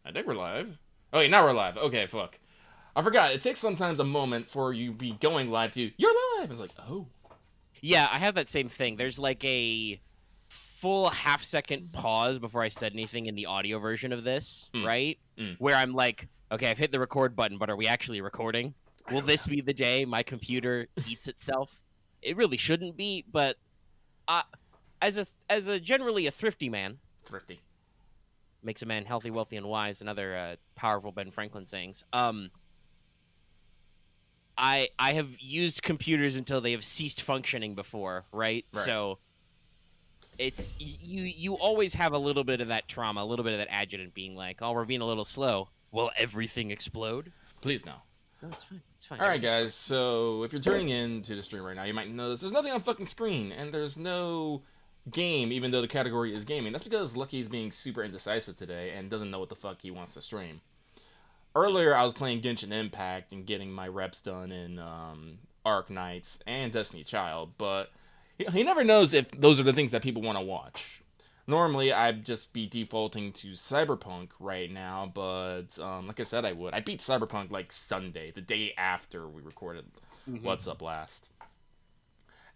I think we're live. Oh, wait, now we're live. Okay, fuck. I forgot. It takes sometimes a moment for you be going live to, you're live! It's like, oh. Yeah, I have that same thing. There's like a full half-second pause before I said anything in the audio version of this, Mm, right? mm. Where I'm like, okay, I've hit the record button, but are we actually recording? I Will don't know. this be the day my computer eats itself? It really shouldn't be, but uh, as a generally a thrifty man, Thrifty. makes a man healthy, wealthy, and wise, and other powerful Ben Franklin sayings. I have used computers until they have ceased functioning before, right? Right. So it's you always have a little bit of that trauma, a little bit of that adjutant being like, "Oh, we're being a little slow. Will everything explode?" Please no. No, it's fine. It's fine. Alright, Everything's guys, so if you're turning in to the stream right now, you might notice there's nothing on fucking screen, and there's no game, even though the category is gaming. That's because Lucky's being super indecisive today and doesn't know what the fuck he wants to stream. Earlier, I was playing Genshin Impact and getting my reps done in Arc Knights and Destiny Child, but he never knows if those are the things that people want to watch. Normally, I'd just be defaulting to Cyberpunk right now, but like I said, I would. I beat Cyberpunk like Sunday, the day after we recorded fine. What's Up last.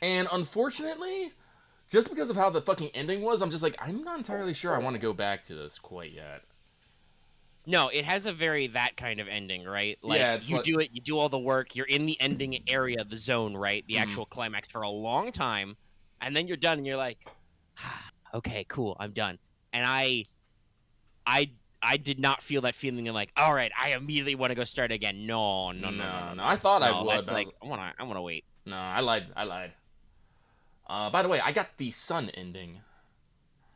And unfortunately, just because of how the fucking ending was, I'm just like, I'm not entirely sure I want to go back to this quite yet. No, it has a very that kind of ending, right? Like Yeah, it's you like, do it, you do all the work, you're in the ending area, the zone, right? The mm, actual climax for a long time, and then you're done, and you're like, ah, okay, cool, I'm done. And I, I did not feel that feeling of like, all right, I immediately want to go start again. No, no, no, no, no, no, no. no, I thought I no. would, That's but like I wanna wait. no, I lied. I lied. By the way, I got the Sun ending.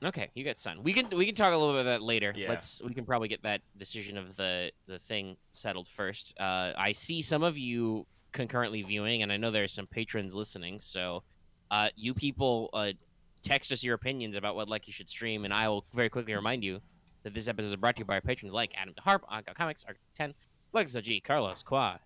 Okay, you got Sun. We can talk a little bit about that later. Yeah. We can probably get that decision of the thing settled first. I see some of you concurrently viewing, and I know there's some patrons listening. So, you people, text us your opinions about what like you should stream, and I will very quickly remind you that this episode is brought to you by our patrons like Adam DeHarp, Aka Comics, Arc 10, Legacy G, Carlos Qua,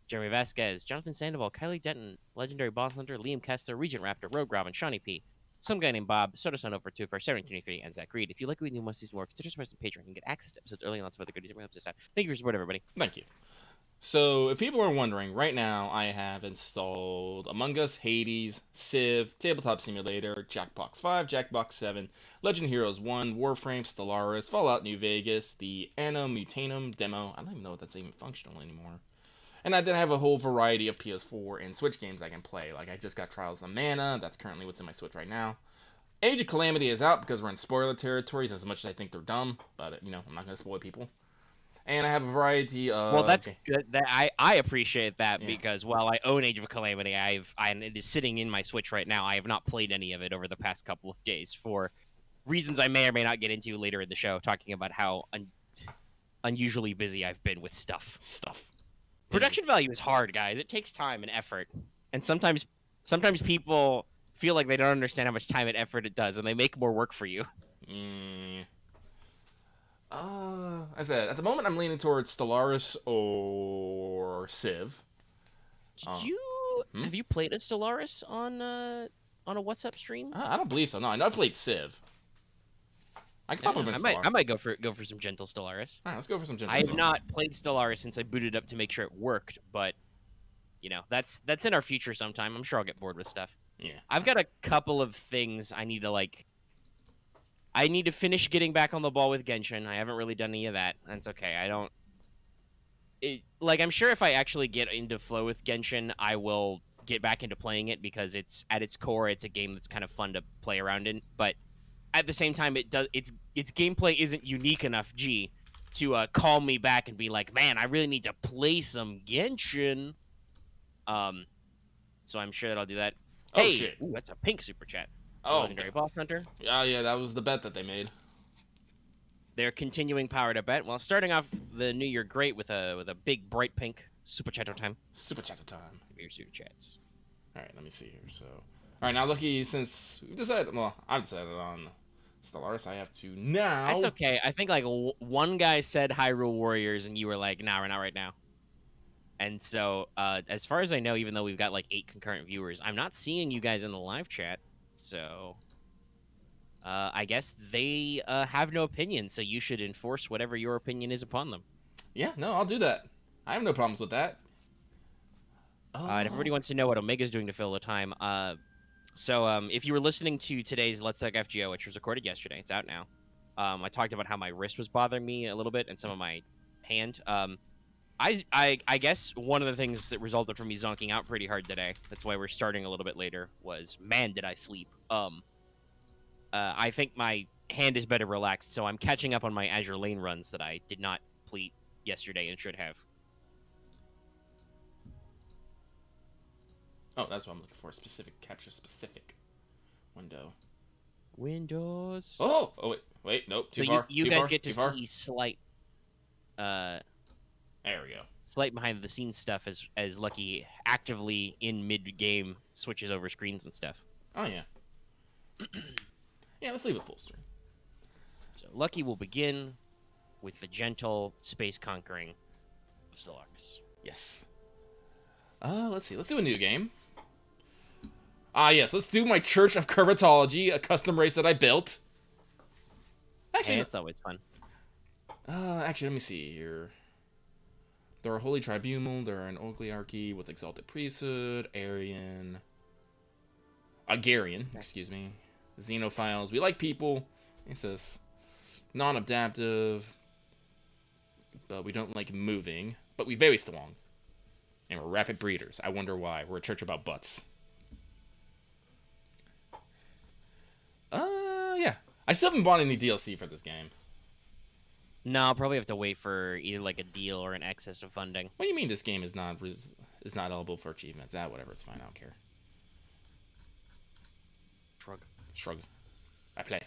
Jeremy Vasquez, Jonathan Sandoval, Kylie Denton, Legendary Boss Hunter, Liam Kessler, Regent Raptor, Rogue Robin, Shawnee P, some guy named Bob, Soda Sun over 2 for 723, and Zach Reed. If you like what we do most season more, consider supporting Patreon and get access to episodes early and lots of other goodies. It really helps us out. Thank you for your support, everybody. Thank you. So, if people are wondering, right now I have installed Among Us, Hades, Civ, Tabletop Simulator, Jackbox 5, Jackbox 7, Legend Heroes 1, Warframe, Stellaris, Fallout New Vegas, the Anno Mutanum demo. I don't even know if that's even functional anymore. And I then have a whole variety of PS4 and Switch games I can play. Like, I just got Trials of Mana. That's currently what's in my Switch right now. Age of Calamity is out because we're in spoiler territories as much as I think they're dumb. But, I'm not going to spoil people. And I have a variety Well, of... that's good. That I appreciate that Yeah. because while I own Age of Calamity, and it is sitting in my Switch right now. I have not played any of it over the past couple of days for reasons I may or may not get into later in the show, talking about how unusually busy I've been with stuff. Production value is hard, guys. It takes time and effort, and sometimes people feel like they don't understand how much time and effort it does, and they make more work for you. Mm. I said, at the moment I'm leaning towards Stellaris or Civ. Did you Hmm? have you played a Stellaris on a What's Up stream? I don't believe so. No, I know I've played Civ. I could pop up in Stellaris. I might go for some gentle Stellaris. Alright, let's go for some gentle I have Stellaris. not played Stellaris since I booted up to make sure it worked, but that's in our future sometime. I'm sure I'll get bored with stuff. Yeah. I've got a couple of things I need to I need to finish getting back on the ball with Genshin. I haven't really done any of that. That's okay. I'm sure if I actually get into flow with Genshin, I will get back into playing it because it's at its core, it's a game that's kind of fun to play around in. But at the same time, its gameplay isn't unique enough, to call me back and be like, man, I really need to play some Genshin. So I'm sure that I'll do that. Oh, Hey, shit. ooh, that's a pink super chat. Oh, Legendary Boss Hunter. yeah, that was the bet that they made. They're continuing power to bet while starting off the new year great with a big bright pink super chat time. Super chat time. Your super chats. Alright, let me see here. So, alright, now Lucky, since we've decided, well, I've decided on Stellaris, I have to now. That's okay. I think like one guy said Hyrule Warriors, and you were like, "Nah, we're not right now." And so, as far as I know, even though we've got like 8 concurrent viewers, I'm not seeing you guys in the live chat. So, I guess they have no opinion, so you should enforce whatever your opinion is upon them. Yeah, no, I'll do that. I have no problems with that. And if everybody wants to know what Omega's doing to fill the time, if you were listening to today's Let's Talk FGO, which was recorded yesterday, it's out now. I talked about how my wrist was bothering me a little bit and some of my hand. I guess one of the things that resulted from me zonking out pretty hard today, that's why we're starting a little bit later, was, man, did I sleep. I think my hand is better relaxed, so I'm catching up on my Azure Lane runs that I did not complete yesterday and should have. Oh, that's what I'm looking for. Capture specific window. Windows. Oh, wait, nope, too far. You too guys far, get to too far. see slight, There we go. slight behind the scenes stuff as Lucky actively in mid game switches over screens and stuff. Oh yeah. Yeah, let's leave it full screen. So Lucky will begin with the gentle space conquering of Stellaris. Yes. Let's see. Let's do a new game. Yes, let's do my Church of Curvatology, a custom race that I built. Actually, Hey, it's always fun. actually, let me see here. They're a holy tribunal. They're an oligarchy with exalted priesthood. Agarian, excuse me. Xenophiles. We like people. It says non-adaptive, but we don't like moving. But we very strong. And we're rapid breeders. I wonder why. We're a church about butts. Yeah. I still haven't bought any DLC for this game. No, I'll probably have to wait for either like a deal or an excess of funding. What do you mean this game is not eligible for achievements? Whatever. It's fine. I don't care. Shrug. I play.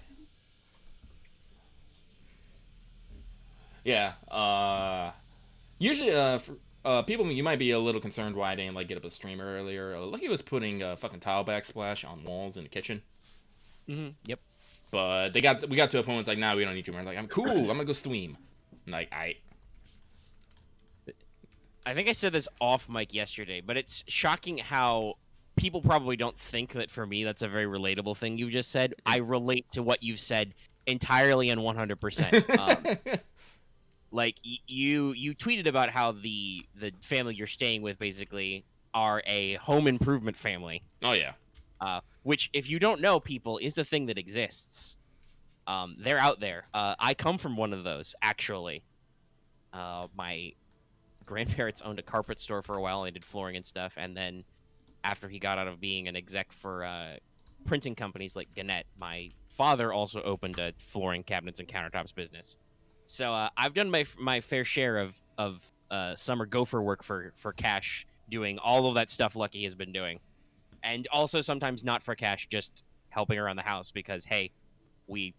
Yeah. Usually, for people, you might be a little concerned why I didn't get up a stream earlier. Lucky was putting fucking tile backsplash on walls in the kitchen. Yep. But we got to a point where it's like, nah, we don't need you. We're like, I'm cool. I'm gonna go stream. I'm like, I think I said this off mic yesterday, but it's shocking how people probably don't think that for me that's a very relatable thing you just said. I relate to what you've said entirely and 100%. Like you tweeted about how the family you're staying with basically are a home improvement family. Oh yeah. Which, if you don't know, people, is a thing that exists. They're out there. I come from one of those, actually. My grandparents owned a carpet store for a while. They did flooring and stuff. And then after he got out of being an exec for printing companies like Gannett, my father also opened a flooring cabinets and countertops business. So I've done my fair share of summer gopher work for cash, doing all of that stuff Lucky has been doing. And also sometimes not for cash, just helping around the house because, hey, we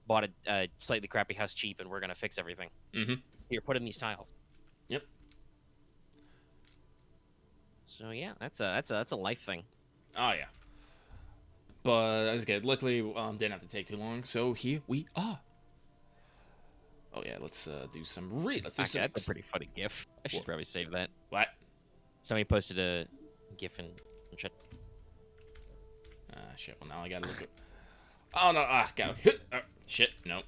bought a slightly crappy house cheap and we're going to fix everything. Mm-hmm. Here, put in these tiles. Yep. So, yeah, that's a life thing. Oh, yeah. But that's good. Luckily, didn't have to take too long, so here we are. Oh, yeah, let's do some Actually, that's a pretty funny GIF. I should probably save that. What? Somebody posted a GIF and shit. Shit. Well, now I gotta look at... Oh, no. Gotta... shit. Nope.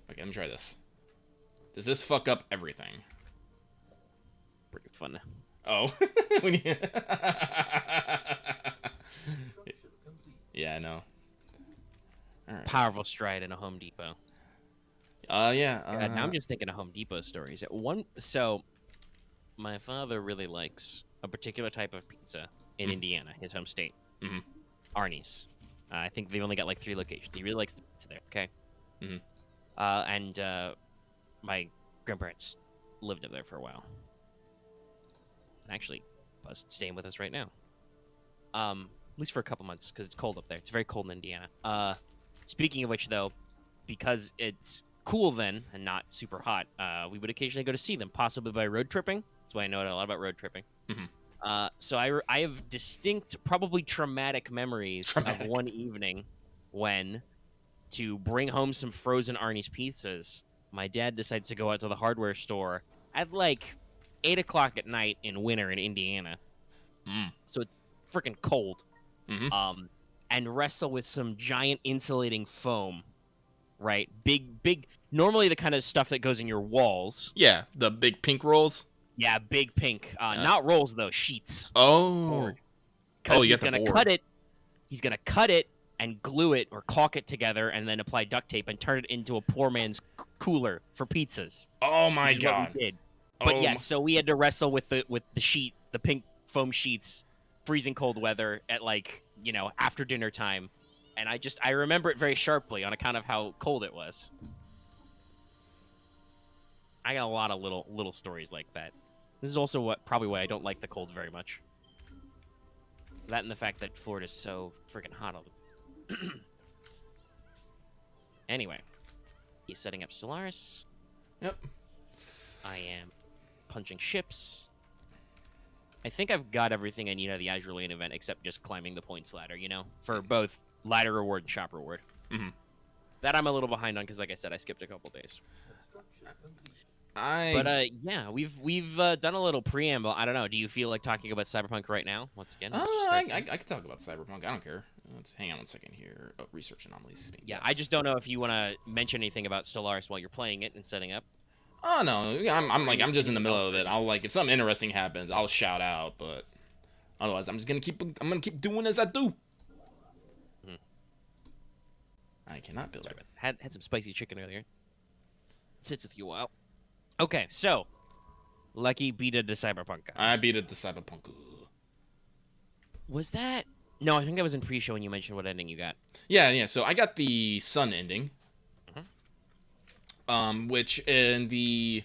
Okay, let me try this. Does this fuck up everything? Pretty fun. Oh. Yeah, I know. All right. Powerful stride in a Home Depot. Yeah. Now I'm just thinking of Home Depot stories. My father really likes a particular type of pizza in Indiana, his home state. Mm-hmm. Arnie's. I think they've only got like 3 locations. He really likes the pizza there. Okay. Mm-hmm. And my grandparents lived up there for a while. Actually, staying with us right now. At least for a couple months because it's cold up there. It's very cold in Indiana. Speaking of which, though, because it's cool then and not super hot, we would occasionally go to see them, possibly by road tripping. That's why I know a lot about road tripping. Mm-hmm. So I have distinct, probably traumatic memories of one evening when, to bring home some frozen Arnie's pizzas, my dad decides to go out to the hardware store at like 8 o'clock at night in winter in Indiana. So it's freaking cold. Mm-hmm. and wrestle with some giant insulating foam, right? Big. Normally the kind of stuff that goes in your walls. Yeah, the big pink rolls. Yeah, big pink. Not rolls though, sheets. Oh. Board. Because You he's got the gonna board. cut it. He's gonna cut it and glue it or caulk it together, and then apply duct tape and turn it into a poor man's cooler for pizzas. Oh my Which is god. what we did. But Oh yes, so we had to wrestle with the sheet, the pink foam sheets, freezing cold weather at after dinner time, and I remember it very sharply on account of how cold it was. I got a lot of little stories like that. This is also probably why I don't like the cold very much. That and the fact that Florida's so freaking hot all the Anyway, he's setting up Stellaris. Yep. I am punching ships. I think I've got everything I need out of the Azure Lane event except just climbing the points ladder, for both ladder reward and shop reward. Mm-hmm. That I'm a little behind on because, like I said, I skipped a couple days. Yeah, we've done a little preamble. I don't know. Do you feel like talking about Cyberpunk right now? Once again, I can talk about Cyberpunk. I don't care. Let's hang on 1 second here. Oh, research anomalies. Yeah, Yes. I just don't know if you want to mention anything about Stellaris while you're playing it and setting up. Oh no, I'm just in the middle of it. I'll if something interesting happens, I'll shout out. But otherwise, I'm gonna keep doing as I do. Hmm. I cannot build Sorry, it. had some spicy chicken earlier. Sits with you a while. Okay, so Lucky beat the Cyberpunk guy. I beat it to Cyberpunk. Was that? No, I think that was in pre-show when you mentioned what ending you got. Yeah. So I got the Sun ending, which in the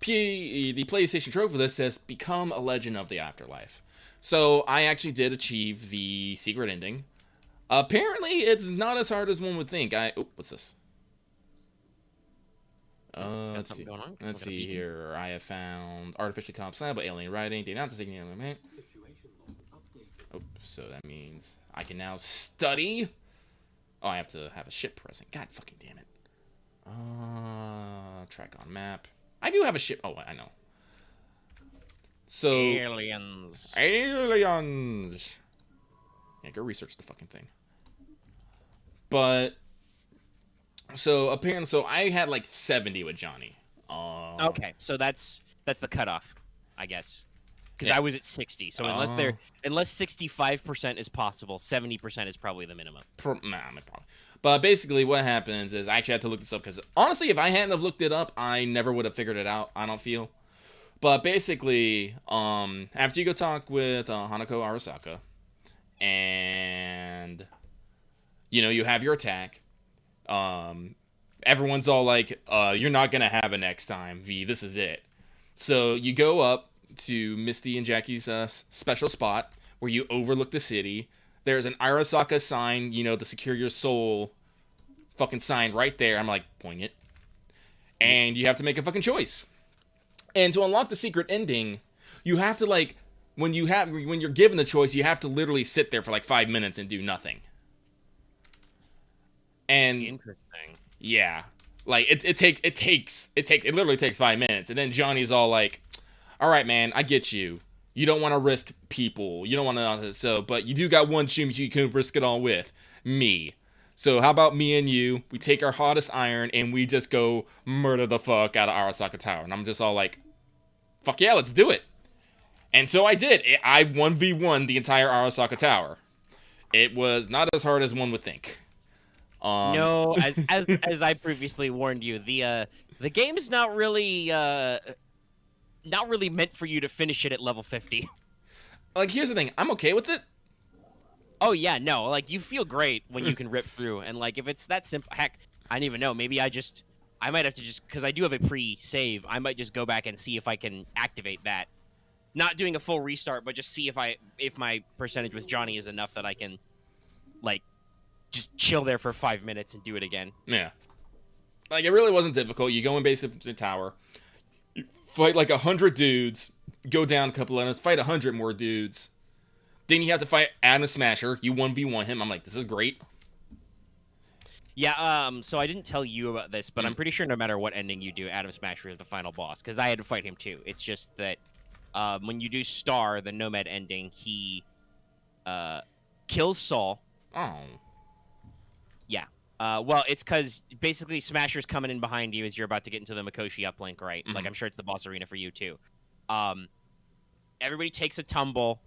PlayStation trophy list says "Become a Legend of the Afterlife." So I actually did achieve the secret ending. Apparently, it's not as hard as one would think. What's this? Let's see. Going on? Let's see here. I have found artificially compatible alien writing. They not taking the element. Oh, so that means I can now study. Oh, I have to have a ship present. God fucking damn it. Track on map. I do have a ship. Oh, I know. So Aliens. Yeah, go research the fucking thing. But so apparently, I had like 70 with Johnny. Okay, so that's the cutoff, I guess. Because Yeah. I was at 60. So unless 65% is possible, 70% is probably the minimum. Probably. But basically, what happens is I actually had to look this up because honestly, if I hadn't have looked it up, I never would have figured it out. I don't feel. But basically, after you go talk with Hanako Arasaka, and you have your attack, everyone's all like, "You're not gonna have it next time, V. This is it." So you go up to Misty and Jackie's special spot where you overlook the city. There's an Arasaka sign, the secure your soul fucking sign right there. I'm like, pointing it. And you have to make a fucking choice. And to unlock the secret ending, you have to when you're given the choice, you have to literally sit there for 5 minutes and do nothing. And Interesting. yeah, it literally takes 5 minutes, and then Johnny's all like, "All right, man, I get you. You don't want to risk people. You don't want to but you do got one team you can risk it all with, me. So how about me and you? We take our hottest iron and we just go murder the fuck out of Arasaka Tower." And I'm just all like, "Fuck yeah, let's do it." And so I did. I 1v1 the entire Arasaka Tower. It was not as hard as one would think. No, as I previously warned you, the game is not really meant for you to finish it at level 50. Here's the thing. I'm okay with it. Oh yeah, no, you feel great when you can rip through, and if it's that simple, heck, I don't even know. Maybe I might have to because I do have a pre-save. I might just go back and see if I can activate that. Not doing a full restart, but just see if my percentage with Johnny is enough that I can, just chill there for 5 minutes and do it again. Yeah. It really wasn't difficult. You go in base of the tower, you fight 100 dudes, go down a couple of minutes, fight 100 more dudes. Then you have to fight Adam Smasher. You 1v1 him. I'm like, this is great. Yeah, so I didn't tell you about this, but I'm pretty sure no matter what ending you do, Adam Smasher is the final boss, because I had to fight him too. It's just that when you do Star, the Nomad ending, he kills Saul, Oh. Yeah. Well, it's because basically Smasher's coming in behind you as you're about to get into the Mikoshi uplink, right? Mhm. Like, I'm sure it's the boss arena for you, too. Everybody takes a tumble.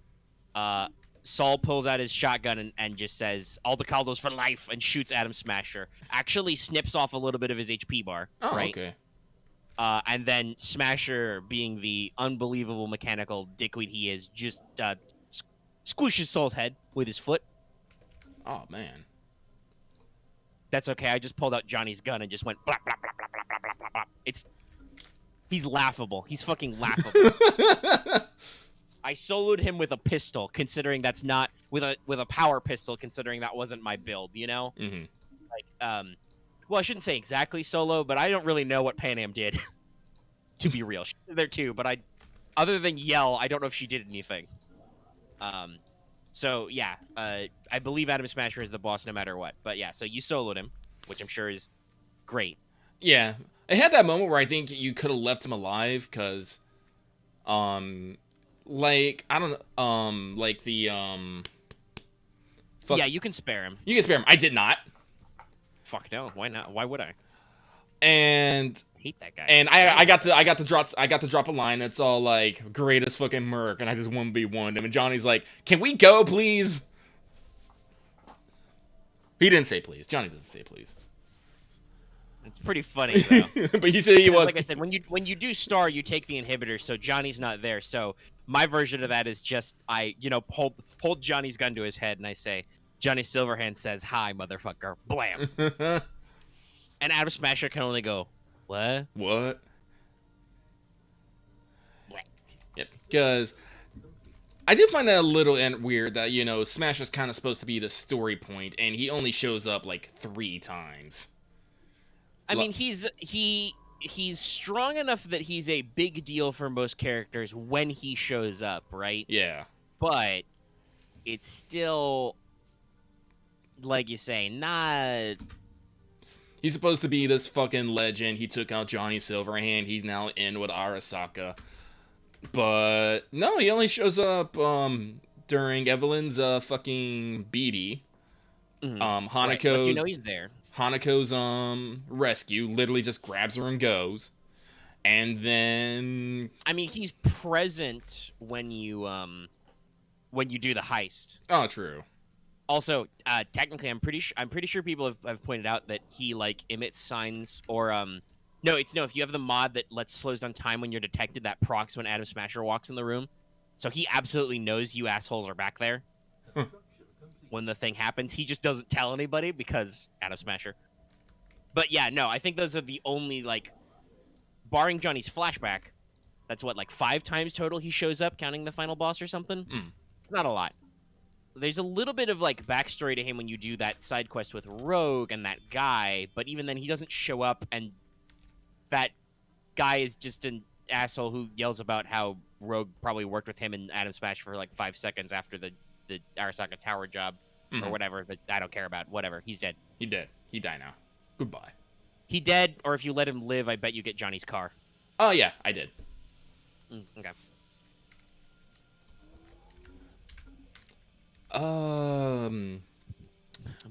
Saul pulls out his shotgun and just says, Aldecaldo's for life, and shoots Adam Smasher. Actually snips off a little bit of his HP bar, Oh, right? okay. And then Smasher, being the unbelievable mechanical dickweed he is, just squishes Saul's head with his foot. Oh, man. That's okay. I just pulled out Johnny's gun and just went blah blah blah blah blah blah blah blah. He's laughable. He's fucking laughable. I soloed him with a pistol, considering that's not with a power pistol, considering that wasn't my build. You know, Mm-hmm. like well, I shouldn't say exactly solo, but I don't really know what Pan Am did. To be real, she was there too, but other than yell, I don't know if she did anything. So yeah, I believe Adam Smasher is the boss no matter what. But yeah, so you soloed him, which I'm sure is great. Yeah. It had that moment where I think you could have left him alive, because, like, I don't know, like the, Yeah, you can spare him. You can spare him. I did not. Fuck no, why not? Why would I? And I hate that guy. And I got to drop a line that's all like, greatest fucking merc, and I just 1v1'd him, and Johnny's like, can we go, please? He didn't say please. Johnny doesn't say please. It's pretty funny though. But he said he was. Like I said, when you do star, you take the inhibitor, so Johnny's not there. So my version of that is just hold Johnny's gun to his head, and I say, Johnny Silverhand says, "Hi, motherfucker." Blam. And Adam Smasher can only go, what? What? Yep. Because I do find that a little weird that, Smash is kind of supposed to be the story point, and he only shows up like 3 times. I mean, he's strong enough that he's a big deal for most characters when he shows up, right? Yeah. But it's still, like you say, not... He's supposed to be this fucking legend. He took out Johnny Silverhand. He's now in with Arasaka. But no, he only shows up during Evelyn's fucking BD. Mm-hmm. Hanako's Right. You know he's there. Hanako's rescue, literally just grabs her and goes. And then I mean, he's present when you do the heist. Oh, true. Also, technically, I'm pretty sure people have pointed out that he like emits signs, or if you have the mod that slows down time when you're detected, that procs when Adam Smasher walks in the room. So he absolutely knows you assholes are back there. When the thing happens, he just doesn't tell anybody because Adam Smasher. But yeah, no, I think those are the only, like, barring Johnny's flashback, that's what, like 5 times total he shows up, counting the final boss or something. It's not a lot. There's a little bit of like backstory to him when you do that side quest with Rogue and that guy, but even then he doesn't show up, and that guy is just an asshole who yells about how Rogue probably worked with him and Adam Smash for like 5 seconds after the Arasaka Tower job or whatever, but I don't care about. Whatever, he's dead. He dead. He died now. Goodbye. He dead, or if you let him live, I bet you get Johnny's car. Oh yeah, I did. Okay.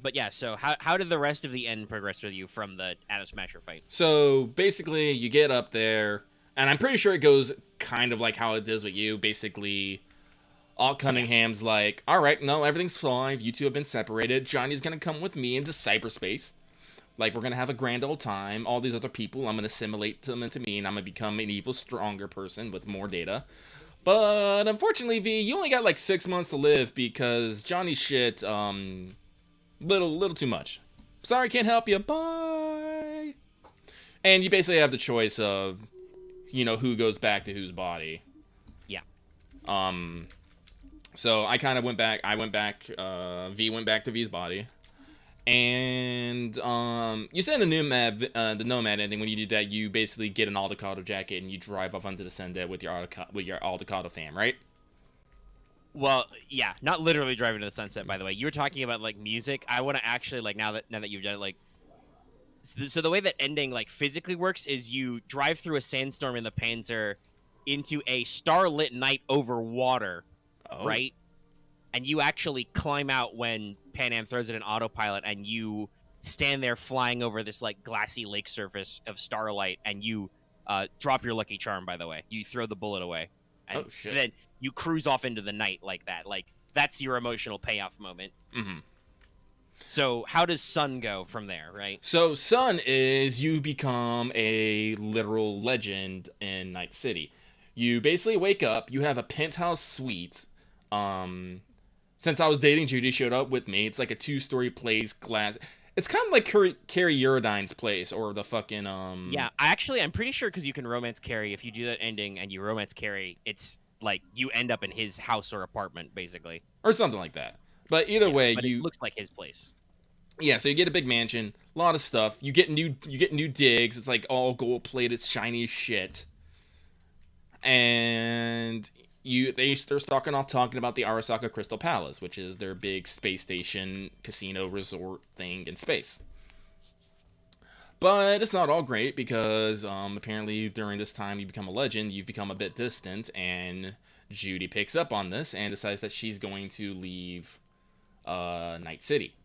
But yeah, so how did the rest of the end progress with you from the Adam Smasher fight? So basically, you get up there, and I'm pretty sure it goes kind of like how it does with you. Basically, Alt Cunningham's like, all right, no, everything's fine. You two have been separated. Johnny's going to come with me into cyberspace. Like, we're going to have a grand old time. All these other people, I'm going to assimilate them into me, and I'm going to become an evil, stronger person with more data. But unfortunately, V, you only got like 6 months to live because Johnny's shit, little too much. Sorry, can't help you. Bye. And you basically have the choice of, who goes back to whose body. Yeah. So I kind of went back. V went back to V's body. And you said in the Nomad ending, when you do that, you basically get an Aldecaldo jacket and you drive off onto the Sundet with your Aldecaldo fam, right? Well, yeah, not literally driving to the sunset. By the way, you were talking about like music. I want to actually like now that you've done it, like, so the way that ending like physically works is you drive through a sandstorm in the Panzer into a starlit night over water, right? and you actually climb out when Pan Am throws it in autopilot, and you stand there flying over this like glassy lake surface of starlight, and you drop your lucky charm. By the way, you throw the bullet away, and Oh shit. then you cruise off into the night like that. Like that's your emotional payoff moment. Mm-hmm. So how does Sun go from there, right? So Sun is you become a literal legend in Night City. You basically wake up. You have a penthouse suite. Since I was dating, Judy showed up with me. It's like a 2-story place, glass. It's kind of like Carrie Eurodyne's place, or the fucking Yeah, I'm pretty sure because you can romance Carrie. If you do that ending and you romance Carrie, it's like you end up in his house or apartment, basically. or something like that. But either way, but you it looks like his place. yeah. So you get a big mansion, a lot of stuff. You get new digs. It's like all gold plated, shiny as shit. And they're talking about the Arasaka Crystal Palace, which is their big space station casino resort thing in space. But it's not all great because apparently during this time you become a legend, you've become a bit distant, and Judy picks up on this and decides that she's going to leave Night City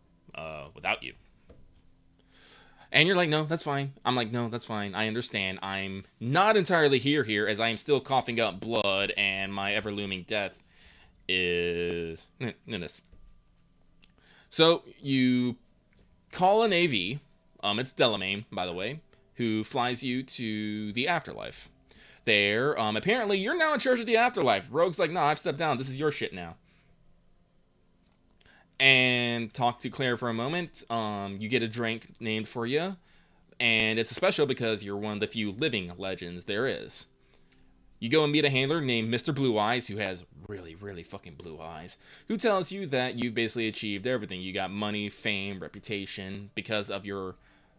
without you. And you're like, no, that's fine. I'm like, no, that's fine. I understand. I'm not entirely here, as I am still coughing up blood, and my ever-looming death is newness. So you call an AV. It's Delamain, by the way, who flies you to the afterlife. There, apparently, you're now in charge of the afterlife. Rogue's like, no, I've stepped down. This is your shit now. And talk to Claire for a moment. You get a drink named for you, and it's special because you're one of the few living legends there is. You go and meet a handler named Mr. Blue Eyes, who has really, really fucking blue eyes, who tells you that you've basically achieved everything. You got money, fame, reputation, because of your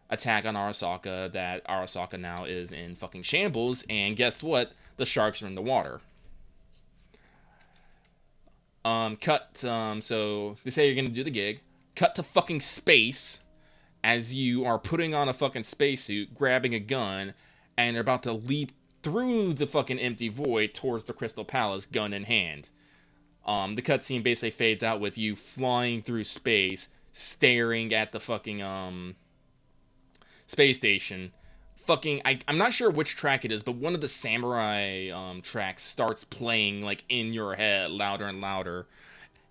attack on Arasaka, that Arasaka now is in fucking shambles, and guess what? The sharks are in the water. So they say you're gonna do the gig. Cut to fucking space as you are putting on a fucking spacesuit, grabbing a gun, and are about to leap through the fucking empty void towards the Crystal Palace, gun in hand. The cutscene basically fades out with you flying through space, staring at the fucking space station. I'm not sure which track it is, but one of the samurai tracks starts playing like in your head louder and louder,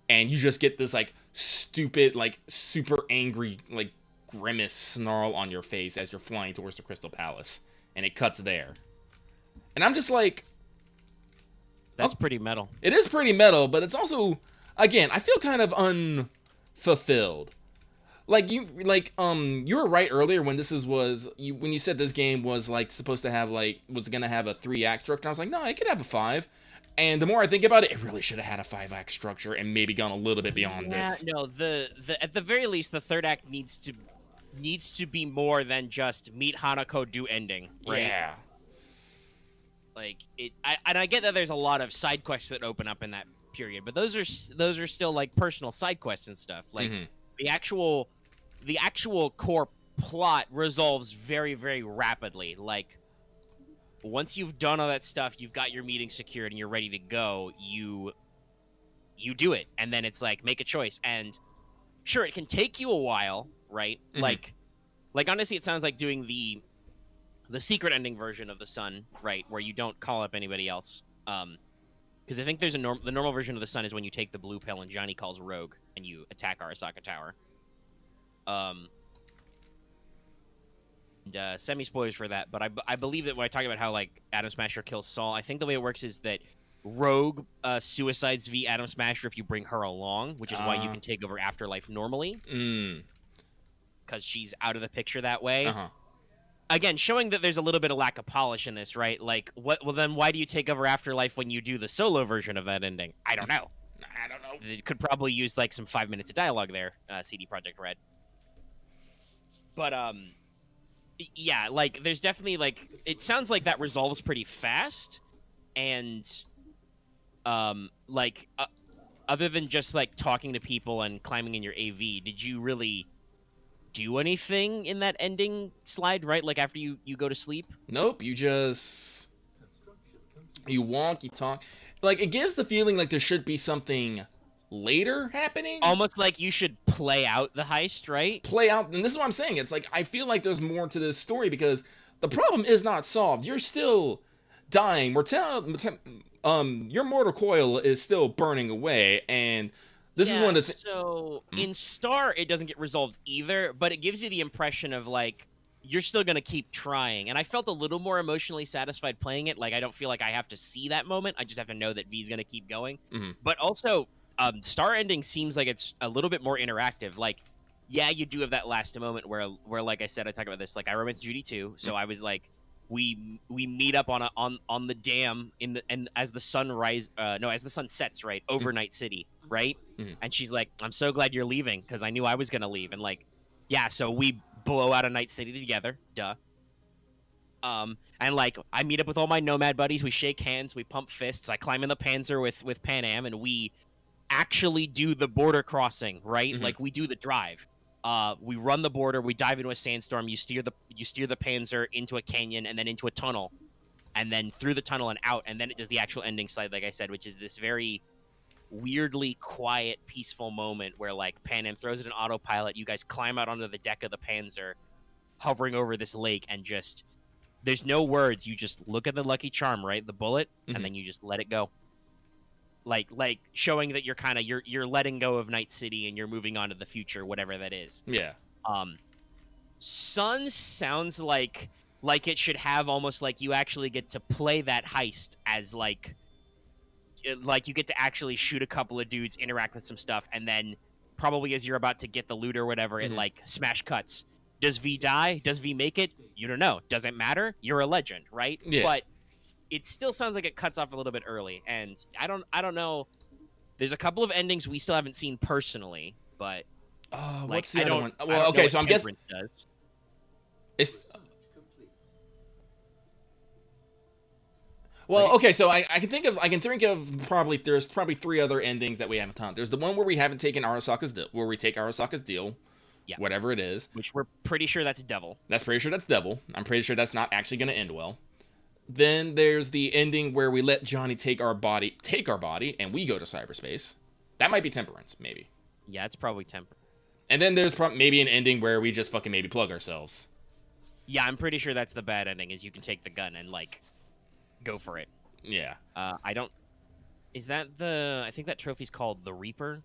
and you just get this like stupid, like super angry, like grimace snarl on your face as you're flying towards the Crystal Palace, and it cuts there. And I'm just like, That's pretty metal. it is pretty metal, but it's also, again, I feel kind of unfulfilled. Like you were right earlier when when you said this game was like supposed to have was gonna have a 3-act structure. I was like, no, it could have a 5. And the more I think about it, it really should have had a 5-act structure and maybe gone a little bit beyond this. No, the at the very least, the third act needs to be more than just meet Hanako, do ending. Right? Yeah. Like I get that there's a lot of side quests that open up in that period, but those are still like personal side quests and stuff. Like the actual core plot resolves very, very rapidly. Like once you've done all that stuff, you've got your meeting secured and you're ready to go, you do it, and then it's like make a choice. And sure, it can take you a while, right? Like honestly, it sounds like doing the secret ending version of the Sun, right, where you don't call up anybody else. Because I think there's the normal version of the Sun is when you take the blue pill and Johnny calls Rogue and you attack Arasaka Tower. Semi spoilers for that, but I believe that when I talk about how like Atom Smasher kills Saul, I think the way it works is that Rogue suicides v Atom Smasher if you bring her along, which is why you can take over Afterlife normally. Because she's out of the picture that way. Again, showing that there's a little bit of lack of polish in this, right? Like, what? Well, then why do you take over Afterlife when you do the solo version of that ending? I don't know. They could probably use like some 5 minutes of dialogue there, CD Projekt Red. But yeah, like there's definitely like it sounds like that resolves pretty fast, and other than just like talking to people and climbing in your AV, did you really do anything in that ending slide, right? Like after you go to sleep? Nope, you walk, you talk. Like it gives the feeling like there should be something later happening. Almost like you should play out the heist, right? Play out, and this is what I'm saying. It's like I feel like there's more to this story because the problem is not solved. You're still dying. Your mortal coil is still burning away, and this is one of the. So in Star, it doesn't get resolved either, but it gives you the impression of like you're still gonna keep trying. And I felt a little more emotionally satisfied playing it. Like I don't feel like I have to see that moment. I just have to know that V's gonna keep going. Mhm. But also, Star ending seems like it's a little bit more interactive. Like, yeah, you do have that last moment where like I said, I talked about this. Like I romanced Judy too, so I was like, we meet up on the dam as the sun as the sun sets right over Night City, right? Mhm. And she's like, I'm so glad you're leaving because I knew I was gonna leave. And like, yeah, so we blow out of Night City together, duh. And like I meet up with all my nomad buddies, we shake hands, we pump fists, I climb in the Panzer with Pan Am, and we actually do the border crossing, right? Mhm. Like we do the drive. We run the border, we dive into a sandstorm, you steer the Panzer into a canyon and then into a tunnel, and then through the tunnel and out, and then it does the actual ending slide, like I said, which is this very weirdly quiet, peaceful moment where like Pan Am throws it in autopilot, you guys climb out onto the deck of the Panzer, hovering over this lake, and just there's no words, you just look at the lucky charm, right? The bullet, and then you just let it go. Like showing that you're kind of you're letting go of Night City and you're moving on to the future, whatever that is. Yeah. Sun sounds like it should have almost like you actually get to play that heist as like you get to actually shoot a couple of dudes, interact with some stuff, and then probably as you're about to get the loot or whatever, it like smash cuts. Does V die? Does V make it? You don't know. Doesn't matter. You're a legend, right? Yeah. But it still sounds like it cuts off a little bit early, and I don't know. There's a couple of endings we still haven't seen personally, but what's the other one? I Well, don't know okay, what so I'm guessing Temperance does. it's. Well, okay, so I can think of probably there's probably 3 other endings that we haven't done. There's the one where we haven't taken Arasaka's deal, where we take Arasaka's deal, Yeah. whatever it is. Which we're pretty sure that's Devil. That's pretty sure that's Devil. I'm pretty sure that's not actually going to end well. Then there's the ending where we let Johnny take our body, and we go to cyberspace. That might be Temperance, maybe. Yeah, it's probably Temperance. And then there's maybe an ending where we just fucking maybe plug ourselves. Yeah, I'm pretty sure that's the bad ending. Is you can take the gun and like go for it. Yeah. I don't. Is that the? I think that trophy's called the Reaper.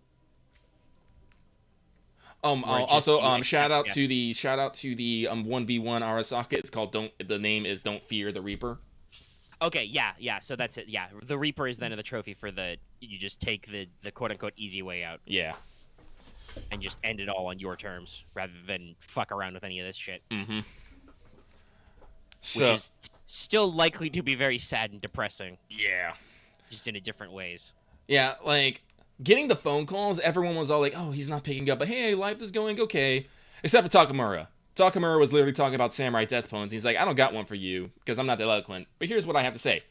Also, shout out to the 1v1 Arasaka. It's called the name is Don't Fear the Reaper. Okay, yeah. So that's it. Yeah, the Reaper is then the trophy for you just take the quote unquote easy way out. Yeah. And just end it all on your terms rather than fuck around with any of this shit. Mm-hmm. Which is still likely to be very sad and depressing. Yeah. Just in a different ways. Yeah, like getting the phone calls, everyone was all like, "Oh, he's not picking up," but hey, life is going okay, except for Takamura. Takamura was literally talking about Samurai Death Poems. He's like, "I don't got one for you because I'm not that eloquent, but here's what I have to say.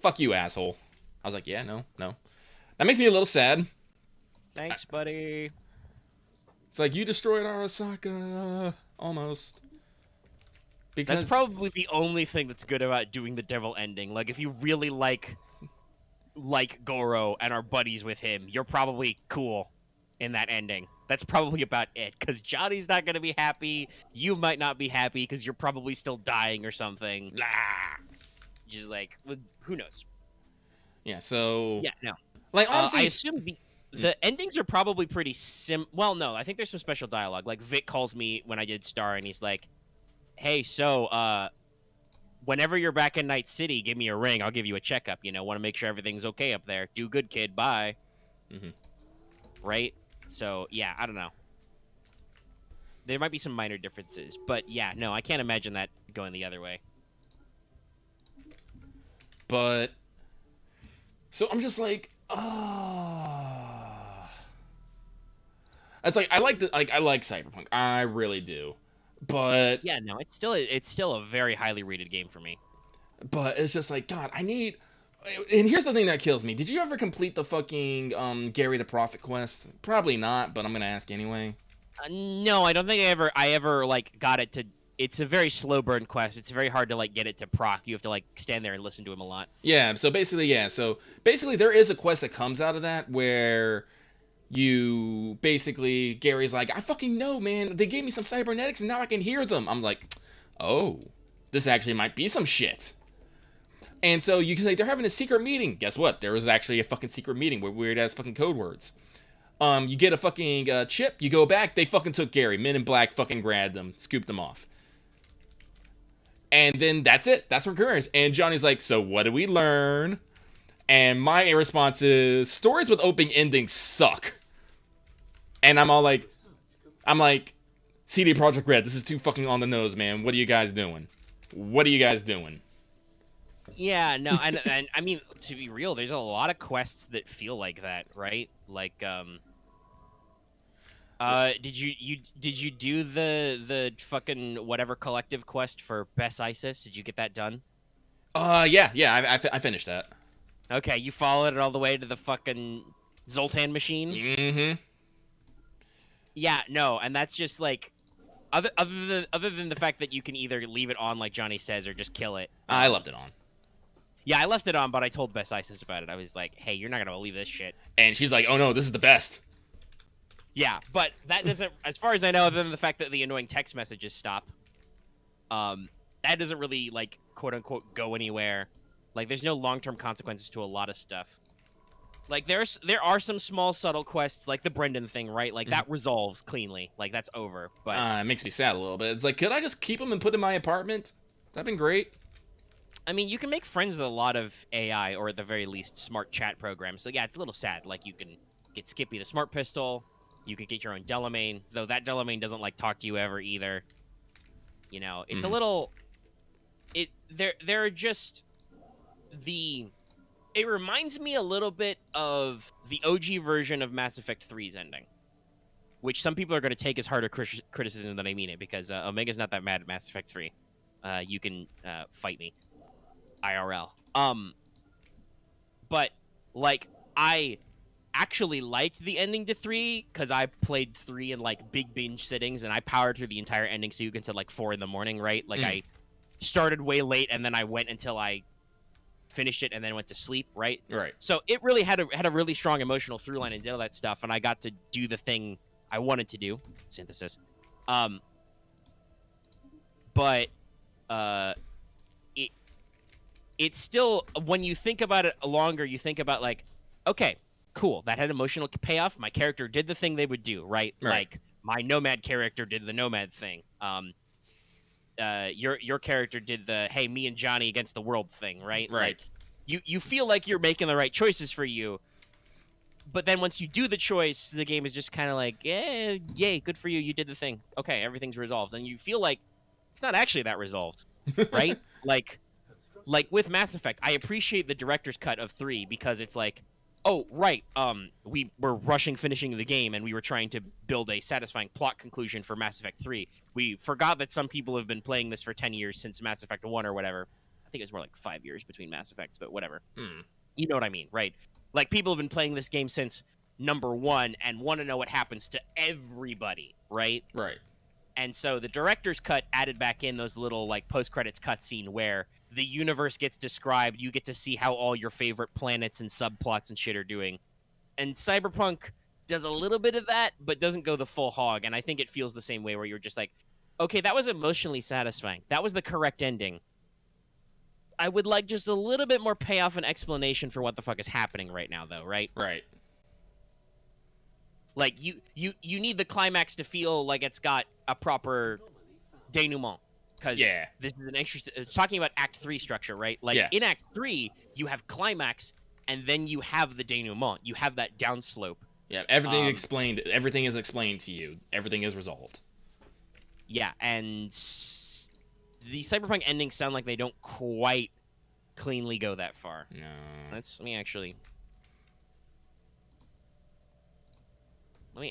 Fuck you, asshole." I was like, "Yeah, no." That makes me a little sad. Thanks, buddy. It's like you destroyed Arasaka, almost. Because that's probably the only thing that's good about doing the Devil ending. Like, if you really like Goro and are buddies with him, you're probably cool in that ending. That's probably about it, because Johnny's not going to be happy. You might not be happy because you're probably still dying or something. Blah. Just like, who knows? Yeah, so... Yeah, no. Like, honestly... I assume the endings are probably pretty well, no, I think there's some special dialogue. Like, Vic calls me when I did Star, and he's like, hey, so, whenever you're back in Night City, give me a ring. I'll give you a checkup. Want to make sure everything's okay up there. Do good, kid. Bye. Mm-hmm. Right? So, yeah, I don't know. There might be some minor differences. But, yeah, no, I can't imagine that going the other way. But... So, I'm just like... It's like, I like Cyberpunk. I really do. But yeah, no, it's still a very highly rated game for me. But it's just like, God, I need. And here's the thing that kills me. Did you ever complete the fucking Gary the Prophet quest? Probably not, but I'm gonna ask anyway. No, I don't think I ever like got it to. It's a very slow burn quest. It's very hard to like get it to proc. You have to like stand there and listen to him a lot. Yeah. So basically, there is a quest that comes out of that where You basically, Gary's like, I fucking know, man. They gave me some cybernetics and now I can hear them. I'm like, oh, this actually might be some shit. And so you can say they're having a secret meeting. Guess what? There was actually a fucking secret meeting with weird ass fucking code words. You get a fucking chip. You go back. They fucking took Gary. Men in Black fucking grabbed them, scooped them off. And then that's it. That's recurrence. And Johnny's like, so what did we learn? And my response is, stories with open endings suck. And I'm like, CD Projekt Red, this is too fucking on the nose, man. What are you guys doing? What are you guys doing? Yeah, no, and I mean, to be real, there's a lot of quests that feel like that, right? Like, did you do the fucking whatever collective quest for Bess Isis? Did you get that done? Yeah, I finished that. Okay, you followed it all the way to the fucking Zoltan machine? Mm-hmm. Yeah, no, and that's just like, other than the fact that you can either leave it on like Johnny says or just kill it. I left it on. Yeah, I left it on, but I told Bess Isis about it. I was like, hey, you're not gonna believe this shit. And she's like, oh no, this is the best. Yeah, but that doesn't, as far as I know, other than the fact that the annoying text messages stop, that doesn't really, like, quote-unquote, go anywhere. Like, there's no long-term consequences to a lot of stuff. Like, there are some small, subtle quests, like the Brendan thing, right? Like, that resolves cleanly. Like, that's over, but... It makes me sad a little bit. It's like, could I just keep him and put him in my apartment? That'd been great. I mean, you can make friends with a lot of AI, or at the very least, smart chat programs. So, yeah, it's a little sad. Like, you can get Skippy the Smart Pistol... You could get your own Delamain, though that Delamain doesn't, like, talk to you ever either. You know, it's a little... They're just... It reminds me a little bit of the OG version of Mass Effect 3's ending. Which some people are going to take as harder criticism than I mean it, because Omega's not that mad at Mass Effect 3. You can fight me. IRL. But, like, I... actually liked the ending to 3 because I played 3 in like big binge sittings and I powered through the entire ending so you can until like 4 in the morning, right? Like I started way late and then I went until I finished it and then went to sleep, right? Right. So it really had a really strong emotional through line and did all that stuff, and I got to do the thing I wanted to do, synthesis. But it's still, when you think about it longer, you think about like, okay, cool, that had emotional payoff. My character did the thing they would do, right? Like my Nomad character did the Nomad thing. Your character did the hey, me and Johnny against the world thing, right? Right. Like, you feel like you're making the right choices for you, but then once you do the choice, the game is just kind of like, yeah, yay, good for you, you did the thing. Okay, everything's resolved, and you feel like it's not actually that resolved, right? like with Mass Effect, I appreciate the director's cut of 3 because it's like, oh, right, we were rushing finishing the game, and we were trying to build a satisfying plot conclusion for Mass Effect 3. We forgot that some people have been playing this for 10 years since Mass Effect 1 or whatever. I think it was more like 5 years between Mass Effects, but whatever. You know what I mean, right? Like, people have been playing this game since number 1 and want to know what happens to everybody, right? Right. And so the director's cut added back in those little, like, post-credits cutscene where the universe gets described, you get to see how all your favorite planets and subplots and shit are doing. And Cyberpunk does a little bit of that, but doesn't go the full hog, and I think it feels the same way where you're just like, okay, that was emotionally satisfying. That was the correct ending. I would like just a little bit more payoff and explanation for what the fuck is happening right now, though, right? Right. Like, you need the climax to feel like it's got a proper denouement. Because this is an interesting... It's talking about Act 3 structure, right? Like, in Act 3, you have climax, and then you have the denouement. You have that downslope. Yeah, everything explained. Everything is explained to you. Everything is resolved. Yeah, and the Cyberpunk endings sound like they don't quite cleanly go that far. No. Let me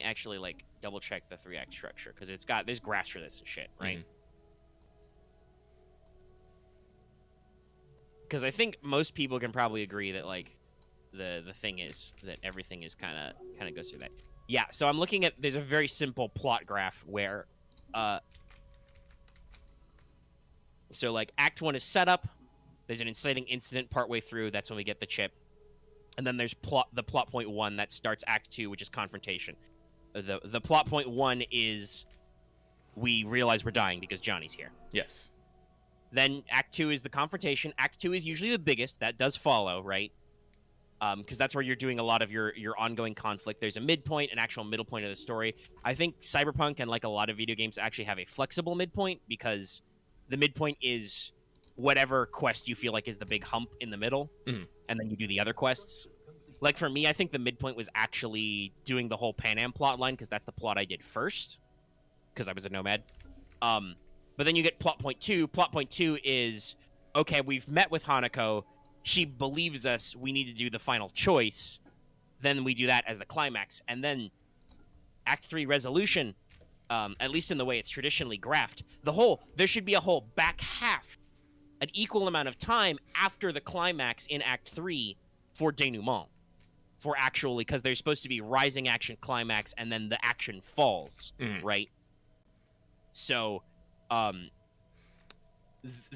actually, like, double-check the 3-act structure, because there's graphs for this and shit, right? Because I think most people can probably agree that, like, the thing is that everything is kind of goes through that. Yeah, so I'm looking at, there's a very simple plot graph where, so, like, Act 1 is set up, there's an inciting incident partway through, that's when we get the chip. And then there's the plot point 1 that starts Act 2, which is confrontation. The plot point 1 is we realize we're dying because Johnny's here. Yes. Then Act 2 is the confrontation. Act 2 is usually the biggest. That does follow, right? Because that's where you're doing a lot of your ongoing conflict. There's a midpoint, an actual middle point of the story. I think Cyberpunk and like a lot of video games actually have a flexible midpoint, because the midpoint is whatever quest you feel like is the big hump in the middle, and then you do the other quests. Like for me, I think the midpoint was actually doing the whole Pan Am plot line, because that's the plot I did first, because I was a nomad. But then you get plot point 2. Plot point 2 is, okay, we've met with Hanako. She believes us. We need to do the final choice. Then we do that as the climax. And then Act 3 resolution, at least in the way it's traditionally graphed, there should be a whole back half, an equal amount of time after the climax in Act 3 for denouement. For actually, because there's supposed to be rising action climax, and then the action falls, right? So,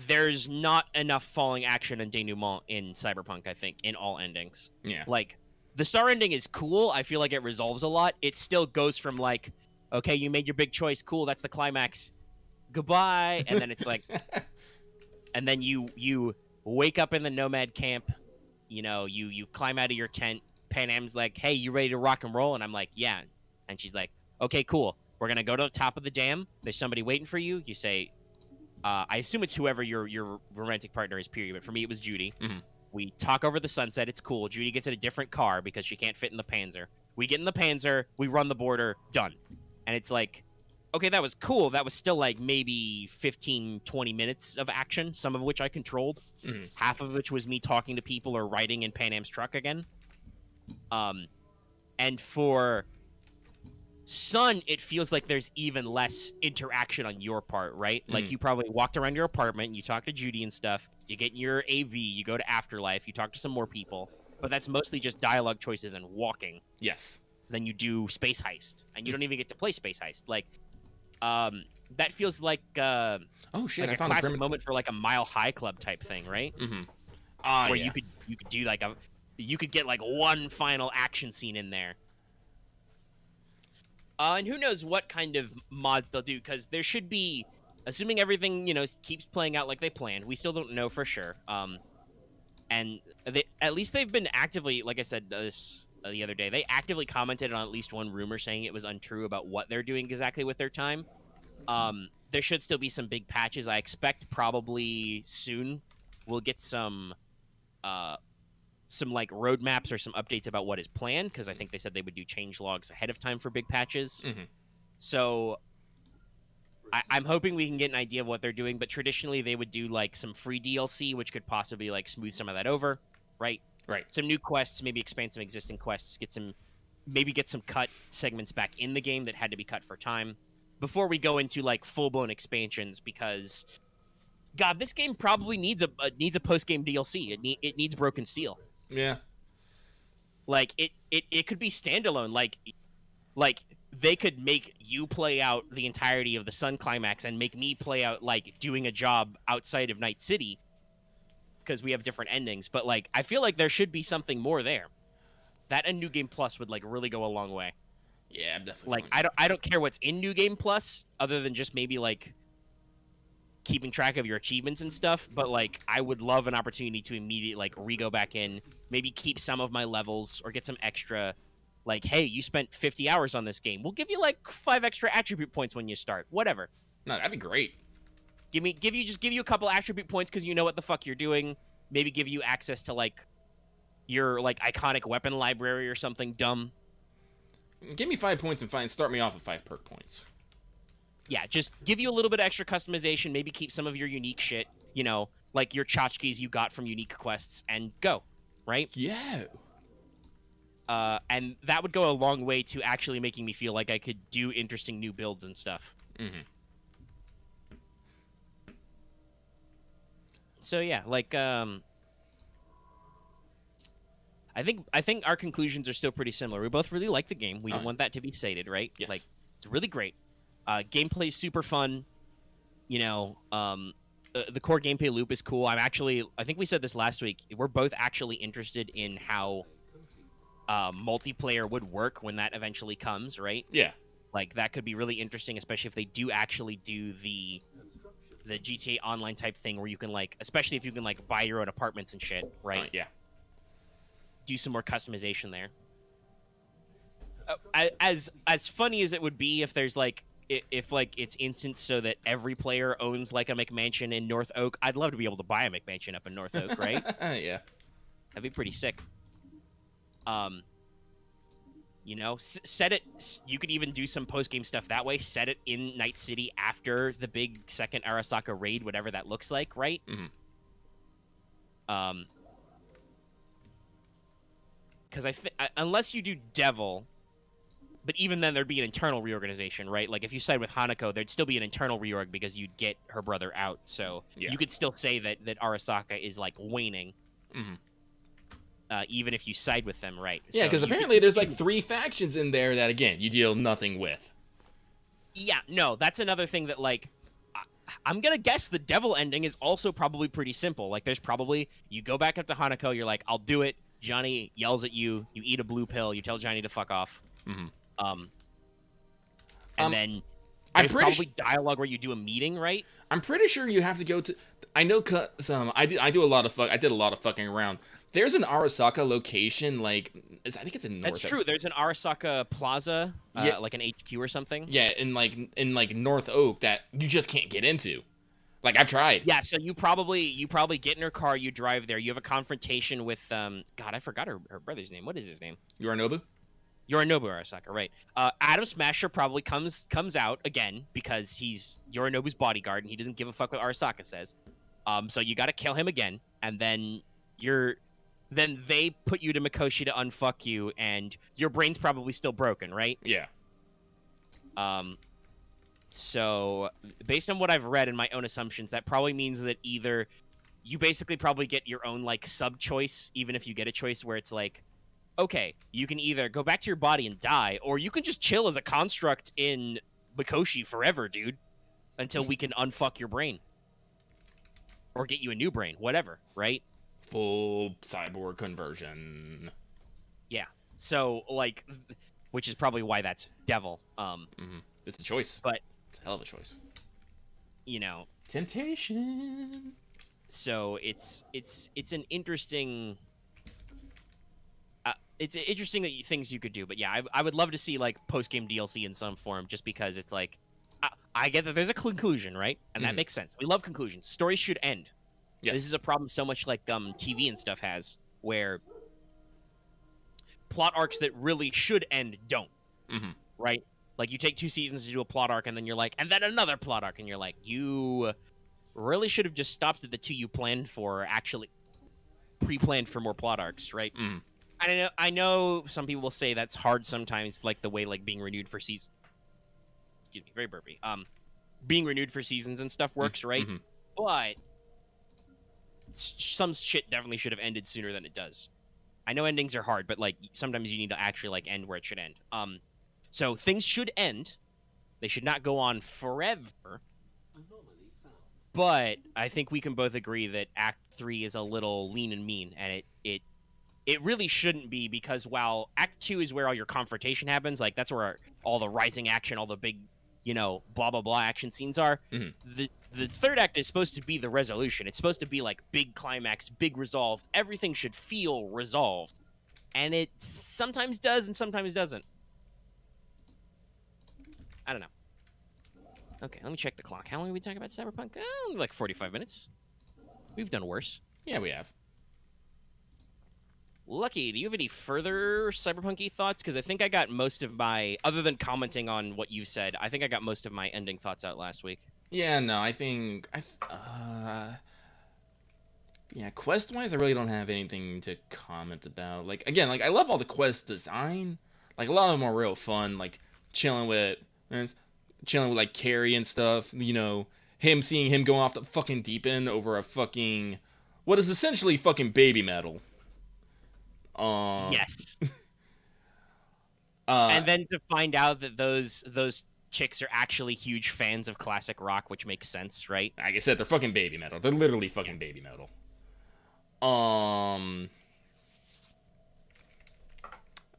there's not enough falling action and denouement in Cyberpunk, I think, in all endings. Yeah. Like, the star ending is cool. I feel like it resolves a lot. It still goes from, like, okay, you made your big choice. Cool, that's the climax. Goodbye. And then it's like... and then you wake up in the nomad camp. You know, you climb out of your tent. Pan Am's like, hey, you ready to rock and roll? And I'm like, yeah. And she's like, okay, cool. We're going to go to the top of the dam. There's somebody waiting for you. You say... I assume it's whoever your romantic partner is, period. But for me, it was Judy. We talk over the sunset. It's cool. Judy gets in a different car because she can't fit in the Panzer. We get in the Panzer. We run the border. Done. And it's like, okay, that was cool. That was still like maybe 15, 20 minutes of action, some of which I controlled. Half of which was me talking to people or riding in Pan Am's truck again. And for... Sun, it feels like there's even less interaction on your part, right? Like, you probably walked around your apartment, you talked to Judy and stuff, you get in your AV, you go to Afterlife, you talk to some more people, but that's mostly just dialogue choices and walking. Yes. Then you do Space Heist, and you don't even get to play Space Heist. Like, that feels like, oh shit! like I a found classic moment for like a Mile High Club type thing, right? Where yeah. you could do like you could get like one final action scene in there. And who knows what kind of mods they'll do, because there should be, assuming everything, keeps playing out like they planned, we still don't know for sure. And at least they've been actively, like I said this the other day, they actively commented on at least one rumor saying it was untrue about what they're doing exactly with their time. There should still be some big patches. I expect probably soon we'll get some like roadmaps or some updates about what is planned, because I think they said they would do change logs ahead of time for big patches. So I'm hoping we can get an idea of what they're doing, but traditionally they would do like some free DLC, which could possibly like smooth some of that over, right? Right. Some new quests, maybe expand some existing quests, get some cut segments back in the game that had to be cut for time before we go into like full-blown expansions, because God, this game probably needs a post-game DLC. It needs Broken Steel. Yeah. Like it could be standalone. Like they could make you play out the entirety of the Sun climax and make me play out like doing a job outside of Night City, because we have different endings. But like I feel like there should be something more there. That and New Game Plus would like really go a long way. Yeah, I'm definitely. Like I don't care what's in New Game Plus, other than just maybe like keeping track of your achievements and stuff, but like I would love an opportunity to immediately like re-go back in, maybe keep some of my levels or get some extra, like, hey, you spent 50 hours on this game, we'll give you like 5 extra attribute points when you start, whatever. No, that'd be great. Give you a couple attribute points because you know what the fuck you're doing. Maybe give you access to like your like iconic weapon library or something dumb. Give me 5 points and start me off with 5 perk points. Yeah, just give you a little bit of extra customization, maybe keep some of your unique shit, like your tchotchkes you got from unique quests, and go, right? Yeah. And that would go a long way to actually making me feel like I could do interesting new builds and stuff. So yeah, like I think our conclusions are still pretty similar. We both really like the game. We don't want that to be stated, right? Yes. Like, it's really great. Gameplay's super fun. The core gameplay loop is cool. I think we said this last week. We're both actually interested in how multiplayer would work when that eventually comes, right? Yeah. Like that could be really interesting, especially if they do actually do the GTA Online type thing where you can like, especially if you can like buy your own apartments and shit, right? Yeah. Do some more customization there. As funny as it would be if there's like if like it's instant so that every player owns like a McMansion in North Oak, I'd love to be able to buy a McMansion up in North Oak, right? Yeah. That'd be pretty sick. You know, set it. You could even do some post game stuff that way. Set it in Night City after the big second Arasaka raid, whatever that looks like, right? Because I think unless you do Devil, but even then there'd be an internal reorganization, right? Like if you side with Hanako, there'd still be an internal reorg because you'd get her brother out. So you could still say that Arasaka is like waning. Even if you side with them, right? Yeah, because so apparently there's like 3 factions in there that, again, you deal nothing with. Yeah, no, that's another thing that, like, I'm going to guess the devil ending is also probably pretty simple. Like, there's probably, you go back up to Hanako, you're like, I'll do it. Johnny yells at you, you eat a blue pill, you tell Johnny to fuck off. And then there's probably dialogue where you do a meeting, right? I'm pretty sure you have to go to, I know, I did a lot of fucking around. There's an Arasaka location, like, I think it's in North. That's true. There's an Arasaka Plaza, like an HQ or something. Yeah, in North Oak that you just can't get into. Like, I've tried. Yeah, so you probably get in her car, you drive there, you have a confrontation with God, I forgot her brother's name. What is his name? Yorinobu Arasaka, right? Adam Smasher probably comes out again because he's Yorinobu's bodyguard and he doesn't give a fuck what Arasaka says. So you got to kill him again, and then then they put you to Mikoshi to unfuck you, and your brain's probably still broken, right? Yeah. So based on what I've read and my own assumptions, that probably means that either you basically probably get your own like sub choice, even if you get a choice where it's like, okay, you can either go back to your body and die, or you can just chill as a construct in Mikoshi forever, dude, until we can unfuck your brain or get you a new brain, whatever, right? Full cyborg conversion. Yeah. So, like, which is probably why that's devil. It's a choice. But it's a hell of a choice. You know, temptation. So it's an interesting. It's interesting that things you could do, but yeah, I would love to see like post game DLC in some form, just because it's like, I get that there's a conclusion, right, and that makes sense. We love conclusions. Stories should end. Yes. This is a problem so much like TV and stuff has, where plot arcs that really should end don't. Right? Like you take 2 seasons to do a plot arc, and then you're like, and then another plot arc, and you're like, you really should have just stopped at the 2 you planned for, or actually pre-planned for more plot arcs, right? I know some people will say that's hard sometimes, like the way like being renewed for seasons. Excuse me, very burpy. Being renewed for seasons and stuff works, right? But some shit definitely should have ended sooner than it does. I know endings are hard, but like sometimes you need to actually like end where it should end. So things should end. They should not go on forever. But I think we can both agree that Act 3 is a little lean and mean, and it really shouldn't be, because while Act 2 is where all your confrontation happens, like that's where all the rising action, all the big, blah blah blah action scenes are. The third act is supposed to be the resolution. It's supposed to be like big climax, big resolved. Everything should feel resolved, and it sometimes does and sometimes doesn't. I don't know. Okay, let me check the clock. How long are we talking about Cyberpunk? Like 45 minutes. We've done worse. Yeah, we have. Lucky, do you have any further Cyberpunk-y thoughts? Because I think I got most of my, other than commenting on what you said, I think I got most of my ending thoughts out last week. Yeah, no, I think, yeah, quest-wise, I really don't have anything to comment about. Like, again, like, I love all the quest design. Like, a lot of them are real fun, like, chilling with, like, Carrie and stuff, seeing him go off the fucking deep end over a fucking, what is essentially fucking baby metal. Yes. And then to find out that those chicks are actually huge fans of classic rock, which makes sense, right? Like I said, they're fucking baby metal. They're literally fucking baby metal.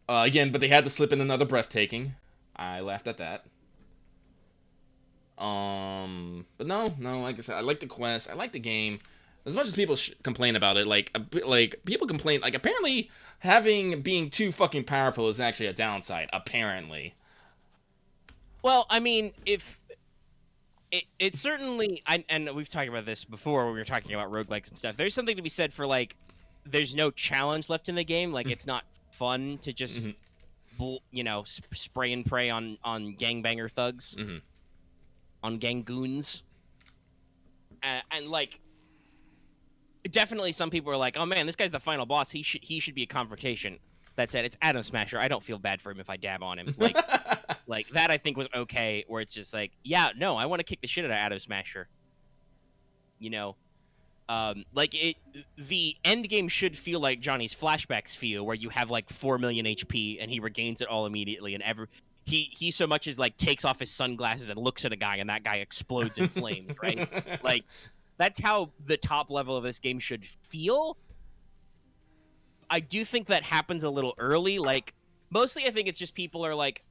Again, but they had to slip in another breathtaking. I laughed at that. But no, like I said, I like the quest. I like the game. As much as people complain about it, like people complain, like apparently being too fucking powerful is actually a downside. Apparently. Well, I mean, if it certainly, and we've talked about this before when we were talking about roguelikes and stuff. There's something to be said for like, there's no challenge left in the game. Like, it's not fun to just, spray and pray on gangbanger thugs, on gang goons, and like, definitely some people are like, oh man, this guy's the final boss. He should be a confrontation. That said, it's Adam Smasher. I don't feel bad for him if I dab on him. Like, like that I think was okay. Where it's just like, yeah, no, I want to kick the shit out of Adam Smasher. You know, the end game should feel like Johnny's flashbacks feel, where you have like 4 million HP and he regains it all immediately, and he so much as like takes off his sunglasses and looks at a guy, and that guy explodes in flames, right? Like, that's how the top level of this game should feel. I do think that happens a little early. Like, mostly I think it's just people are like,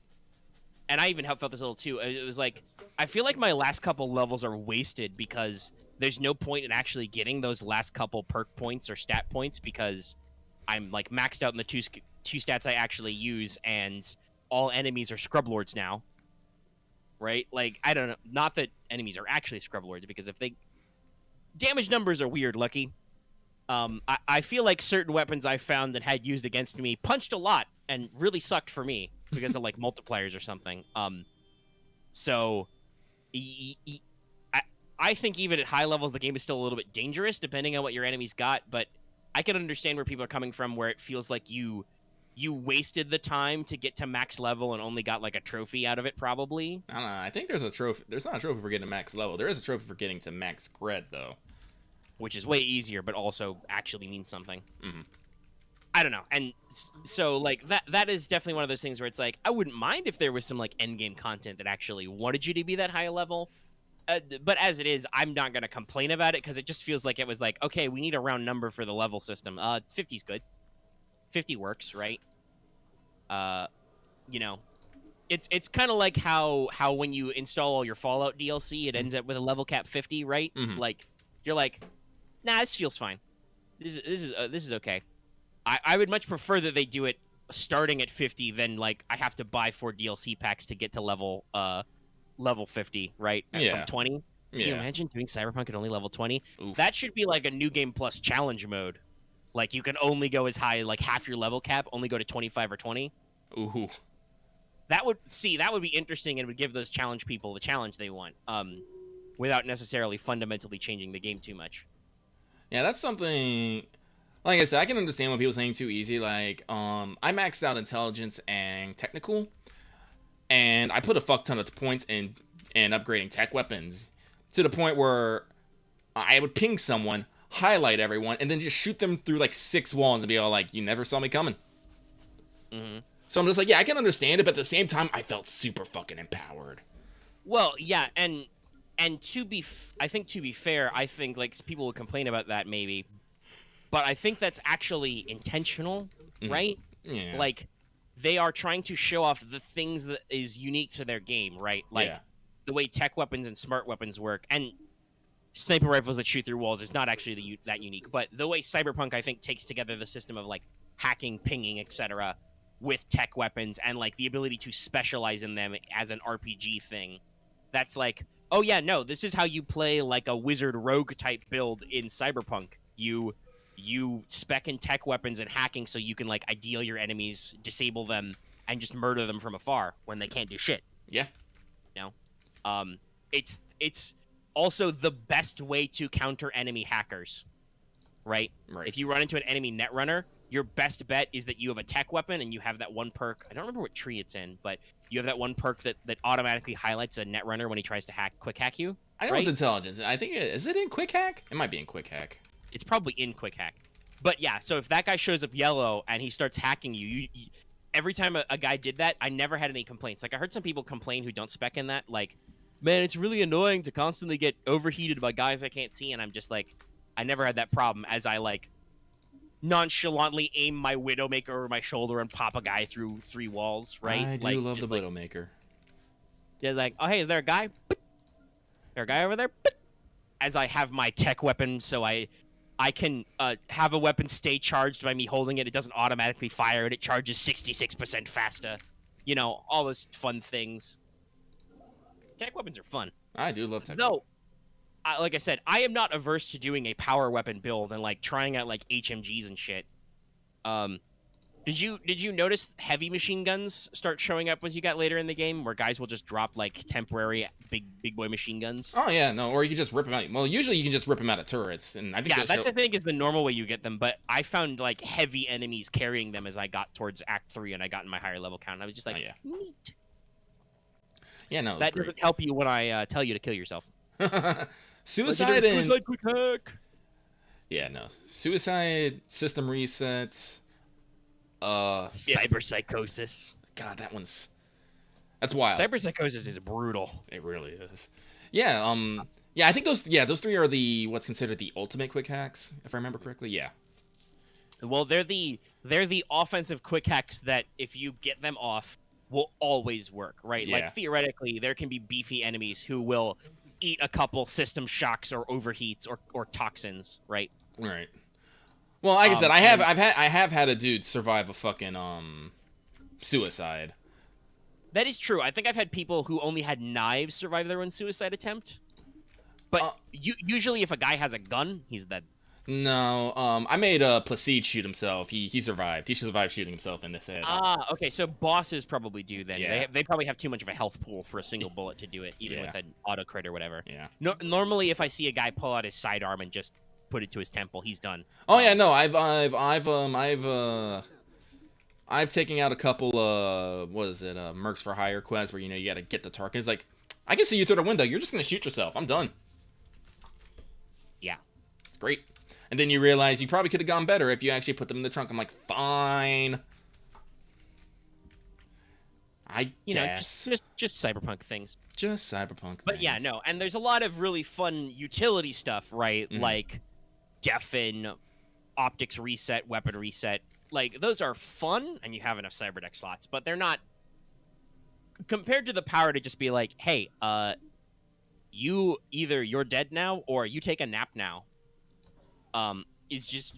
and I even felt this a little too. It was like, I feel like my last couple levels are wasted because there's no point in actually getting those last couple perk points or stat points, because I'm like maxed out in the two stats I actually use, and all enemies are scrub lords now. Right? Like, I don't know. Not that enemies are actually scrub lords, because if they damage numbers are weird, Lucky. I feel like certain weapons I found that had used against me punched a lot and really sucked for me because of like multipliers or something. So I think even at high levels the game is still a little bit dangerous depending on what your enemies got, but I can understand where people are coming from, where it feels like you wasted the time to get to max level and only got like a trophy out of it, probably. I don't know. I think there's a trophy. There's not a trophy for getting to max level. There is a trophy for getting to max cred, though. Which is way easier, but also actually means something. I don't know. And so, like, that is definitely one of those things where it's like, I wouldn't mind if there was some, like, endgame content that actually wanted you to be that high level. But as it is, I'm not going to complain about it, because it just feels like it was like, okay, we need a round number for the level system. 50's good. 50 works, right? You know, it's kind of like how when you install all your Fallout DLC, it ends up with a level cap 50, right? Like, you're like, nah, this feels fine. This is okay. I would much prefer that they do it starting at 50 than like I have to buy 4 DLC packs to get to level 50, right? Yeah. From 20. Can you imagine doing Cyberpunk at only level 20? Oof. That should be like a new game plus challenge mode. Like, you can only go as high, like half your level cap, only go to 25 or 20. Ooh. That would be interesting, and would give those challenge people the challenge they want, without necessarily fundamentally changing the game too much. Yeah, that's something. Like I said, I can understand when people saying too easy. Like, I maxed out intelligence and technical, and I put a fuck ton of points in upgrading tech weapons to the point where I would ping someone, highlight everyone, and then just shoot them through like 6 walls and be all like, "You never saw me coming." So I'm just like, yeah, I can understand it, but at the same time, I felt super fucking empowered. Well, yeah, and I think to be fair, I think like people would complain about that maybe, but I think that's actually intentional, right? Yeah. Like, they are trying to show off the things that is unique to their game, right? Like, the way tech weapons and smart weapons work, and sniper rifles that shoot through walls is not actually that unique, but the way Cyberpunk, I think, takes together the system of like hacking, pinging, etc., with tech weapons and like the ability to specialize in them as an RPG thing. That's like, oh yeah, no, this is how you play like a wizard rogue type build in Cyberpunk. You spec in tech weapons and hacking so you can like ideal your enemies, disable them, and just murder them from afar when they can't do shit. Yeah. You know? It's also the best way to counter enemy hackers. Right? If you run into an enemy netrunner, your best bet is that you have a tech weapon and you have that one perk. I don't remember what tree it's in, but you have that one perk that automatically highlights a netrunner when he tries to quick hack you. I know it's intelligence. I think is it in quick hack? It might be in quick hack. It's probably in quick hack. But yeah, so if that guy shows up yellow and he starts hacking you, every time a guy did that, I never had any complaints. Like, I heard some people complain who don't spec in that, like, man, it's really annoying to constantly get overheated by guys I can't see, and I'm just like, I never had that problem, as I like nonchalantly aim my Widowmaker over my shoulder and pop a guy through 3 walls, right? I do Like, love the just like, Widowmaker. just like, oh hey, is there a guy? Is there a guy over there? As I have my tech weapon, so I can have a weapon stay charged by me holding it. It doesn't automatically fire, and it charges 66% faster. You know, all those fun things. Tech weapons are fun. I do love tech. Though, like I said, I am not averse to doing a power weapon build and like trying out like HMGs and shit. Did you notice heavy machine guns start showing up as you got later in the game, where guys will just drop like temporary big boy machine guns? Oh yeah, no, or you can just rip them out. Well, usually you can just rip them out of turrets, and I think I think is the normal way you get them. But I found like heavy enemies carrying them as I got towards Act 3 and I got in my higher level count. I was just like, neat. Yeah, no, that doesn't help you when I tell you to kill yourself. Suicide quick hack. Yeah, no, suicide system resets. Cyber psychosis. God, that's wild. Cyber psychosis is brutal. It really is. Yeah, yeah, I think those 3 are the what's considered the ultimate quick hacks, if I remember correctly. Yeah. Well, they're the offensive quick hacks that if you get them off will always work, right? Yeah. Like theoretically, there can be beefy enemies who will eat a couple system shocks or overheats or toxins, right? Right. Well, like I said, I have had a dude survive a fucking suicide. That is true. I think I've had people who only had knives survive their own suicide attempt. But usually, if a guy has a gun, he's dead. No, I made Placide shoot himself. He survived. He survived shooting himself in this head. Ah, okay. So bosses probably do then. Yeah. They probably have too much of a health pool for a single bullet to do it, even with an auto crit or whatever. Yeah. No, normally, if I see a guy pull out his sidearm and just put it to his temple, he's done. Oh yeah, no, I've taken out a couple what is it, Mercs for Hire quests where you gotta get the target. It's like, I can see you through the window. You're just gonna shoot yourself. I'm done. Yeah. It's great. And then you realize you probably could have gone better if you actually put them in the trunk. I'm like, fine. I guess. Just cyberpunk things. Just cyberpunk But things. yeah, no, and there's a lot of really fun utility stuff, right? Mhm. Like deafen, optics reset, weapon reset. Like those are fun, and you have enough cyberdeck slots, but they're not compared to the power to just be like, hey, you're dead now or you take a nap now. Is just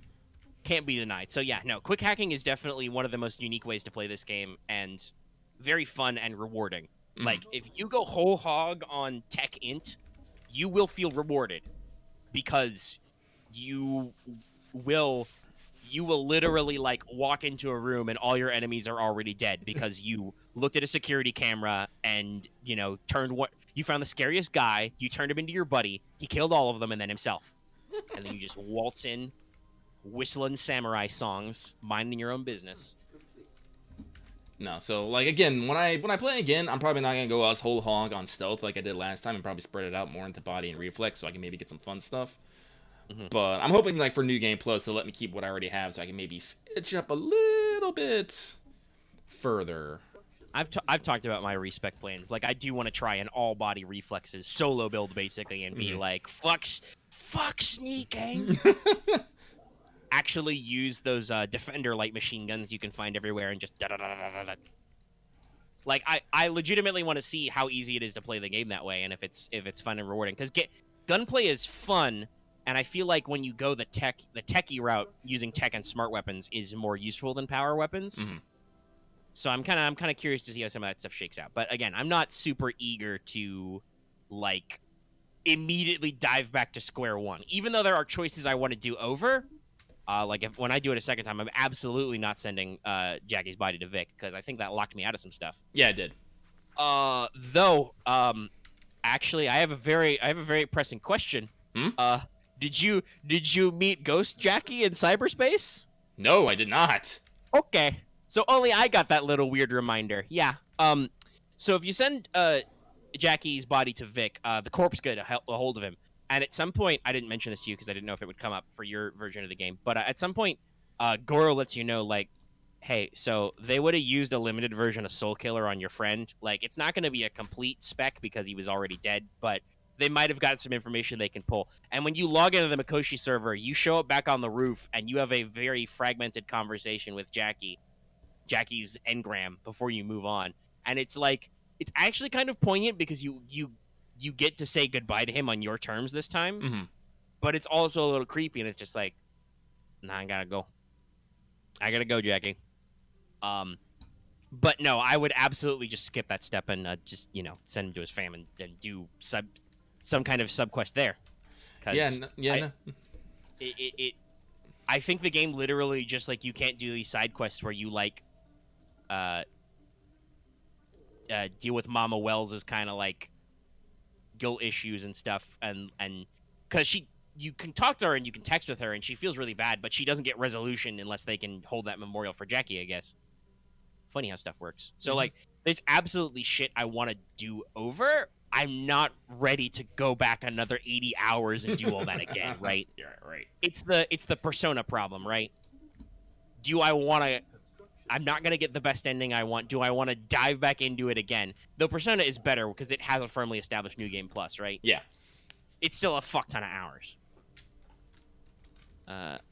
can't be denied. So yeah, no, quick hacking is definitely one of the most unique ways to play this game, and very fun and rewarding. Mhm. Like if you go whole hog on tech int, you will feel rewarded because you will literally like walk into a room and all your enemies are already dead because you looked at a security camera and you found the scariest guy, you turned him into your buddy, he killed all of them and then himself. And then you just waltz in, whistling samurai songs, minding your own business. No, so like again, when I play again, I'm probably not gonna go as whole hog on stealth like I did last time, and probably spread it out more into body and reflex, so I can maybe get some fun stuff. Mhm. But I'm hoping like for New Game Plus to let me keep what I already have, so I can maybe stitch up a little bit further. I've talked about my respec plans. Like I do want to try an all body reflexes solo build basically, and be like fuck sneaking. Actually use those defender light machine guns you can find everywhere and just da da da da da. Like I legitimately want to see how easy it is to play the game that way, and if it's fun and rewarding. Because gunplay is fun, and I feel like when you go the techie route, using tech and smart weapons is more useful than power weapons. Mm-hmm. So I'm kind of curious to see how some of that stuff shakes out. But again, I'm not super eager to like immediately dive back to square one, even though there are choices I want to do over. Like when I do it a second time, I'm absolutely not sending Jackie's body to Vic because I think that locked me out of some stuff. Yeah, it did. Though, actually, I have a very pressing question. Hmm? Did you meet Ghost Jackie in cyberspace? No, I did not. Okay, so only I got that little weird reminder. Yeah. So if you send Jackie's body to Vic, the corpse get a hold of him. And at some point, I didn't mention this to you because I didn't know if it would come up for your version of the game. But at some point, Goro lets you know, like, hey, so they would have used a limited version of Soul Killer on your friend. Like, it's not going to be a complete spec because he was already dead. But they might have got some information they can pull. And when you log into the Mikoshi server, you show up back on the roof, and you have a very fragmented conversation with Jackie's engram before you move on. And it's like, it's actually kind of poignant because you get to say goodbye to him on your terms this time, Mm-hmm. but it's also a little creepy, and it's just like, nah, I gotta go, Jackie. But no, I would absolutely just skip that step and just send him to his fam and do some kind of sub quest there. No. I think the game literally just like, you can't do these side quests where you like deal with Mama Wells's kind of like guilt issues and stuff, and because you can talk to her and you can text with her and she feels really bad, but she doesn't get resolution unless they can hold that memorial for Jackie, I guess. Funny how stuff works. So like, there's absolutely shit I want to do over. I'm not ready to go back another 80 hours and do all that again, right? Yeah, right. It's the Persona problem, right? Do I want to? I'm not gonna get the best ending I want. Do I want to dive back into it again? Though Persona is better because it has a firmly established New Game Plus, right? Yeah. It's still a fuck ton of hours.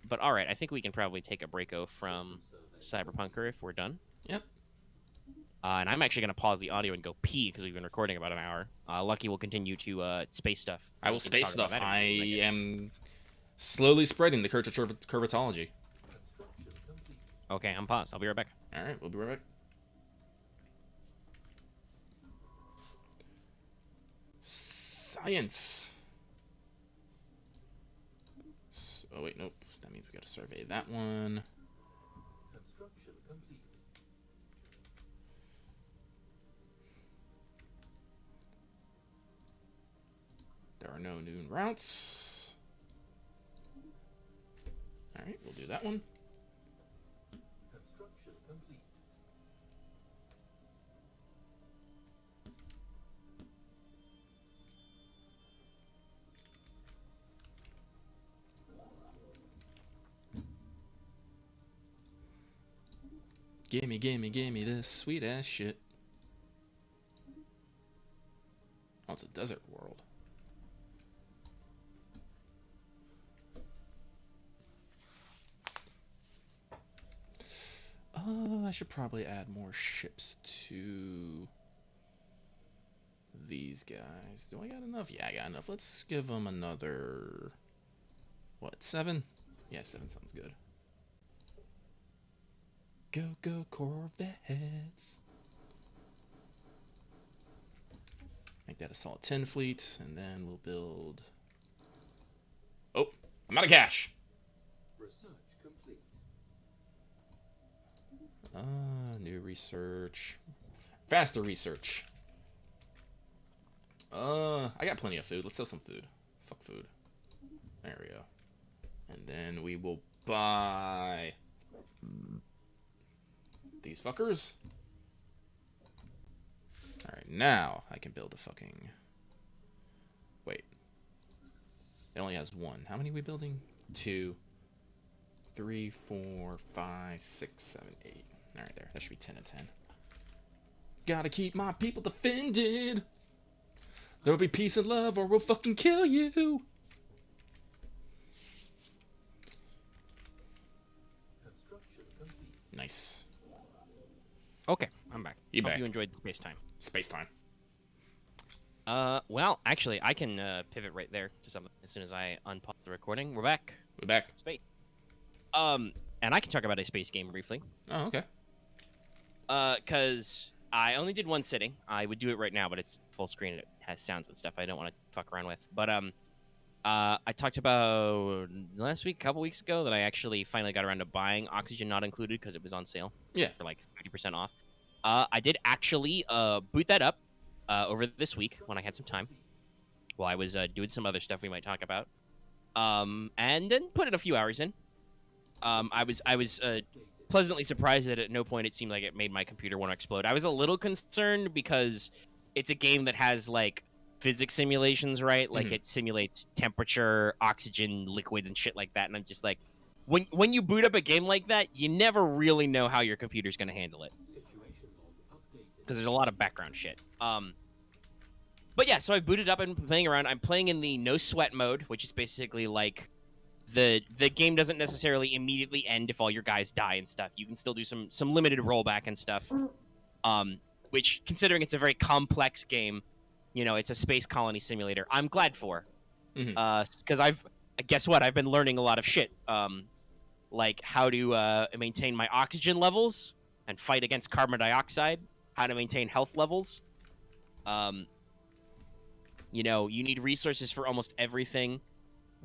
But all right, I think we can probably take a breako from Cyberpunker if we're done. Yep. And I'm actually going to pause the audio and go pee because we've been recording about an hour. Lucky will continue to space stuff. I will space stuff. I am slowly spreading the curvatology. Okay, I'm paused. I'll be right back. All right, we'll be right back. Science. Oh, wait, nope. That means we got to survey that one. Construction complete. There are no new routes. All right, we'll do that one. Construction complete. Gimme, gimme, gimme this sweet ass shit. Oh, it's a desert world. I should probably add more ships to these guys. Do I got enough? Yeah, I got enough. Let's give them another... What, 7? Yeah, 7 sounds good. Go, go, Corvettes. Make that a solid 10 fleet, and then we'll build... Oh, I'm out of cash! Research complete. New research. Faster research. I got plenty of food. Let's sell some food. Fuck food. There we go. And then we will buy... these fuckers. Alright, now I can build a fucking... Wait. It only has 1. How many are we building? 2, 3, 4, 5, 6, 7, 8. Alright, there. That should be 10 of 10. Gotta keep my people defended. There'll be peace and love or we'll fucking kill you. Construction complete. Nice. Okay, I'm back. You Hope back. you enjoyed the space time. Space time. Well, actually, I can pivot right there to something as soon as I unpause the recording. We're back. We're back. Space. And I can talk about a space game briefly. Oh, okay. Because I only did one sitting. I would do it right now, but it's full screen and it has sounds and stuff I don't want to fuck around with. But I talked about last week, a couple weeks ago, that I actually finally got around to buying Oxygen Not Included because it was on sale. Yeah. For like 30% off. I did actually boot that up over this week when I had some time, while I was doing some other stuff we might talk about, and then put it a few hours in. I was pleasantly surprised that at no point it seemed like it made my computer want to explode. I was a little concerned because it's a game that has like physics simulations, right? Like it simulates temperature, oxygen, liquids, and shit like that. And I'm just like, when you boot up a game like that, you never really know how your computer's going to handle it. Situation log updated. Because there's a lot of background shit. But yeah, so I booted up and been playing around. I'm playing in the no sweat mode, which is basically like the game doesn't necessarily immediately end if all your guys die and stuff. You can still do some limited rollback and stuff. Which, considering it's a very complex game, it's a space colony simulator. I'm glad for, because guess what? I've been learning a lot of shit, like how to maintain my oxygen levels and fight against carbon dioxide. How to maintain health levels. You need resources for almost everything,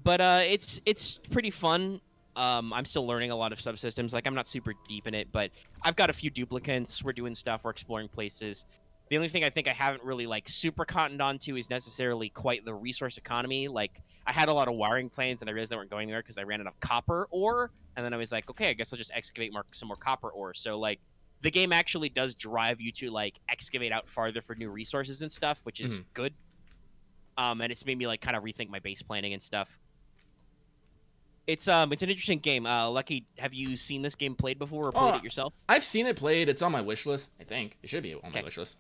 but it's pretty fun. I'm still learning a lot of subsystems. Like, I'm not super deep in it, but I've got a few duplicates. We're doing stuff. We're exploring places. The only thing I think I haven't really like super cottoned onto is necessarily quite the resource economy. Like, I had a lot of wiring plans, and I realized they weren't going anywhere because I ran out of copper ore. And then I was like, okay, I guess I'll just excavate some more copper ore. So like, the game actually does drive you to like excavate out farther for new resources and stuff, which is good. And it's made me like kind of rethink my base planning and stuff. It's an interesting game. Lucky, have you seen this game played before or played it yourself? I've seen it played. It's on my wish list. I think it should be on my wish list.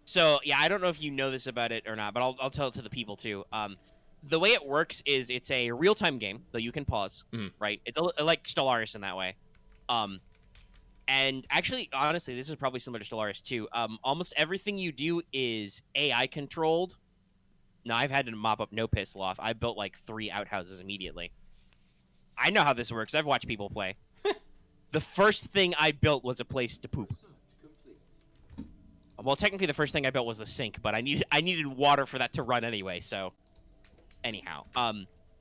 So yeah, I don't know if you know this about it or not, but I'll tell it to the people too. The way it works is it's a real-time game, though you can pause, right? It's like Stellaris in that way. And actually, honestly, this is probably similar to Stellaris too. Almost everything you do is AI controlled. Now, I've had to mop up no piss off. I built like 3 outhouses immediately. I know how this works. I've watched people play. The first thing I built was a place to poop. Well, technically, the first thing I built was the sink, but I needed water for that to run anyway. So, anyhow,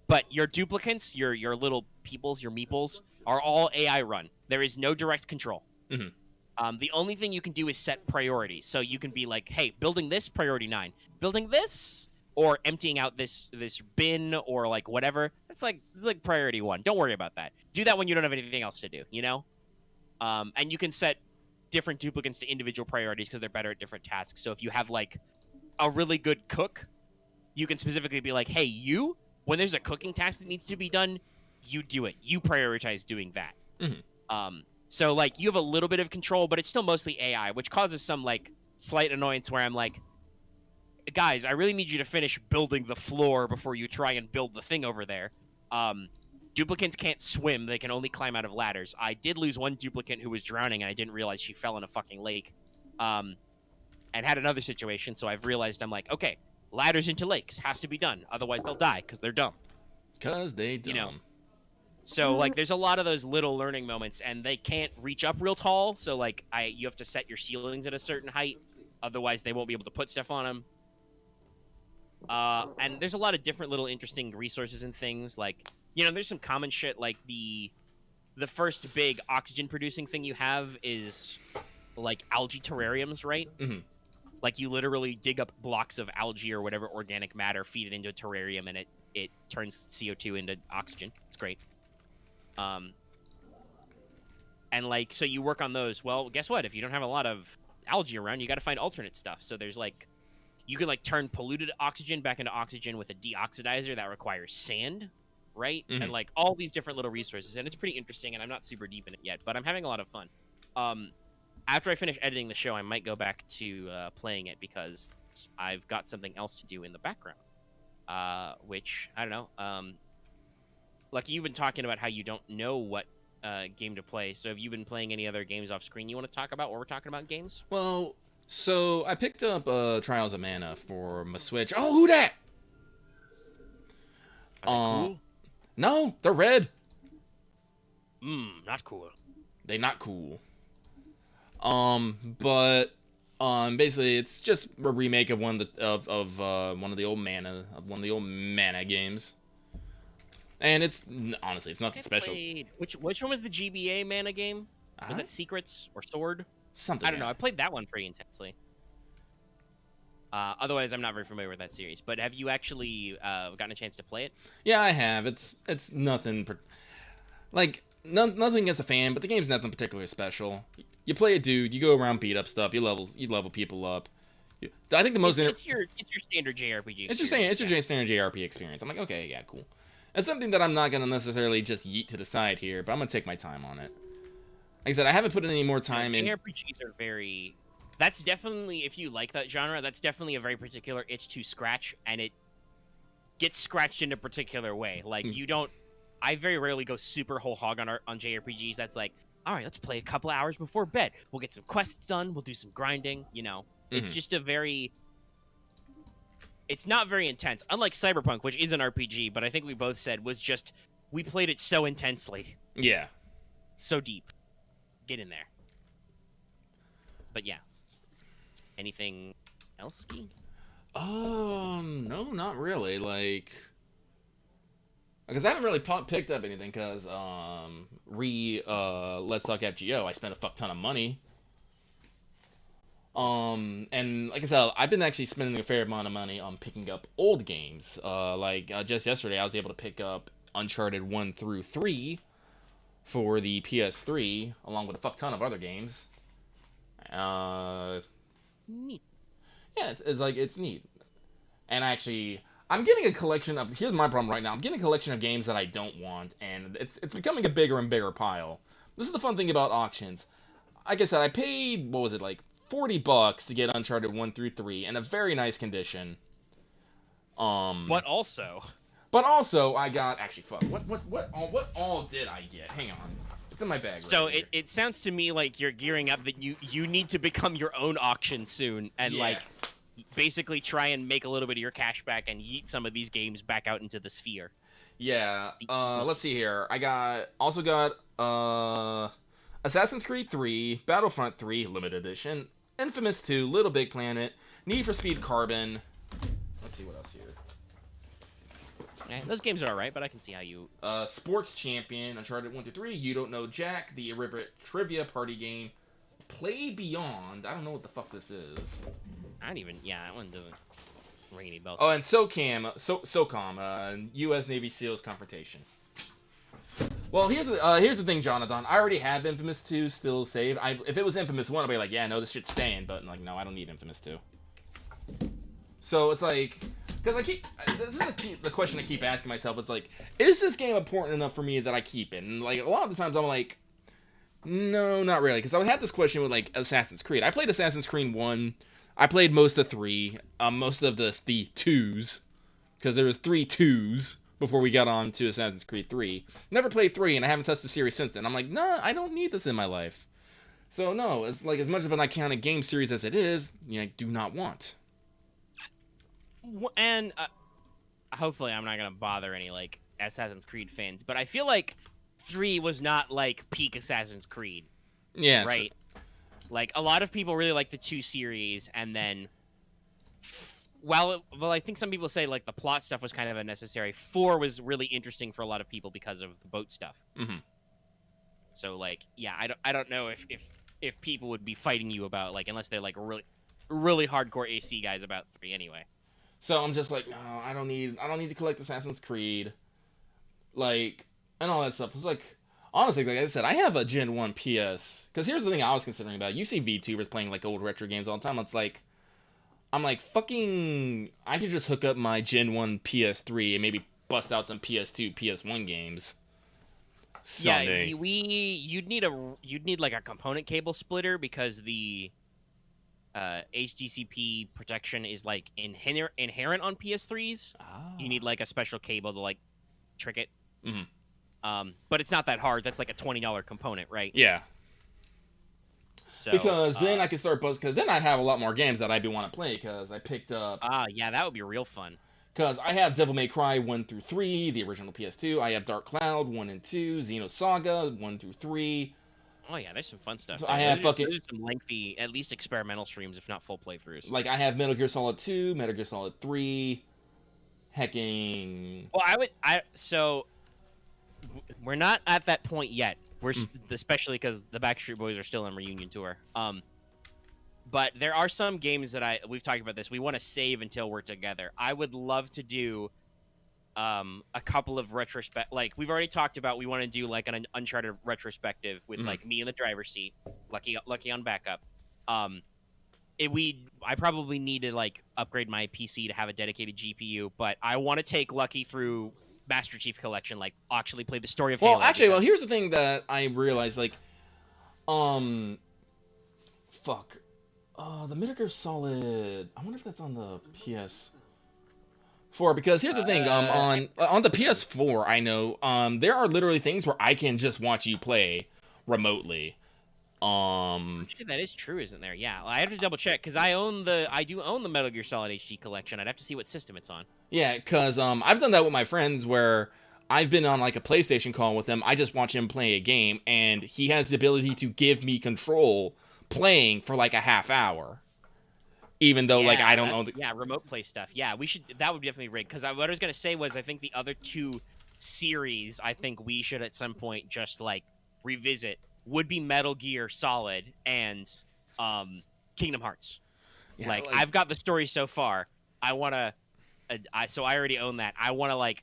but your duplicates, your little peoples, your meeples, are all AI run. There is no direct control. The only thing you can do is set priorities. So you can be like, hey, building this, priority 9. Building this, or emptying out this bin, or like whatever. It's like priority 1. Don't worry about that. Do that when you don't have anything else to do, And you can set different duplicates to individual priorities because they're better at different tasks. So if you have like a really good cook, you can specifically be like, hey, when there's a cooking task that needs to be done, you do it. You prioritize doing that. So like you have a little bit of control, but it's still mostly AI, which causes some like slight annoyance where I'm like, guys, I really need you to finish building the floor before you try and build the thing over there. Duplicates can't swim. They can only climb out of ladders. I did lose one duplicate who was drowning, and I didn't realize she fell in a fucking lake. And had another situation, so I've realized I'm like, okay, ladders into lakes has to be done. Otherwise, they'll die because they're dumb. Because they dumb. So, like, there's a lot of those little learning moments, and they can't reach up real tall, so, like, you have to set your ceilings at a certain height. Otherwise, they won't be able to put stuff on them. And there's a lot of different little interesting resources and things, like, there's some common shit, like the first big oxygen-producing thing you have is, like, algae terrariums, right? Like, you literally dig up blocks of algae or whatever organic matter, feed it into a terrarium, and it turns CO2 into oxygen. It's great. And like, so you work on those. Well, guess what? If you don't have a lot of algae around, you got to find alternate stuff. So there's like, you can like turn polluted oxygen back into oxygen with a deoxidizer that requires sand, right? And like all these different little resources, and it's pretty interesting. And I'm not super deep in it yet, but I'm having a lot of fun. After I finish editing the show, I might go back to playing it because I've got something else to do in the background, which I don't know. Like, you've been talking about how you don't know what game to play. So have you been playing any other games off screen you want to talk about while we're talking about games? Well, so I picked up Trials of Mana for my Switch. Oh, who that? Are they cool? No, they're red. Not cool. They not cool. But basically it's just a remake of one of the old Mana games. And it's honestly, it's nothing special. Which one was the GBA Mana game? Was that Secrets or Sword? Something. I don't know. I played that one pretty intensely. Otherwise, I'm not very familiar with that series. But have you actually gotten a chance to play it? Yeah, I have. It's nothing nothing against a fan, but the game's nothing particularly special. You play a dude, you go around, beat up stuff, you level people up. I think the most it's your standard JRPG. It's your standard JRPG experience. I'm like, okay, yeah, cool. It's something that I'm not gonna necessarily just yeet to the side here, but I'm gonna take my time on it. Like I said, I haven't put any more time in. JRPGs are very that's definitely, if you like that genre, that's definitely a very particular itch to scratch, and it gets scratched in a particular way. Like, Mm. you don't. I very rarely go super whole hog on JRPGs. That's like, all right, let's play a couple hours before bed. We'll get some quests done. We'll do some grinding. It's Mhm. just a very. It's not very intense. Unlike Cyberpunk, which is an RPG, but I think we both said was just we played it so intensely, Yeah. so deep. Get in there. But yeah. Anything else, Ski? No, not really. Like, because I haven't really picked up anything. Because Let's Talk FGO, I spent a fuck ton of money. And like I said, I've been actually spending a fair amount of money on picking up old games. Just yesterday, I was able to pick up Uncharted 1 through 3 for the PS3, along with a fuck ton of other games. Neat. Yeah, it's neat. And actually, I'm getting a collection of. Here's my problem right now. I'm getting a collection of games that I don't want, and it's becoming a bigger and bigger pile. This is the fun thing about auctions. Like I said, I paid, what was it, like $40 to get Uncharted 1 through 3 in a very nice condition. But also, I got, actually, fuck, what all did I get? Hang on, it's in my bag. so right here. it sounds to me like you're gearing up that you need to become your own auction soon, and Yeah. like basically try and make a little bit of your cash back and yeet some of these games back out into the sphere. Yeah. Let's see here. Also got Assassin's Creed 3, Battlefront 3 Limited Edition, Infamous 2, Little Big Planet, Need for Speed Carbon. Let's see what else here. Those games are alright, but I can see how you. Sports Champion, Uncharted 1 through 3, You Don't Know Jack, the Irreverent Trivia Party Game, Play Beyond. I don't know what the fuck this is. I don't even. Yeah, that one doesn't ring any bells. Oh, and SOCOM, U.S. Navy SEALs Confrontation. Well, here's the thing, Jonathan. I already have Infamous 2 still saved. If it was Infamous 1, I'd be like, yeah, no, this shit's staying. But like, no, I don't need Infamous 2. So it's like, because this is the question I keep asking myself. It's like, is this game important enough for me that I keep it? And like, a lot of the times I'm like, no, not really. Because I had this question with like Assassin's Creed. I played Assassin's Creed 1. I played most of 3, most of the 2s, because there was 3 2s before we got on to Assassin's Creed 3. Never played 3, and I haven't touched the series since then. I'm like, nah, I don't need this in my life. So no, it's like, as much of an iconic game series as it is, I do not want. And hopefully I'm not gonna bother any like Assassin's Creed fans, but I feel like 3 was not like peak Assassin's Creed. Yeah. Right. Like, a lot of people really like the 2 series, and then, well, I think some people say, like, the plot stuff was kind of unnecessary. 4 was really interesting for a lot of people because of the boat stuff. Mm-hmm. So, like, yeah, I don't know if people would be fighting you about, like, unless they're, like, really hardcore AC guys about 3 anyway. So I'm just like, no, I don't need to collect Assassin's Creed, like, and all that stuff. It's like, honestly, like I said, I have a Gen 1 PS. Because here's the thing I was considering about. You see VTubers playing, like, old retro games all the time. It's like, I'm like, fucking, I could just hook up my Gen 1 PS3 and maybe bust out some PS2, PS1 games someday. Yeah, you'd need, like, a component cable splitter, because the HDCP protection is, like, inherent on PS3s. You need, like, a special cable to, like, trick it. Mm-hmm. But it's not that hard. That's like a $20 component, right? Yeah. So, because then I could start because then I'd have a lot more games that I'd be want to play, because I picked up. Yeah, that would be real fun. Because I have Devil May Cry 1 through 3, the original PS2. I have Dark Cloud 1 and 2, Xenosaga 1 through 3. Oh yeah, there's some fun stuff. So I have those are some lengthy, at least experimental streams, if not full playthroughs. Like, I have Metal Gear Solid 2, Metal Gear Solid 3, hecking. Well, so we're not at that point yet. We're especially because the Backstreet Boys are still on reunion tour. But there are some games that we've talked about this. We want to save until we're together. I would love to do a couple of retrospect. Like, we've already talked about, we want to do like an Uncharted retrospective with like me in the driver's seat, Lucky on backup. I probably need to like upgrade my PC to have a dedicated GPU, but I want to take Lucky through Master Chief Collection, like actually play the story of Halo. Well, actually, here's the thing that I realized, like, fuck. The Metal Gear Solid. I wonder if that's on the PS4 because here's the thing. On the PS4, I know there are literally things where I can just watch you play remotely. Actually, that is true, isn't there? Yeah, well, I have to double check because I do own the Metal Gear Solid HD collection. I'd have to see what system it's on. Yeah, because I've done that with my friends where I've been on like a PlayStation call with him. I just watch him play a game, and he has the ability to give me control playing for like a half hour, even though like I don't know. Yeah, remote play stuff. Yeah, we should. That would be definitely rigged. Because what I was gonna say was, I think the other two series, I think we should at some point just like revisit would be Metal Gear Solid and Kingdom Hearts. Yeah, like I've got the story so far. I wanna. So I already own that. I wanna like.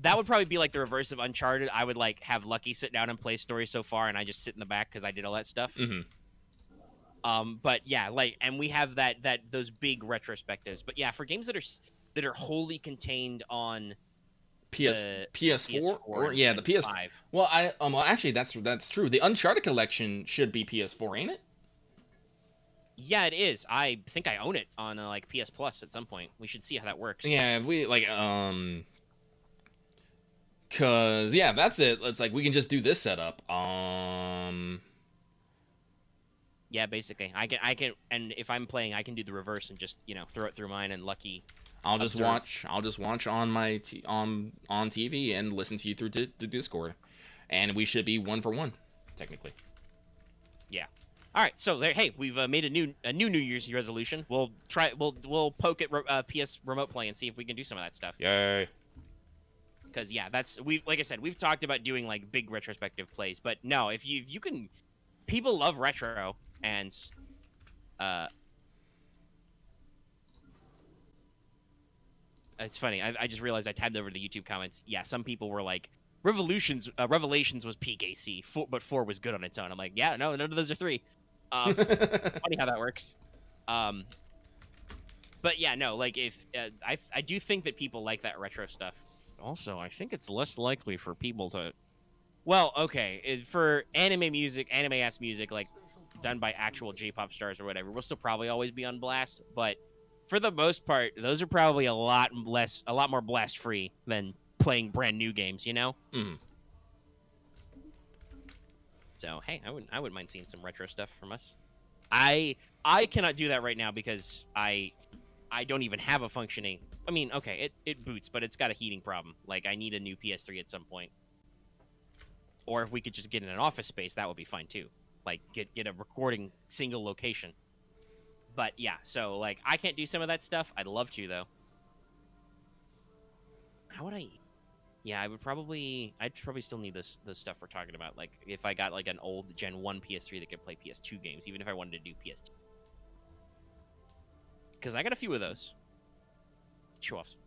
That would probably be like the reverse of Uncharted. I would like have Lucky sit down and play story so far, and I just sit in the back because I did all that stuff. But yeah, like, and we have that those big retrospectives. But yeah, for games that are wholly contained on PS4 or and the PS5. 5. Well, well actually that's true. The Uncharted collection should be PS4, ain't it? Yeah, it is. I think I own it on like PS Plus at some point. We should see how that works. Yeah, if we like cause yeah, that's it. It's like we can just do this setup. Yeah, basically, I can, and if I'm playing, I can do the reverse and just throw it through mine and Lucky. I'll just watch on my on TV and listen to you through the Discord, and we should be 1-for-1, technically. Yeah. All right. So there. Hey, we've made a new New Year's resolution. We'll try. We'll poke at PS Remote Play and see if we can do some of that stuff. Yay. Because yeah, like I said, we've talked about doing like big retrospective plays, but no, if you can, people love retro, and it's funny. I just realized I tabbed over to the YouTube comments. Yeah, some people were like, Revelations was peak AC, but 4 was good on its own. I'm like, yeah, no, none of those are 3. Funny how that works. But yeah, no, like if I do think that people like that retro stuff. Also, I think it's less likely for people to. Well, okay, for anime ass music, like done by actual J-pop stars or whatever, we'll still probably always be on blast. But for the most part, those are probably a lot more blast free than playing brand new games. Mm. So hey, I wouldn't mind seeing some retro stuff from us. I cannot do that right now because I don't even have a functioning. I mean, okay, it boots, but it's got a heating problem. Like, I need a new PS3 at some point. Or if we could just get in an office space, that would be fine too. Like, get a recording single location. But yeah, so like I can't do some of that stuff. I'd love to though. How would I? Yeah, I'd probably still need the stuff we're talking about. Like, if I got like an old Gen 1 PS3 that could play PS2 games, even if I wanted to do PS2. Because I got a few of those. Show offs.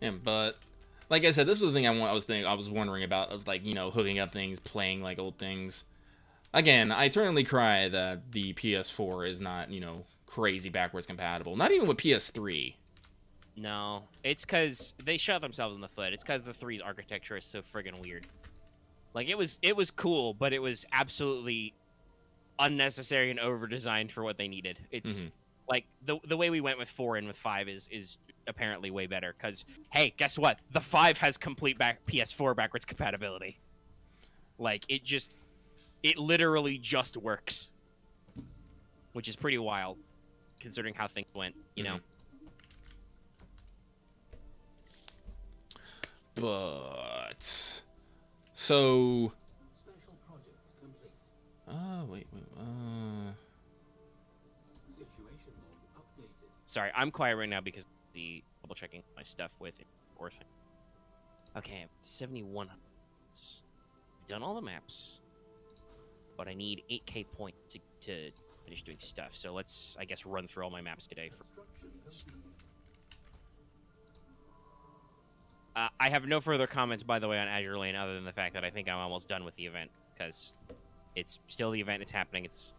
Yeah, but like I said, this was the thing I was wondering about, of like, hooking up things, playing like old things. Again, I eternally cry that the PS4 is not, crazy backwards compatible. Not even with PS3. No, it's because they shot themselves in the foot. It's because the 3's architecture is so friggin' weird. Like, it was cool, but it was absolutely unnecessary and over-designed for what they needed. It's like the way we went with 4 and with 5 is apparently way better. Because hey, guess what? The 5 has complete PS4 backwards compatibility. Like, it literally just works, which is pretty wild, considering how things went. But so. Special project complete. Wait. Situation log updated. Sorry, I'm quiet right now because the double checking my stuff with or thing. Okay, 71. Done all the maps, but I need 8K points to finish doing stuff. So let's, I guess, run through all my maps today. Construction complete. I have no further comments, by the way, on Azure Lane, other than the fact that I think I'm almost done with the event because it's still the event. It's happening. It's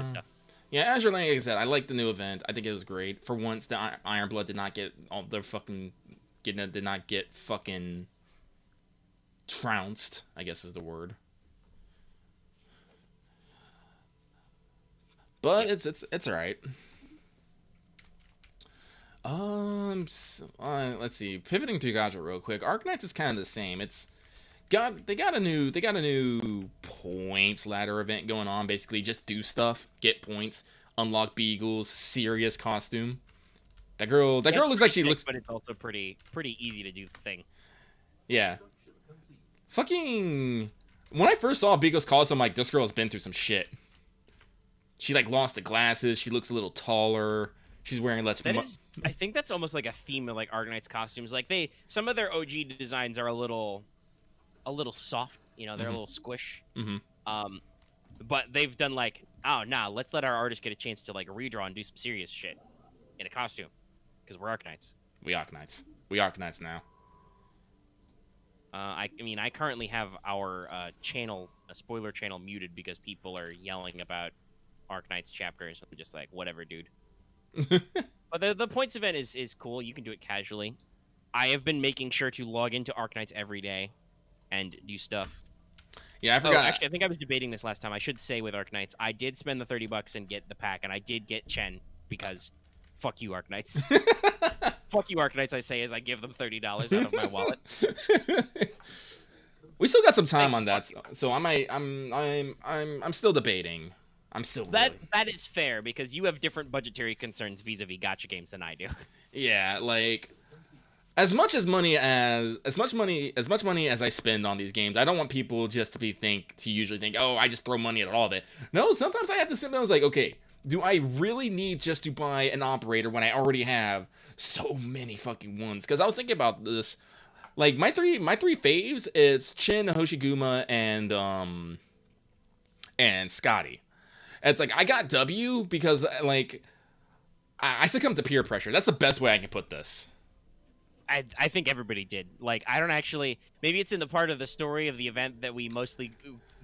stuff. Yeah, Azure Lane, like I said, I like the new event. I think it was great. For once, the Iron Blood did not get all their fucking did not get fucking trounced, I guess is the word. But it's all right. Let's see. Pivoting to Gacha real quick. Arknights is kind of the same. They got a new points ladder event going on. Basically, just do stuff, get points, unlock Beagle's serious costume. That girl looks like she looks. But it's also pretty easy to do the thing. Yeah. Fucking. When I first saw Beagle's costume, I'm like, this girl has been through some shit. She like lost the glasses. She looks a little taller. She's wearing less. I think that's almost like a theme of like Arknight's costumes. Like some of their OG designs are a little soft. You know, they're a little squish. Mm-hmm. But they've done like, oh, nah, let's let our artists get a chance to like redraw and do some serious shit in a costume, because we're Arknights. We Arknights now. I mean, I currently have our channel, a spoiler channel, muted because people are yelling about Arknights chapters. I'm just like, whatever, dude. But the points event is cool. You can do it casually. I have been making sure to log into Arknights every day and do stuff. Yeah, I forgot. Actually, I think I was debating this last time. I should say with Arknights, I did spend the $30 and get the pack, and I did get Chen because fuck you, Arknights. Fuck you, Arknights. I say as I give them $30 out of my wallet. We still got some time on that, so I'm still debating. That is fair because you have different budgetary concerns vis-a-vis gacha games than I do. Yeah, like as much money as I spend on these games, I don't want people just to usually think, oh, I just throw money at all of it. No, sometimes I have to sit down and like, okay, do I really need just to buy an operator when I already have so many fucking ones? Because I was thinking about this, like my three faves, it's Chin, Hoshiguma, and Scotty. It's like I got W because like I succumbed to peer pressure. That's the best way I can put this. I think everybody did. Like, I don't actually... Maybe it's in the part of the story of the event that we mostly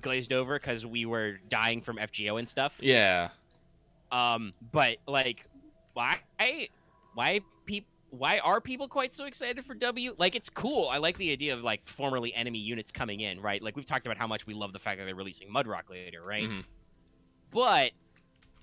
glazed over because we were dying from FGO and stuff. Yeah. But, like, why are people quite so excited for W? Like, it's cool. I like the idea of, like, formerly enemy units coming in, right? Like, we've talked about how much we love the fact that they're releasing Mudrock later, right? Mm-hmm. But...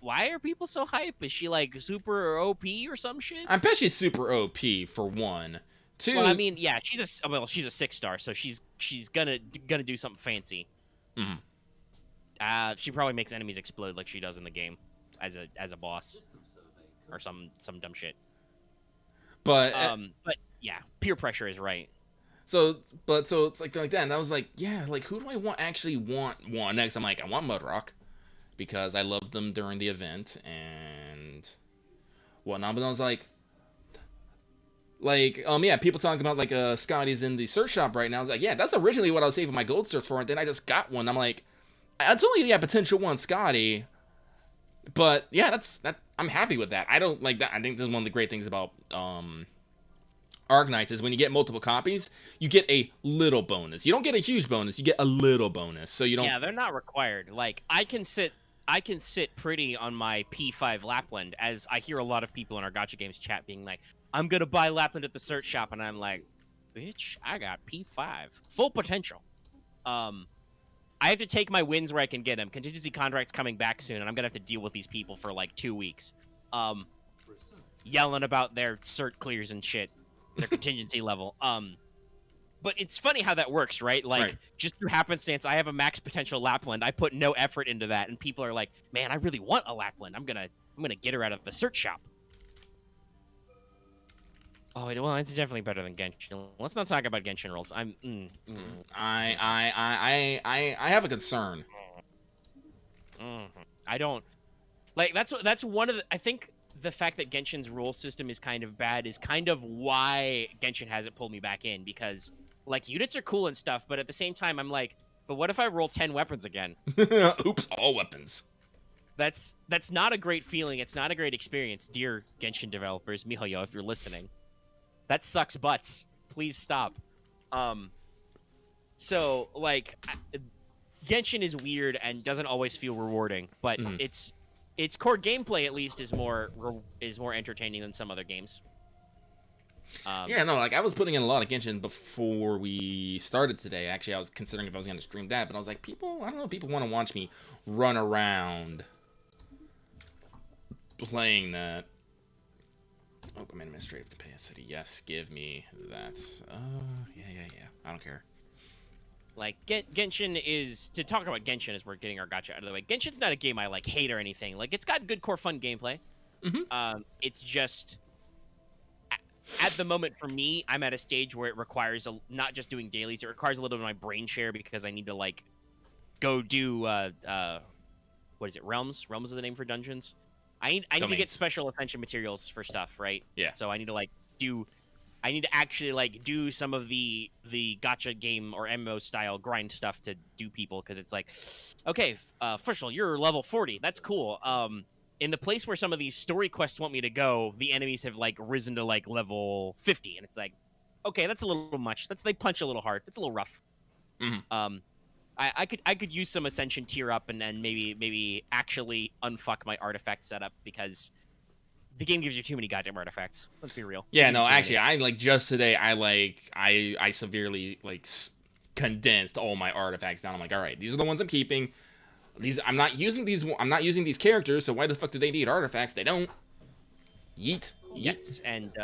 why are people so hype? Is she like super OP or some shit? I bet she's super OP for one. Two. Well, I mean, yeah, she's a 6-star, so she's gonna do something fancy. Mm-hmm. She probably makes enemies explode like she does in the game as a boss or some dumb shit. But yeah, peer pressure is right. So it's like that. And I was like, yeah, like who do I want next? I'm like, I want Mudrock. Because I loved them during the event and whatnot. But I was like, yeah, people talking about like Scotty's in the search shop right now. I was like, yeah, that's originally what I was saving my gold search for, and then I just got one. I'm like, it's only potential one Scotty, but yeah, that I'm happy with that. I don't like that. I think this is one of the great things about Arknights is when you get multiple copies, you get a little bonus. You don't get a huge bonus, you get a little bonus. So you don't. Yeah, they're not required. Like I can sit pretty on my P5 Lapland, as I hear a lot of people in our Gacha Games chat being like, I'm going to buy Lapland at the search shop, and I'm like, bitch, I got P5. Full potential. I have to take my wins where I can get them. Contingency contract's coming back soon, and I'm going to have to deal with these people for like 2 weeks. Yelling about their cert clears and shit, their contingency level. But it's funny how that works, right? Like, right. Just through happenstance, I have a max potential Lapland. I put no effort into that, and people are like, "Man, I really want a Lapland. I'm gonna get her out of the search shop." Oh, well, it's definitely better than Genshin. Let's not talk about Genshin rules. I have a concern. I don't like. That's one of the. I think the fact that Genshin's rule system is kind of bad is kind of why Genshin hasn't pulled me back in, because like units are cool and stuff, but at the same time I'm like, but what if I roll 10 weapons again? Oops, all weapons. That's not a great feeling. It's not a great experience, dear Genshin developers. Mihoyo, if you're listening, that sucks butts. Please stop. So like Genshin is weird and doesn't always feel rewarding, but its core gameplay at least is more entertaining than some other games. Yeah, no, like I was putting in a lot of Genshin before we started today. Actually, I was considering if I was going to stream that, but I was like, I don't know, people want to watch me run around playing that. Open administrative capacity. Yes, give me that. Yeah. I don't care. Like, Genshin is... To talk about Genshin as we're getting our gacha out of the way, Genshin's not a game I, like, hate or anything. Like, it's got good core fun gameplay. It's just... At the moment, for me, I'm at a stage where it requires not just doing dailies. It requires a little bit of my brain share because I need to, like, go do... what is it? Realms? Realms is the name for dungeons? I need to get special ascension materials for stuff, right? Yeah. So I need to, like, I need to actually, like, do some of the gacha game or MMO style grind stuff to do people, because it's like, okay, Fushel, you're level 40. That's cool. In the place where some of these story quests want me to go, the enemies have, like, risen to, like, level 50, and it's like, okay, that's a little much. They punch a little hard. It's a little rough. I could use some ascension tier up and then maybe actually unfuck my artifact setup, because the game gives you too many goddamn artifacts. Let's be real. Yeah, no, actually, I like just today. I severely like condensed all my artifacts down. I'm like, all right, these are the ones I'm keeping. I'm not using these characters. So why the fuck do they need artifacts? They don't. Yeet. Yes, and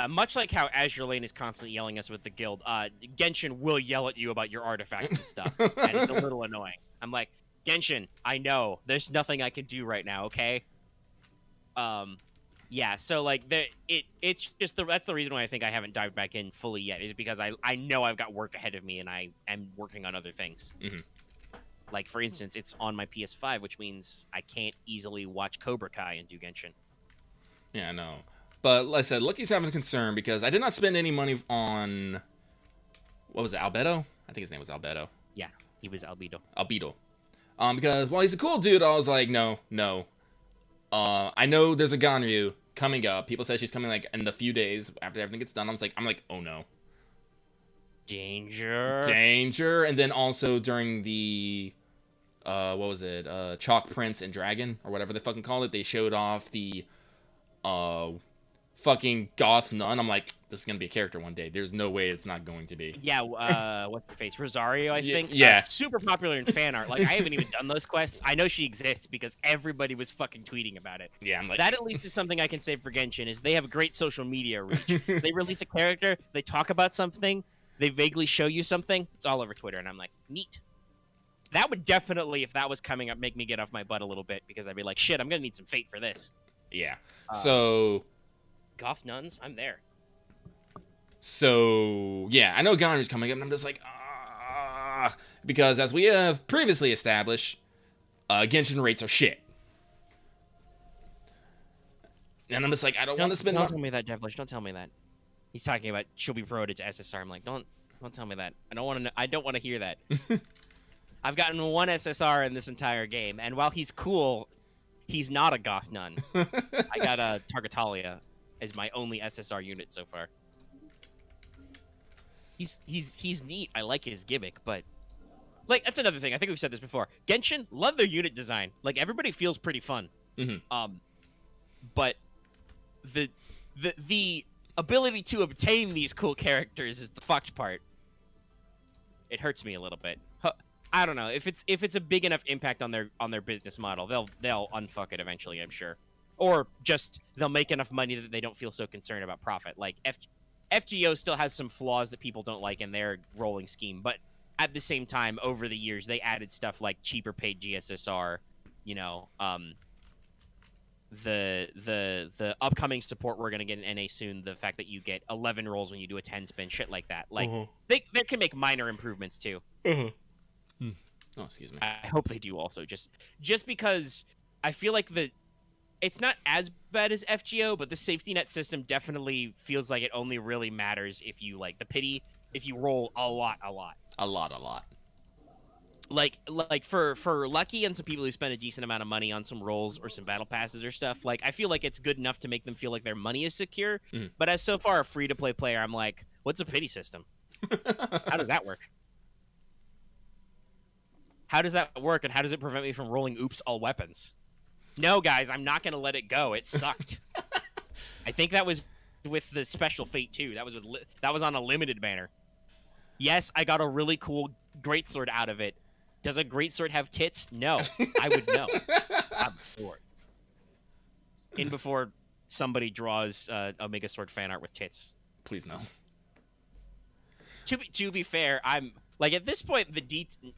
much like how Azure Lane is constantly yelling us with the guild, Genshin will yell at you about your artifacts and stuff, and it's a little annoying. I'm like, Genshin, I know there's nothing I can do right now. Okay. Yeah, so like it's just that's the reason why I think I haven't dived back in fully yet, is because I know I've got work ahead of me and I am working on other things. Like, for instance, it's on my PS5, which means I can't easily watch Cobra Kai and do Genshin. Yeah, I know. But like I said, Lucky's having a concern because I did not spend any money on, what was it, Albedo? I think his name was Albedo. Yeah, he was Albedo. Because while he's a cool dude, I was like, no. I know there's a Ganryu coming up. People say she's coming like in the few days after everything gets done. I'm like, oh no. Danger. And then also during the, what was it? Chalk Prince and Dragon, or whatever they fucking call it. They showed off the, fucking goth nun. I'm like, this is gonna be a character one day. There's no way it's not going to be. Yeah, what's her face? Rosario, I think. Yeah. Super popular in fan art. Like, I haven't even done those quests. I know she exists because everybody was fucking tweeting about it. Yeah, I'm like, that at least is something I can say for Genshin, is they have great social media reach. They release a character, they talk about something, they vaguely show you something, it's all over Twitter, and I'm like, neat. That would definitely, if that was coming up, make me get off my butt a little bit, because I'd be like, shit, I'm gonna need some fate for this. Yeah. So Goth nuns, I'm there. So, yeah, I know Ganryu's coming up, and I'm just like, because as we have previously established, Genshin rates are shit. And I'm just like, I don't want to spend... Don't tell me that, Devilish. Don't tell me that. He's talking about she'll be promoted to SSR. I'm like, don't tell me that. I don't want to hear that. I've gotten one SSR in this entire game, and while he's cool, he's not a goth nun. I got a Targetalia as my only SSR unit so far. He's neat. I like his gimmick, but like, that's another thing. I think we've said this before. Genshin, love their unit design. Like, everybody feels pretty fun. But the ability to obtain these cool characters is the fucked part. It hurts me a little bit. I don't know, if it's a big enough impact on their business model, they'll unfuck it eventually, I'm sure. Or just they'll make enough money that they don't feel so concerned about profit. Like, FGO still has some flaws that people don't like in their rolling scheme, but at the same time, over the years, they added stuff like cheaper paid GSSR, you know, the upcoming support we're gonna get in NA soon, the fact that you get 11 rolls when you do a 10 spin, shit like that. Like, they can make minor improvements too. Oh, excuse me. I hope they do also, just because I feel like it's not as bad as FGO, but the safety net system definitely feels like it only really matters if you, like, the pity, if you roll a lot. Like for Lucky and some people who spend a decent amount of money on some rolls or some battle passes or stuff, like, I feel like it's good enough to make them feel like their money is secure. But as so far a free-to-play player, I'm like, what's a pity system? How does that work? How does that work, and how does it prevent me from rolling oops all weapons? No, guys, I'm not going to let it go. It sucked. I think that was with the Special Fate 2. That was that was on a limited banner. Yes, I got a really cool greatsword out of it. Does a greatsword have tits? No. I would know. I'm sure. In before somebody draws Omega Sword fan art with tits. Please no. To be fair, I'm like at this point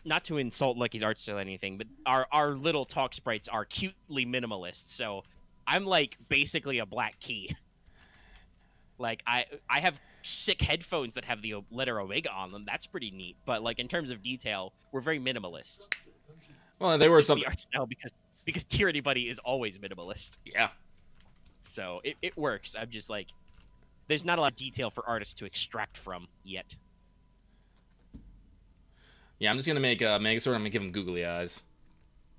not to insult Lucky's art style or anything, but our little talk sprites are cutely minimalist. So I'm like basically a black key. Like I have sick headphones that have the letter Omega on them. That's pretty neat. But like in terms of detail, we're very minimalist. Well, they were some the art style because Tyranny Buddy is always minimalist. Yeah. So it works. I'm just like, there's not a lot of detail for artists to extract from yet. Yeah, I'm just gonna make Megazord. I'm gonna give him googly eyes.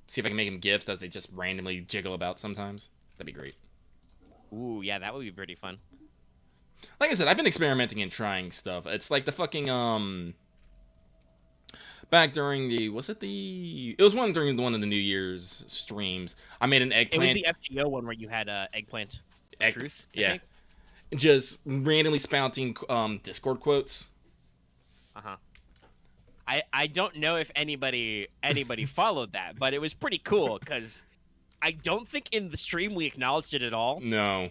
See if I can make him gifs that they just randomly jiggle about sometimes. That'd be great. Ooh, yeah, that would be pretty fun. Like I said, I've been experimenting and trying stuff. It's like the fucking back during the it was one during one of the New Year's streams. I made an eggplant. It was the FGO one where you had eggplant truth. I Yeah. think? Just randomly spouting Discord quotes. Uh-huh. I don't know if anybody followed that, but it was pretty cool because I don't think in the stream we acknowledged it at all. No.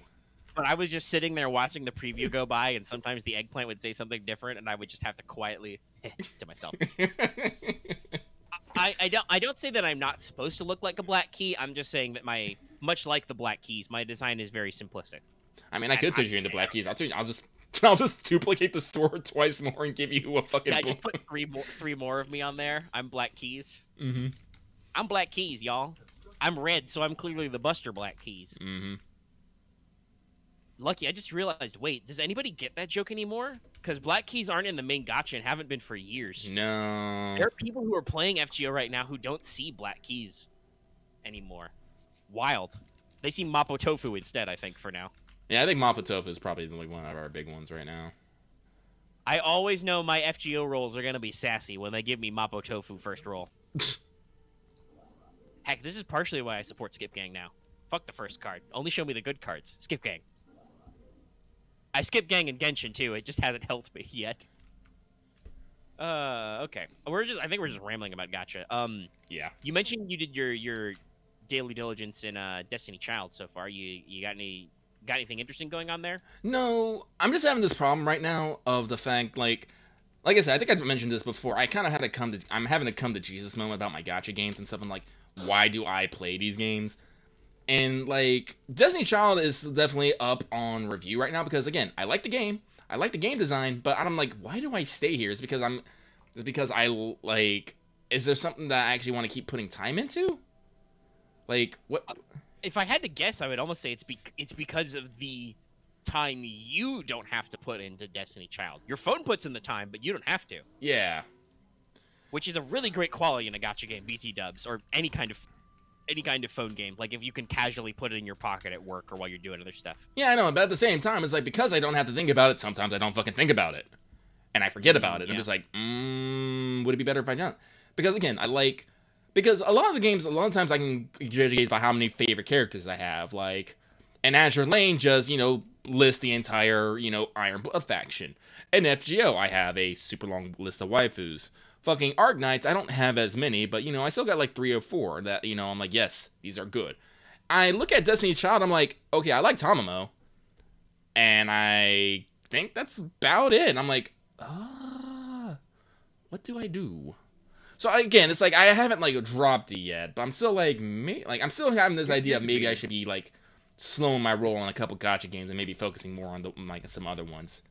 But I was just sitting there watching the preview go by, and sometimes the eggplant would say something different, and I would just have to quietly to myself. I don't say that I'm not supposed to look like a black key. I'm just saying that much like the black keys, my design is very simplistic. I mean, I could turn you into black keys. I'll just duplicate the sword twice more and give you a fucking. Yeah, just put three more of me on there. I'm Black Keys. Mm-hmm. I'm Black Keys, y'all. I'm red, so I'm clearly the Buster Black Keys. Mm-hmm. Lucky, I just realized. Wait, does anybody get that joke anymore? Because Black Keys aren't in the main gacha and haven't been for years. No. There are people who are playing FGO right now who don't see Black Keys anymore. Wild. They see Mapo Tofu instead, I think, for now. Yeah, I think Mapo Tofu is probably like one of our big ones right now. I always know my FGO rolls are going to be sassy when they give me Mapo Tofu first roll. Heck, this is partially why I support Skip Gang now. Fuck the first card. Only show me the good cards. Skip Gang. I skip Gang in Genshin too. It just hasn't helped me yet. Okay. I think we're just rambling about gacha. Yeah. You mentioned you did your daily diligence in Destiny Child so far. You got anything interesting going on there? No, I'm just having this problem right now of the fact, like I said, I think I mentioned this before. I'm having to come to Jesus moment about my gacha games and stuff. I'm like, why do I play these games? And like, Destiny Child is definitely up on review right now because again, I like the game, I like the game design, but I'm like, why do I stay here? It's because I like. Is there something that I actually want to keep putting time into? Like what? If I had to guess, I would almost say it's because of the time you don't have to put into Destiny Child. Your phone puts in the time, but you don't have to. Yeah. Which is a really great quality in a gacha game, BT dubs, or any kind of phone game. Like if you can casually put it in your pocket at work or while you're doing other stuff. Yeah, I know, but at the same time, it's like because I don't have to think about it, sometimes I don't fucking think about it. And I forget about it. Yeah. I'm just like, would it be better if I don't? Because again, because a lot of times I can judge by how many favorite characters I have. Like, an Azure Lane just, list the entire, Iron Blood faction. In FGO, I have a super long list of waifus. Fucking Arc Knights, I don't have as many, but, I still got like 3 or 4 that, I'm like, yes, these are good. I look at Destiny's Child, I'm like, okay, I like Tamamo. And I think that's about it. And I'm like, what do I do? So again, it's like I haven't like dropped it yet, but I'm still like I'm still having this idea of maybe I should be like slowing my roll on a couple gacha games and maybe focusing more on like some other ones.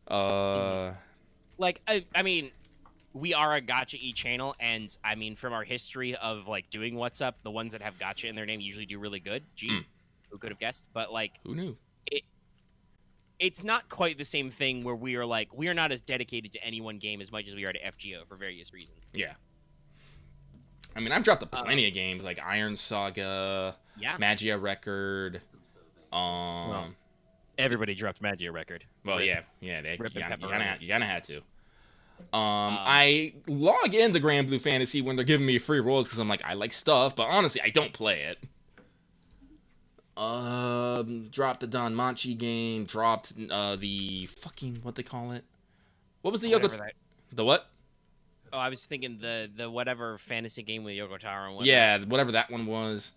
Like I mean, we are a gacha channel, and I mean from our history of like doing what's up, the ones that have gacha in their name usually do really good. Gee, who could have guessed? But like, who knew? It's not quite the same thing where we are not as dedicated to any one game as much as we are to FGO for various reasons. Yeah. I mean, I've dropped plenty of games like Iron Saga, Magia Record. Well, everybody dropped Magia Record. Well, Rip. yeah, you Pepperoni. kind of had to. I log into Grand Blue Fantasy when they're giving me free rolls because I'm like, I like stuff, but honestly, I don't play it. Dropped the Don Machi game. Dropped the fucking what they call it. What was the Whatever Yoko? that. The what? Oh, I was thinking the whatever fantasy game with Yoko Taro and whatnot. Yeah, whatever that one was.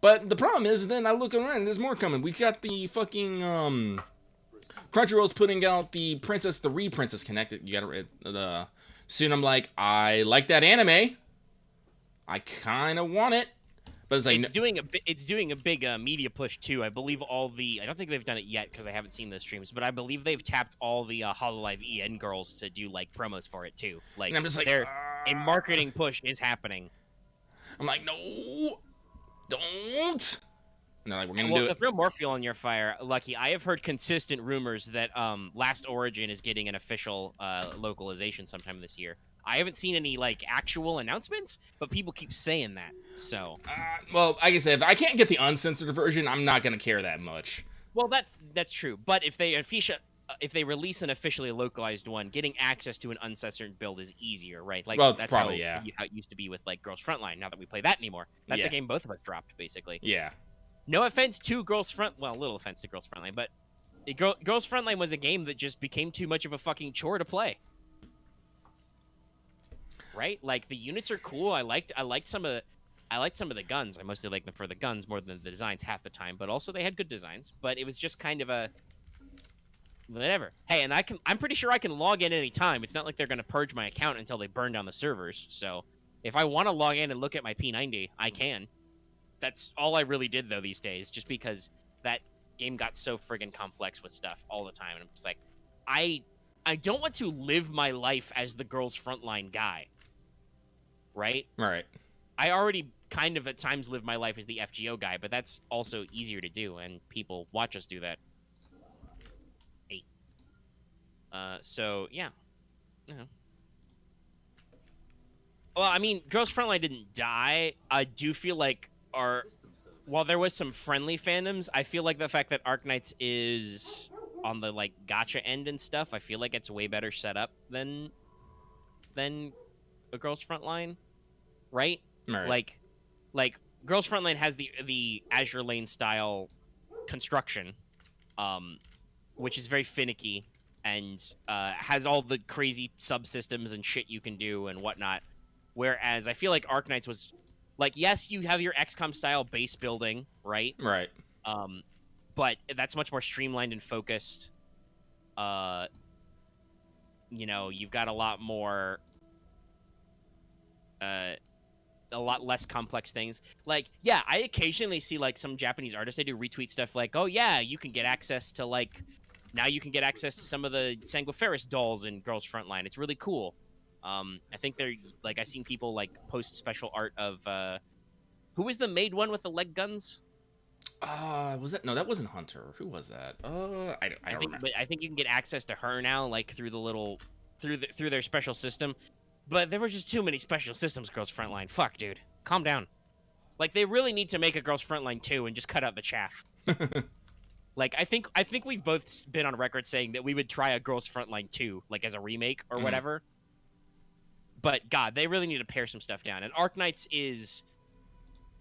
But the problem is, then I look around and there's more coming. We've got the fucking Crunchyroll's putting out the Re-Princess Connected. You gotta the soon. I'm like, I like that anime. I kind of want it, but it's like it's doing a big media push too. I believe I don't think they've done it yet because I haven't seen the streams, but I believe they've tapped all the Hololive EN girls to do like promos for it too. Like, and I'm just like, a marketing push is happening. I'm like, no, don't. And they're like, we're gonna do Well, it. to throw more fuel on your fire, Lucky, I have heard consistent rumors that Last Origin is getting an official localization sometime this year. I haven't seen any like actual announcements, but people keep saying that. So, well, like I said, if I can't get the uncensored version, I'm not gonna care that much. well, that's true. But if they release an officially localized one, getting access to an uncensored build is easier, right? Like, Well, that's probably, how it used to be with like Girls Frontline. Now that we play that anymore, that's Yeah. a game both of us dropped basically. Yeah. No offense to little offense to Girls Frontline, but Girls Frontline was a game that just became too much of a fucking chore to play. Right? Like, the units are cool. I liked some of the guns. I mostly like them for the guns more than the designs half the time, but also they had good designs. But it was just kind of a whatever. Hey, and I'm pretty sure I can log in any time. It's not like they're going to purge my account until they burn down the servers. So, if I want to log in and look at my P90, I can. That's all I really did though these days, just because that game got so friggin' complex with stuff all the time, and I'm just like, I don't want to live my life as the Girls Frontline guy, right? Right. I already kind of at times live my life as the FGO guy, but that's also easier to do, and people watch us do that. Hey. So yeah. Uh-huh. Well, I mean, Girls Frontline didn't die. I do feel like while there was some friendly fandoms, I feel like the fact that Arknights is on the like gacha end and stuff, I feel like it's way better set up than a Girls Frontline, right? Right. Like Girls Frontline has the Azure Lane style construction, which is very finicky and has all the crazy subsystems and shit you can do and whatnot. Whereas I feel like Arknights was like, yes, you have your XCOM style base building, right? Right. But that's much more streamlined and focused. You've got a lot more, a lot less complex things. Like, yeah, I occasionally see like some Japanese artists, they do retweet stuff like, oh yeah, you can get access to now you can get access to some of the Sanguiferous dolls in Girls Frontline. It's really cool. I think they're like, I've seen people like post special art of who was the maid one with the leg guns? Was that no? That wasn't Hunter. Who was that? I don't remember. But I think you can get access to her now, like through through their special system. But there were just too many special systems. Girls Frontline. Fuck, dude, calm down. Like, they really need to make a Girls Frontline 2 and just cut out the chaff. Like, I think we've both been on record saying that we would try a Girls Frontline 2, like as a remake or whatever. But God, they really need to pare some stuff down. And Arknights is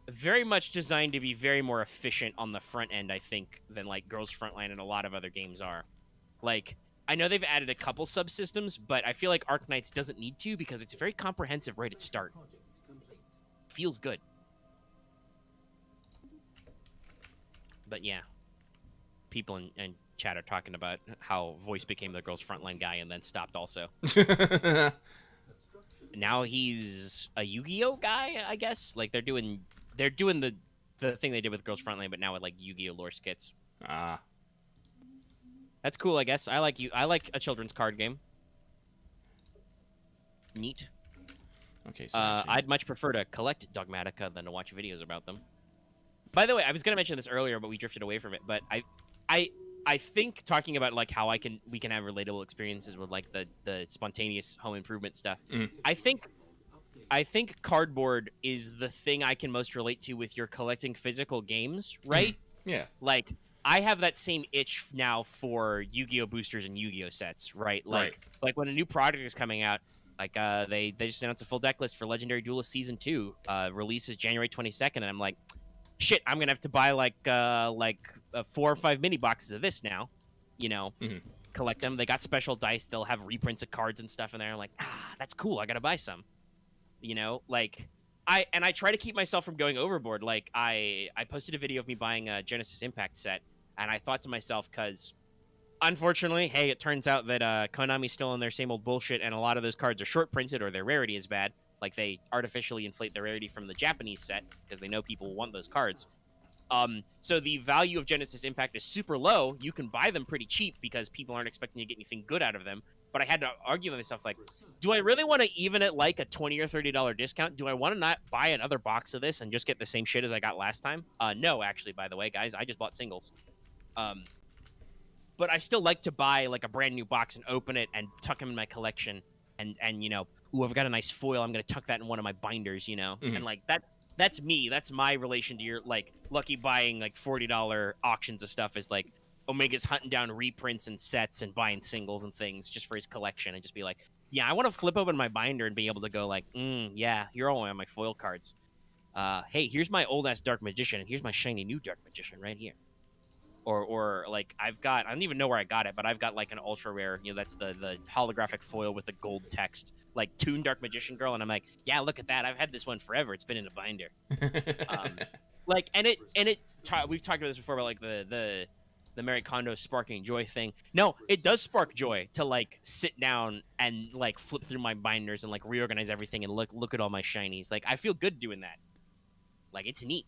very much designed to be very more efficient on the front end, I think, than like Girls Frontline and a lot of other games are. Like, I know they've added a couple subsystems, but I feel like Arknights doesn't need to because it's very comprehensive right at start. Feels good. But yeah, people in chat are talking about how Voice became the Girls Frontline guy and then stopped also. Now he's a Yu-Gi-Oh guy, I guess. Like, they're doing the thing they did with Girls Frontline, but now with like Yu-Gi-Oh lore skits. That's cool, I guess. I like a children's card game. Neat. Okay. So I'd much prefer to collect Dogmatica than to watch videos about them. By the way, I was gonna mention this earlier, but we drifted away from it. But I think talking about like how we can have relatable experiences with like the spontaneous home improvement stuff. I think cardboard is the thing I can most relate to with your collecting physical games, right? Yeah. Like, I have that same itch now for Yu-Gi-Oh boosters and Yu-Gi-Oh sets, right? Like when a new product is coming out, like they just announced a full deck list for Legendary Duelist Season 2, releases January 22nd, and I'm like, shit, I'm gonna have to buy like 4 or 5 mini boxes of this now, you know. Mhm. Collect them. They got special dice. They'll have reprints of cards and stuff in there. I'm like, that's cool. I gotta buy some. You know, like I try to keep myself from going overboard. Like I posted a video of me buying a Genesis Impact set, and I thought to myself, because unfortunately, hey, it turns out that Konami's still in their same old bullshit, and a lot of those cards are short printed or their rarity is bad. Like they artificially inflate the rarity from the Japanese set because they know people want those cards. So the value of Genesis Impact is super low. You can buy them pretty cheap because people aren't expecting to get anything good out of them. But I had to argue with myself, like, do I really want to even it like a $20 or $30 discount? Do I want to not buy another box of this and just get the same shit as I got last time? No, actually, by the way, guys, I just bought singles. But I still like to buy like a brand new box and open it and tuck them in my collection. And you know, ooh, I've got a nice foil. I'm gonna tuck that in one of my binders, you know. Mhm. And like that's me. That's my relation to your like Lucky buying like $40 auctions of stuff is like Omega's hunting down reprints and sets and buying singles and things just for his collection and just be like, yeah, I want to flip open my binder and be able to go like, yeah, you're all on my foil cards. Hey, here's my old ass Dark Magician and here's my shiny new Dark Magician right here. Or like I don't even know where I got it, but I've got like an ultra rare, you know, that's the holographic foil with the gold text, like Toon Dark Magician Girl, and I'm like, yeah, look at that, I've had this one forever, it's been in a binder. Like, and we've talked about this before about like the Mary Kondo sparking joy thing. No, it does spark joy to like sit down and like flip through my binders and like reorganize everything and look at all my shinies. Like I feel good doing that. Like it's neat.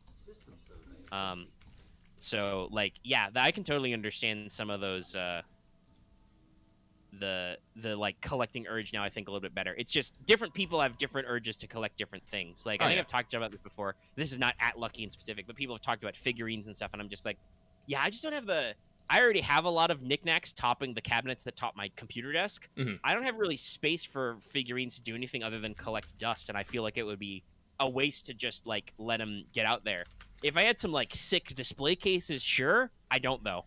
So like, yeah, I can totally understand some of those the like collecting urge now. I think a little bit better. It's just different people have different urges to collect different things. Like I think I've talked about this before. This is not at Lucky in specific, but people have talked about figurines and stuff, and I'm just like, yeah, I just don't have I already have a lot of knickknacks topping the cabinets that top my computer desk. Mhm. I don't have really space for figurines to do anything other than collect dust, and I feel like it would be a waste to just like let them get out there. If I had some like sick display cases, sure. I don't though.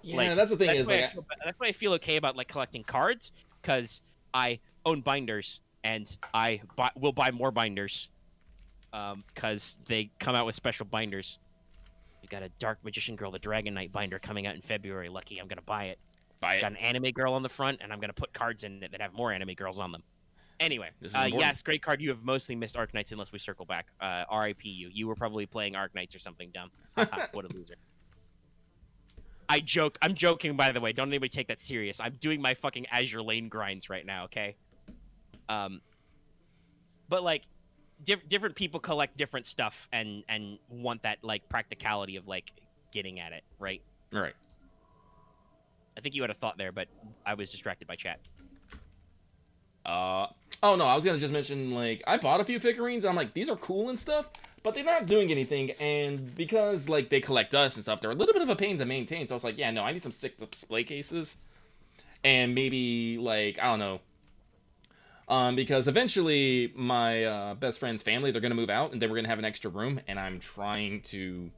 Yeah, Like, that's the thing is like that's why I feel okay about like collecting cards, because I own binders and will buy more binders, because they come out with special binders. We got a Dark Magician Girl, the Dragon Knight binder coming out in February. Lucky, I'm gonna buy it. It's got an anime girl on the front, and I'm gonna put cards in it that have more anime girls on them. Anyway, yes, great card. You have mostly missed Arknights unless we circle back. R.I.P. you. You were probably playing Arknights or something dumb. What a loser. I joke. I'm joking, by the way. Don't anybody take that serious. I'm doing my fucking Azure Lane grinds right now, okay? But, like, different people collect different stuff and want that, like, practicality of, like, getting at it, right? right. I think you had a thought there, but I was distracted by chat. Oh no, I was gonna just mention, like, I bought a few figurines, and I'm like, these are cool and stuff, but they're not doing anything, and because, like, they collect dust and stuff, they're a little bit of a pain to maintain, so I was like, yeah, no, I need some sick display cases, and maybe, like, I don't know, because eventually, my, best friend's family, they're gonna move out, and then we're gonna have an extra room, and I'm trying to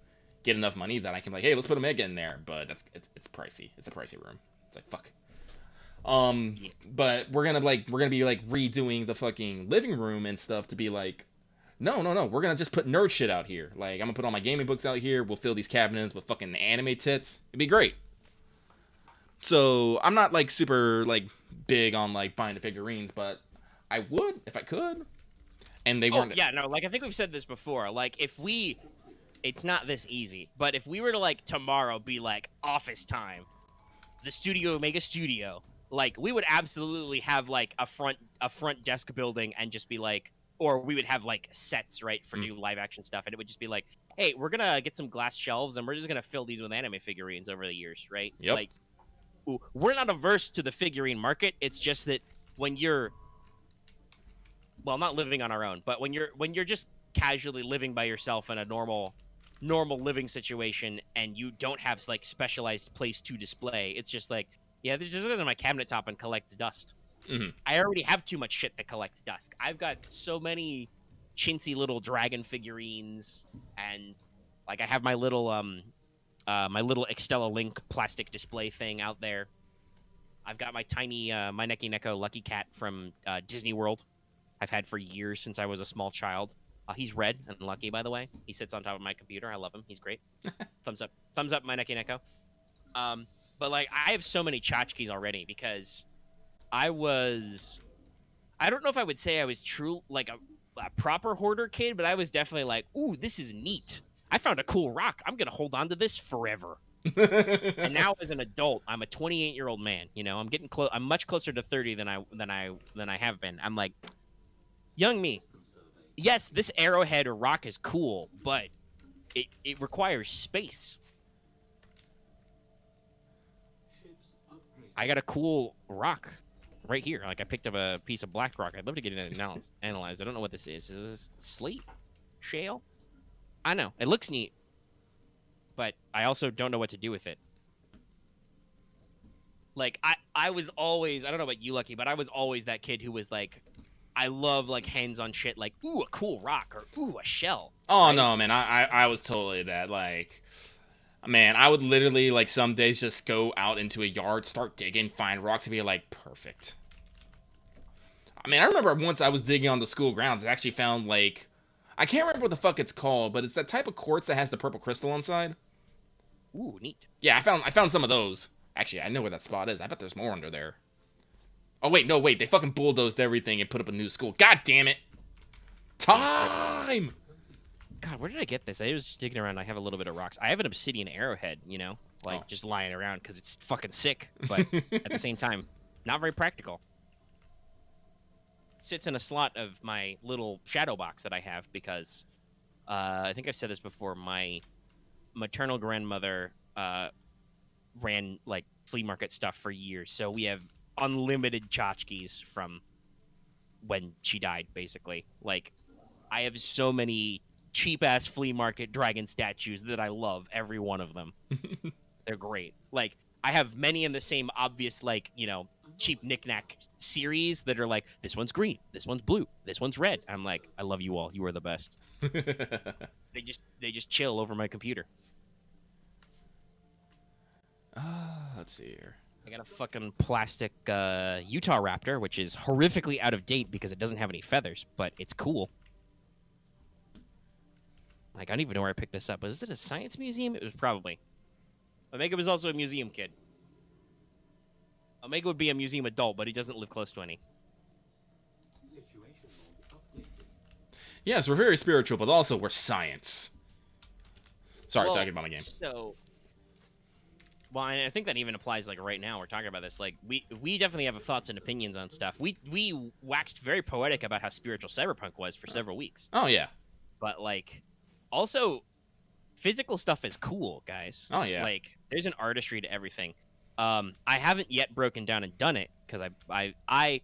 get enough money that I can be like, hey, let's put Omega in there, but it's pricey. It's a pricey room. It's like, fuck. But we're gonna be like redoing the fucking living room and stuff to be like, no, we're gonna just put nerd shit out here. Like, I'm gonna put all my gaming books out here. We'll fill these cabinets with fucking anime tits. It'd be great. So I'm not like super like big on like buying the figurines, but I would if I could. And they weren't. Yeah, no, like I think we've said this before. Like it's not this easy, but if we were to like tomorrow be like office time, the StudiOmega studio. Like, we would absolutely have, like, a front desk building and just be, like... Or we would have, like, sets, right, for do live-action stuff. And it would just be like, hey, we're gonna get some glass shelves, and we're just gonna fill these with anime figurines over the years, right? Yep. Like, we're not averse to the figurine market. It's just that when you're... Well, not living on our own, but when you're just casually living by yourself in a normal living situation, and you don't have, like, specialized place to display, it's just like... Yeah, this just goes in my cabinet top and collects dust. Mm-hmm. I already have too much shit that collects dust. I've got so many chintzy little dragon figurines, and like I have my little Extella Link plastic display thing out there. I've got my tiny my Neki Neko Lucky Cat from Disney World. I've had for years since I was a small child. He's red and lucky, by the way. He sits on top of my computer. I love him. He's great. Thumbs up, my Neki Neko. But like, I have so many tchotchkes already because I don't know if I would say I was true like a proper hoarder kid, but I was definitely like, ooh, this is neat. I found a cool rock. I'm gonna hold on to this forever. And now, as an adult, I'm a 28-year-old man. You know, I'm getting close. I'm much closer to 30 than I have been. I'm like, young me. Yes, this arrowhead or rock is cool, but it requires space. Ships upgraded. I got a cool rock right here. Like, I picked up a piece of black rock. I'd love to get it analyzed. I don't know what this is. Is this slate? Shale? I know. It looks neat, but I also don't know what to do with it. Like, I was always, I don't know about you, Lucky, but I was always that kid who was like, I love, like, hands-on shit, like, ooh, a cool rock, or ooh, a shell. Oh, right? no, man. I was totally that. Like, man, I would literally, like, some days just go out into a yard, start digging, find rocks, and be like, perfect. I mean, I remember once I was digging on the school grounds, I actually found, like, I can't remember what the fuck it's called, but it's that type of quartz that has the purple crystal inside. Ooh, neat. Yeah, I found some of those. Actually, I know where that spot is. I bet there's more under there. Oh, wait, no, wait. They fucking bulldozed everything and put up a new school. God damn it. Time! God, where did I get this? I was just digging around. I have a little bit of rocks. I have an obsidian arrowhead, you know, like, Oh. just lying around because it's fucking sick, but at the same time, not very practical. It sits in a slot of my little shadow box that I have because I think I've said this before. My maternal grandmother ran, like, flea market stuff for years, so we have unlimited tchotchkes from when she died, basically. Like, I have so many cheap-ass flea market dragon statues that I love, every one of them. They're great. Like, I have many in the same obvious, like, you know, cheap knick-knack series that are like, this one's green, this one's blue, this one's red. I'm like, I love you all. You are the best. They just chill over my computer. Let's see here. I got a fucking plastic Utah Raptor, which is horrifically out of date because it doesn't have any feathers, but it's cool. Like, I don't even know where I picked this up. Was it a science museum? It was probably. Omega was also a museum kid. Omega would be a museum adult, but he doesn't live close to any. Situation log updated. Yes, we're very spiritual, but also we're science. Sorry, Well, talking about my game. So, well, and I think that even applies, like, right now. We're talking about this. Like, we definitely have thoughts and opinions on stuff. We waxed very poetic about how spiritual Cyberpunk was for several weeks. Oh, yeah. But, like, also, physical stuff is cool, guys. Oh, yeah. Like, there's an artistry to everything. I haven't yet broken down and done it because I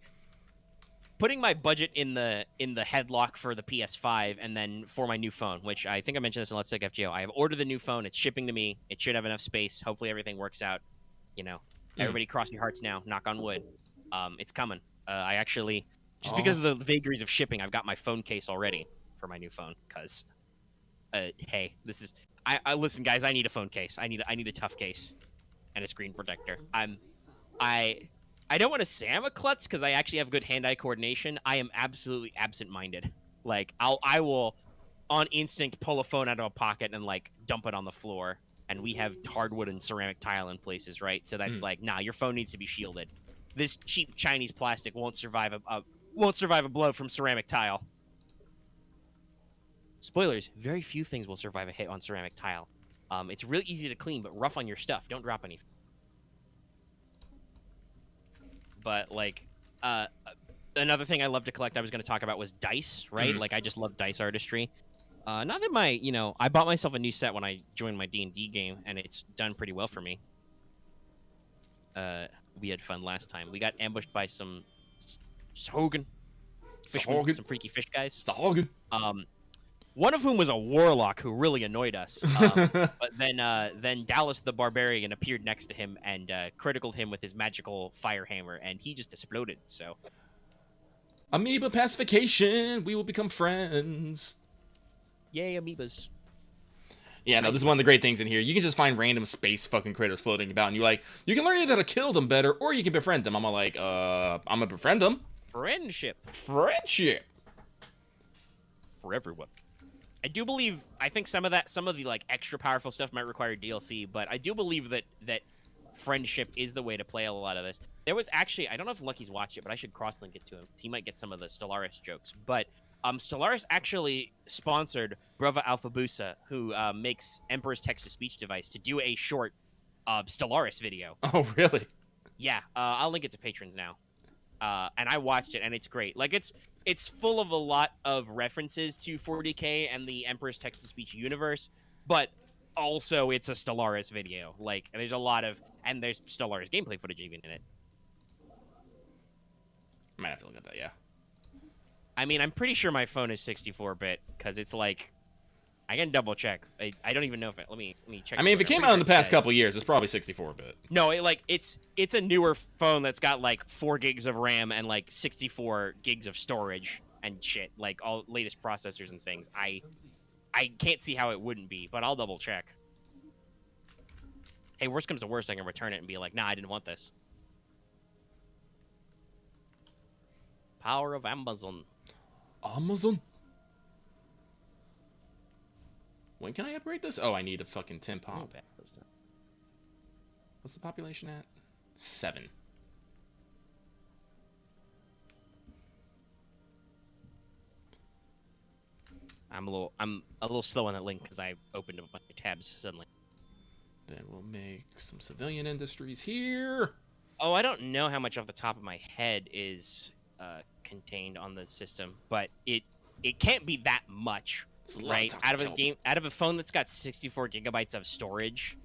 putting my budget in the headlock for the PS5 and then for my new phone, which I think I mentioned this in Let's Take FGO. I have ordered the new phone. It's shipping to me. It should have enough space. Hopefully everything works out. You know, everybody cross your hearts now. Knock on wood. It's coming. I actually, just because of the vagaries of shipping, I've got my phone case already for my new phone because, hey, this is. I listen, guys. I need a phone case. I need a tough case and a screen protector. I don't want to say I'm a klutz because I actually have good hand-eye coordination. I am absolutely absent-minded. Like, I will, on instinct, pull a phone out of a pocket and, like, dump it on the floor. And we have hardwood and ceramic tile in places, right? So that's like, nah, your phone needs to be shielded. This cheap Chinese plastic won't survive a blow from ceramic tile. Spoilers: very few things will survive a hit on ceramic tile. It's really easy to clean, but rough on your stuff. Don't drop anything. But, like, another thing I love to collect I was going to talk about was dice, right? Like, I just love dice artistry. Not that I bought myself a new set when I joined my D&D game, and it's done pretty well for me. We had fun last time. We got ambushed by some Sahogin. Fishermen, some freaky fish guys. Sahogin. One of whom was a warlock who really annoyed us. But then Dallas the Barbarian appeared next to him and criticaled him with his magical fire hammer, and he just exploded. So, Amoeba pacification. We will become friends. yay, amoebas! Yeah, no, this is one of the great things in here. You can just find random space fucking critters floating about, and you're like, you can learn either to kill them better, or you can befriend them. I'm all like, I'm gonna befriend them. Friendship. Friendship. for everyone. I think some of the like extra powerful stuff might require DLC, but I do believe that friendship is the way to play a lot of this. There was actually, I don't know if Lucky's watched it, but I should cross-link it to him. He might get some of the Stellaris jokes. But Stellaris actually sponsored Brava Alphabusa, who makes Emperor's text-to-speech device, to do a short Stellaris video. Oh, really? Yeah, I'll link it to patrons now. And I watched it, and it's great. Like, it's full of a lot of references to 40K and the Emperor's text-to-speech universe, but also it's a Stellaris video. Like, there's there's Stellaris gameplay footage even in it. Might have to look at that, yeah. I mean, I'm pretty sure my phone is 64-bit, because it's like, I can double check. I don't even know if let me check. I mean, if it came out in the past couple years, it's probably 64-bit. No, it's a newer phone that's got like 4 gigs of RAM and like 64 gigs of storage and shit, like all latest processors and things. I can't see how it wouldn't be, but I'll double check. Hey, worst comes to worst, I can return it and be like, nah, I didn't want this. Power of Amazon. Amazon? When can I upgrade this? Oh, I need a fucking 10 pop. What's the population at? 7. I'm a little slow on that link because I opened up a bunch of tabs suddenly. Then we'll make some civilian industries here. Oh, I don't know how much off the top of my head is contained on the system, but it can't be that much, right? Out of a phone that's got 64 gigabytes of storage,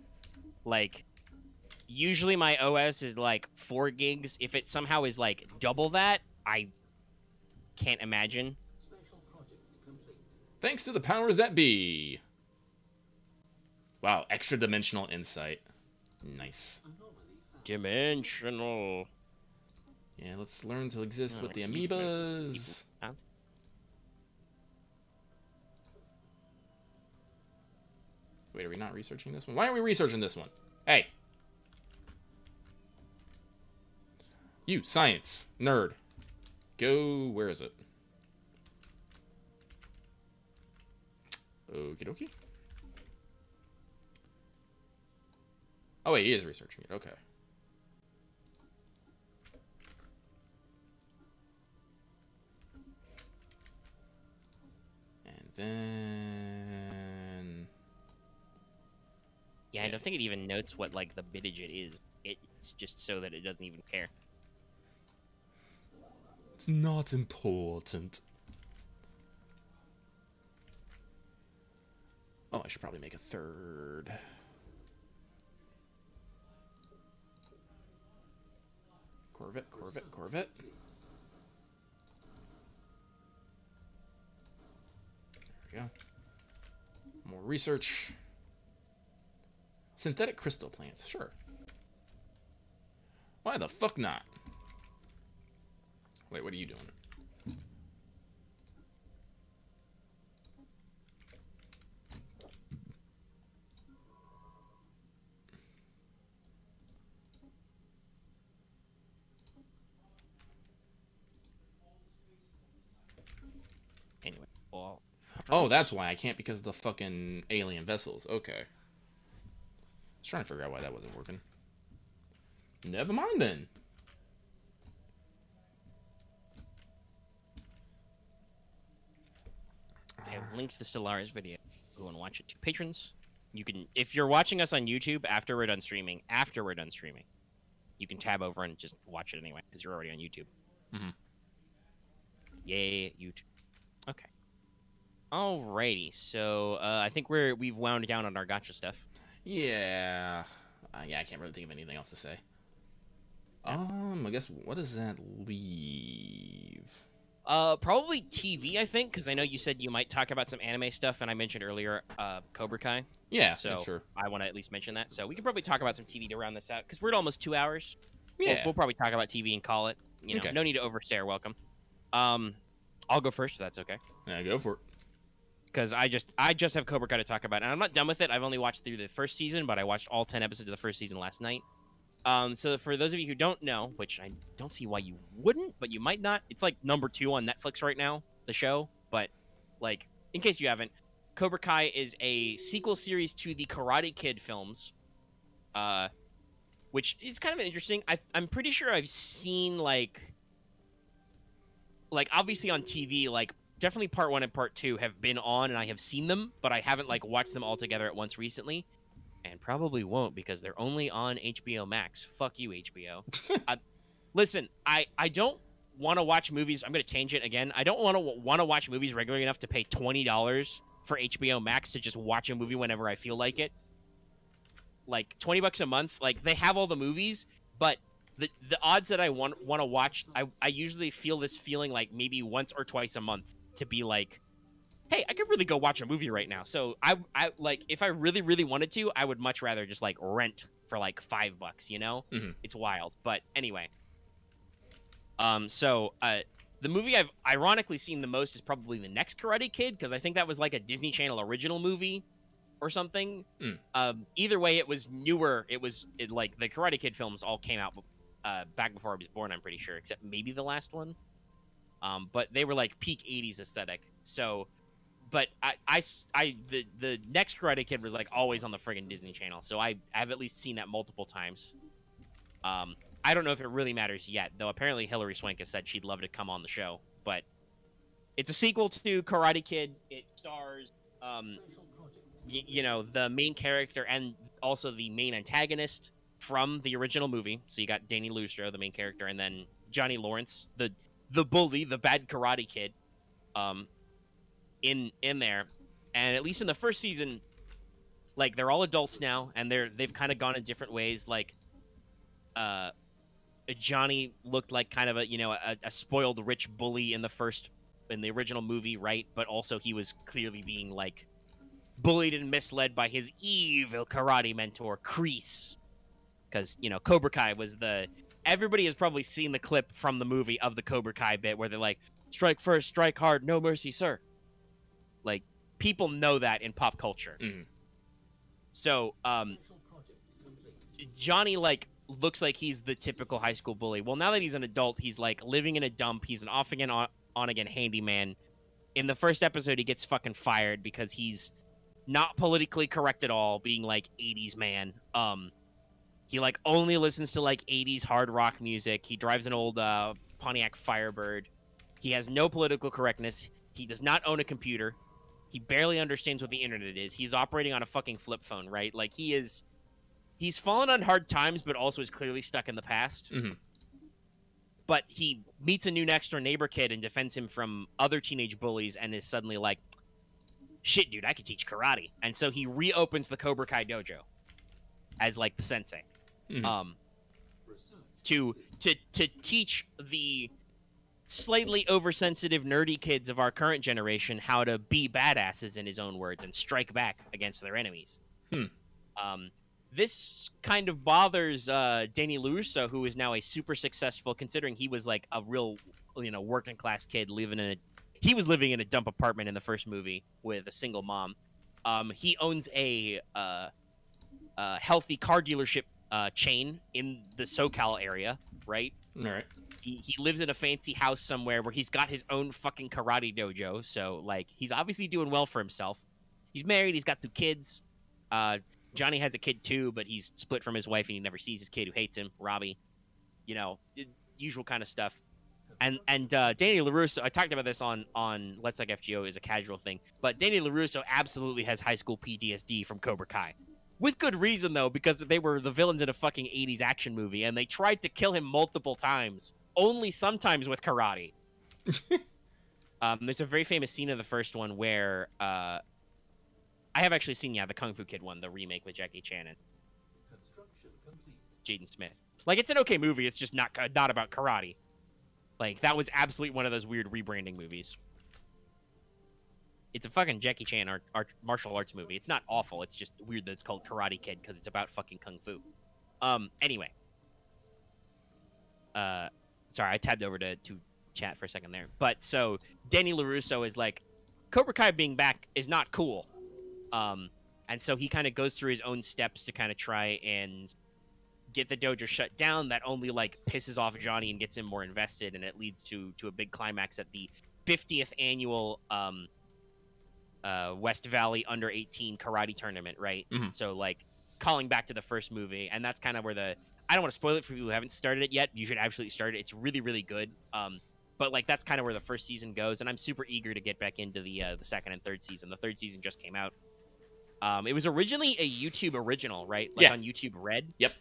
like usually my OS is like 4 gigs. If it somehow is like double that, I can't imagine. Special project complete. Thanks to the powers that be. Wow, extra dimensional insight. Nice. Anomaly found. Dimensional. Yeah, let's learn to exist with the Keep amoebas. found. Wait, are we not researching this one? Why are we researching this one? Hey! You, science, nerd. Go, where is it? Okie dokie. Oh wait, he is researching it, okay. And then... Yeah, I don't think it even notes what like the bit digit is. It's just so that it doesn't even care. It's not important. Oh, I should probably make a third. Corvette, Corvette, Corvette. There we go. More research. Synthetic crystal plants, sure. Why the fuck not? Wait, what are you doing? Anyway, well. Oh, that's why I can't, because of the fucking alien vessels. Okay. I was trying to figure out why that wasn't working. Never mind then. I have linked the Stellaris video. Go and watch it to patrons. You can, if you're watching us on YouTube after we're done streaming, you can tab over and just watch it anyway because you're already on YouTube. Mm-hmm. Yay, YouTube. Okay. Alrighty, so I think we've wound down on our gotcha stuff. Yeah. Yeah, I can't really think of anything else to say. I guess, what does that leave? Probably TV, I think, because I know you said you might talk about some anime stuff, and I mentioned earlier, Cobra Kai. Yeah, So yeah, sure. I want to at least mention that. So we can probably talk about some TV to round this out, because we're at almost 2 hours. Yeah. We'll probably talk about TV and call it. You know, Okay. no need to overstay our welcome. I'll go first if that's okay. Yeah, go for it. Because I just have Cobra Kai to talk about, and I'm not done with it. I've only watched through the first season, but I watched all 10 episodes of the first season last night. So for those of you who don't know, which I don't see why you wouldn't, but you might not, it's like number 2 on Netflix right now, the show. But like, in case you haven't, Cobra Kai is a sequel series to the Karate Kid films, which is kind of interesting. I'm pretty sure I've seen like obviously on TV, like definitely part 1 and part 2 have been on, and I have seen them, but I haven't like watched them all together at once recently, and probably won't because they're only on HBO Max. Fuck you, HBO. Listen, I don't want to watch movies. I'm going to tangent again. I don't want to watch movies regularly enough to pay $20 for HBO Max to just watch a movie whenever I feel like it. Like $20 a month, like they have all the movies, but the odds that I want to watch, I usually feel this feeling like maybe once or twice a month to be like, hey, I could really go watch a movie right now. So I like if I really really wanted to, I would much rather just like rent for like $5, you know? Mm-hmm. It's wild. But anyway. The movie I've ironically seen the most is probably the next Karate Kid, because I think that was like a Disney Channel original movie or something. Either way, it was newer. Like the Karate Kid films all came out back before I was born, I'm pretty sure, except maybe the last one. But they were like peak 80s aesthetic. So, but the next Karate Kid was like always on the friggin' Disney Channel. So I've at least seen that multiple times. I don't know if it really matters yet, though apparently Hilary Swank has said she'd love to come on the show. But it's a sequel to Karate Kid. It stars, the main character and also the main antagonist from the original movie. So you got Danny Lustro, the main character, and then Johnny Lawrence, the bully, the bad Karate Kid, in there. And at least in the first season, like they're all adults now, and they've kind of gone in different ways. Like, Johnny looked like kind of a spoiled rich bully in the original movie, right? But also he was clearly being like bullied and misled by his evil karate mentor, Kreese. Because, Cobra Kai was everybody has probably seen the clip from the movie of the Cobra Kai bit where they're like, strike first, strike hard, no mercy, sir. Like, people know that in pop culture. Mm. So, Johnny, like, looks like he's the typical high school bully. Well, now that he's an adult, he's like living in a dump. He's an off again, on again handyman. In the first episode, he gets fucking fired because he's not politically correct at all, being like 80s man. He like only listens to like 80s hard rock music. He drives an old Pontiac Firebird. He has no political correctness. He does not own a computer. He barely understands what the internet is. He's operating on a fucking flip phone, right? Like he's fallen on hard times, but also is clearly stuck in the past. Mm-hmm. But he meets a new next door neighbor kid and defends him from other teenage bullies and is suddenly like, shit, dude, I could teach karate. And so he reopens the Cobra Kai Dojo as like the sensei. Mm-hmm. To teach the slightly oversensitive nerdy kids of our current generation how to be badasses, in his own words, and strike back against their enemies. This kind of bothers Danny LaRusso, who is now a super successful, considering he was like a real, working class kid he was living in a dump apartment in the first movie with a single mom. He owns a healthy car dealership chain in the SoCal area, right? All right. He lives in a fancy house somewhere where he's got his own fucking karate dojo. So, like, he's obviously doing well for himself. He's married. He's got 2 kids. Johnny has a kid, too, but he's split from his wife, and he never sees his kid, who hates him, Robbie. Usual kind of stuff. And Danny LaRusso, I talked about this on Let's Talk FGO as a casual thing, but Danny LaRusso absolutely has high school PTSD from Cobra Kai. With good reason, though, because they were the villains in a fucking 80s action movie, and they tried to kill him multiple times, only sometimes with karate. There's a very famous scene in the first one where I have actually seen, the Kung Fu Kid one, the remake with Jackie Chan and Jaden Smith. Like, it's an okay movie, it's just not about karate. Like, that was absolutely one of those weird rebranding movies. It's a fucking Jackie Chan martial arts movie. It's not awful. It's just weird that it's called Karate Kid because it's about fucking kung fu. Anyway. Sorry, I tabbed over to chat for a second there. But so Danny LaRusso is like, Cobra Kai being back is not cool. And so he kind of goes through his own steps to kind of try and get the dojo shut down. That only like pisses off Johnny and gets him more invested, and it leads to a big climax at the 50th annual West Valley under 18 karate tournament, right? Mhm. So like calling back to the first movie, and that's kind of where I don't want to spoil it for people who haven't started it yet. You should absolutely start it. It's really, really good. But like that's kind of where the first season goes, and I'm super eager to get back into the second and third season. The third season just came out. It was originally a YouTube original, right? Like Yeah. on YouTube Red. Yep.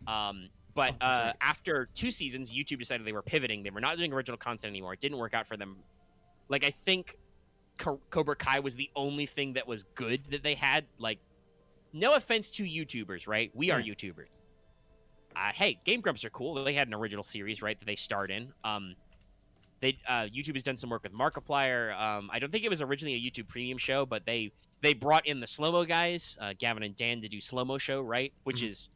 But that's right. after 2 seasons, YouTube decided they were pivoting. They were not doing original content anymore. It didn't work out for them. Like I think Cobra Kai was the only thing that was good that they had. Like, no offense to YouTubers, right? We are YouTubers. Hey, Game Grumps are cool. They had an original series, right, that they starred in. YouTube has done some work with Markiplier. I don't think it was originally a YouTube Premium show, but they brought in the slow-mo guys, Gavin and Dan, to do slow-mo show, right? Which is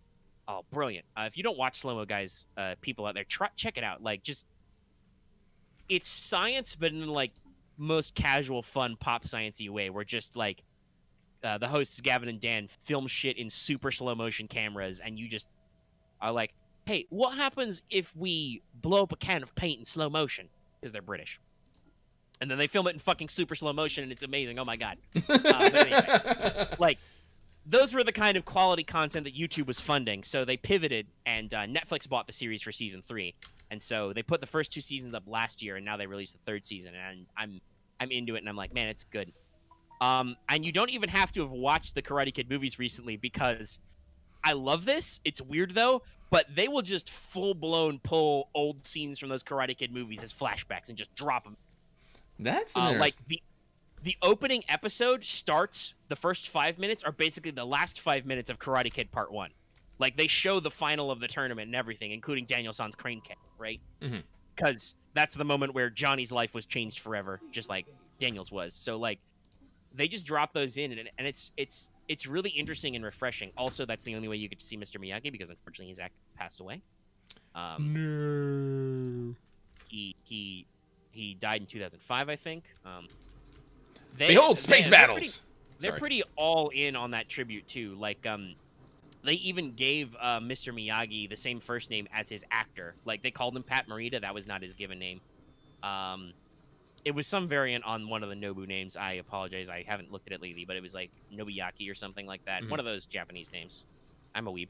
brilliant. If you don't watch slow-mo guys, people out there, check it out. Like, just it's science, but in like most casual, fun, pop sciencey way. Where just like the hosts Gavin and Dan film shit in super slow motion cameras, and you just are like, "Hey, what happens if we blow up a can of paint in slow motion?" Because they're British, and then they film it in fucking super slow motion, and it's amazing. Oh my god! But anyway, like those were the kind of quality content that YouTube was funding, so they pivoted, and Netflix bought the series for season 3. And so they put the first 2 seasons up last year, and now they released the 3rd season, and I'm into it, and I'm like, man, it's good. And you don't even have to have watched the Karate Kid movies recently, because I love this. It's weird though, but they will just full blown pull old scenes from those Karate Kid movies as flashbacks and just drop them. That's Like interesting. the opening episode starts. The first 5 minutes are basically the last 5 minutes of Karate Kid Part 1. Like, they show the final of the tournament and everything, including Daniel San's crane kick, right? Because that's the moment where Johnny's life was changed forever, just like Daniel's was. So, like, they just drop those in, and it's really interesting and refreshing. Also, that's the only way you get to see Mr. Miyagi, because unfortunately his actor passed away. No. He died in 2005, I think. Behold, space battles. They're pretty all in on that tribute too. Like, they even gave Mr. Miyagi the same first name as his actor. Like, they called him Pat Morita. That was not his given name. It was some variant on one of the Nobu names. I apologize. I haven't looked at it lately, but it was like Nobuyaki or something like that. One of those Japanese names. I'm a weeb.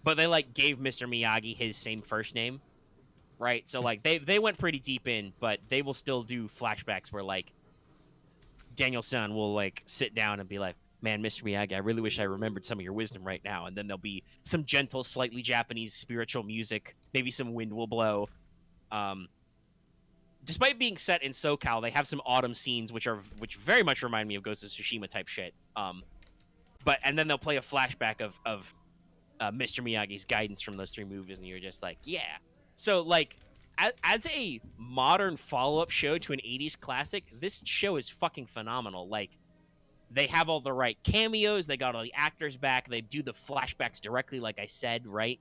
But they like gave Mr. Miyagi his same first name, right? So like they went pretty deep in, but they will still do flashbacks where like Daniel San will like sit down and be like, man, Mr. Miyagi, I really wish I remembered some of your wisdom right now. And then there'll be some gentle, slightly Japanese spiritual music. Maybe some wind will blow. Despite being set in SoCal, they have some autumn scenes which very much remind me of Ghost of Tsushima type shit. And then they'll play a flashback of Mr. Miyagi's guidance from those 3 movies, and you're just like, yeah. So like, as a modern follow-up show to an 80s classic, this show is fucking phenomenal. Like, they have all the right cameos, they got all the actors back, they do the flashbacks directly, like I said, right?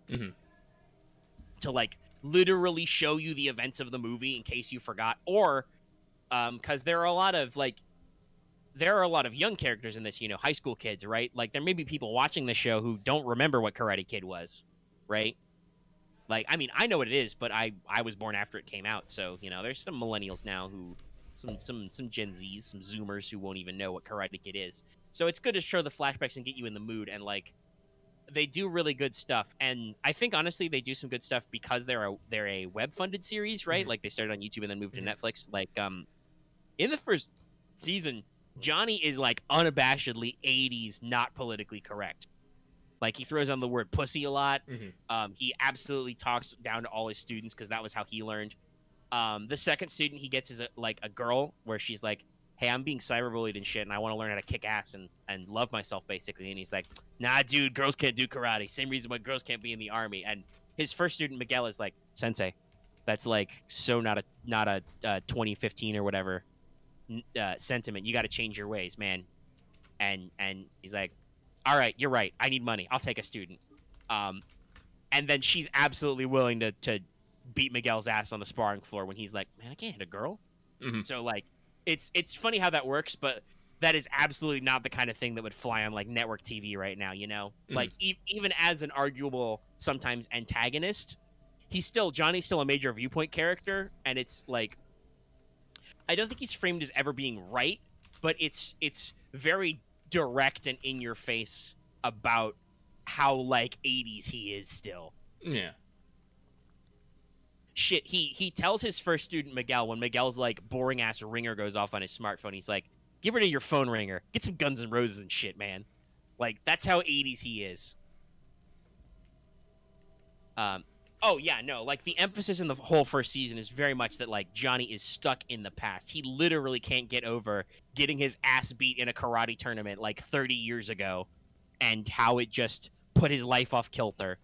To like literally show you the events of the movie in case you forgot, or because there are a lot of young characters in this, you know, high school kids, right? Like, there may be people watching the show who don't remember what Karate Kid was, right? Like, I mean, I know what it is, but I was born after it came out, so, you know, there's some millennials now who, some Gen Zs, some Zoomers who won't even know what Karate Kid is. So it's good to show the flashbacks and get you in the mood, and like, they do really good stuff. And I think honestly they do some good stuff because they're a web funded series, right? Like, they started on YouTube and then moved to Netflix. Like, in the first season, Johnny is like unabashedly 80s, not politically correct. Like, he throws on the word pussy a lot. He absolutely talks down to all his students because that was how he learned. The second student he gets is a girl where she's like, hey, I'm being cyberbullied and shit, and I want to learn how to kick ass and love myself, basically. And he's like, nah, dude, girls can't do karate. Same reason why girls can't be in the army. And his first student, Miguel, is like, sensei, that's like so not a 2015 or whatever sentiment. You got to change your ways, man. And he's like, all right, you're right. I need money. I'll take a student. And then she's absolutely willing to beat Miguel's ass on the sparring floor when he's like, man, I can't hit a girl. So like, it's funny how that works, but that is absolutely not the kind of thing that would fly on like network TV right now, you know? Like, even as an arguable sometimes antagonist, Johnny's still a major viewpoint character, and it's like, I don't think he's framed as ever being right, but it's very direct and in your face about how like 80s he is still. Yeah. Shit, he tells his first student Miguel, when Miguel's like boring ass ringer goes off on his smartphone, he's like, "Get rid of your phone ringer. Get some Guns N' Roses and shit, man." Like that's how 80s he is. Oh yeah, no, like the emphasis in the whole first season is very much that like Johnny is stuck in the past. He literally can't get over getting his ass beat in a karate tournament like 30 years ago, and how it just put his life off kilter.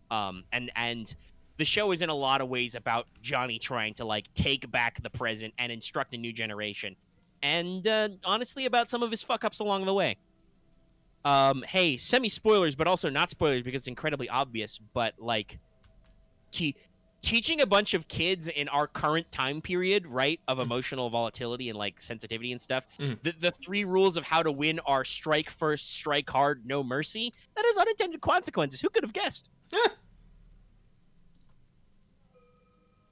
And the show is in a lot of ways about Johnny trying to like take back the present and instruct a new generation, and honestly about some of his fuck ups along the way. Hey, semi spoilers, but also not spoilers because it's incredibly obvious. But like, teaching a bunch of kids in our current time period, right, of emotional volatility and like sensitivity and stuff, the 3 rules of how to win are strike first, strike hard, no mercy. That has unintended consequences. Who could have guessed?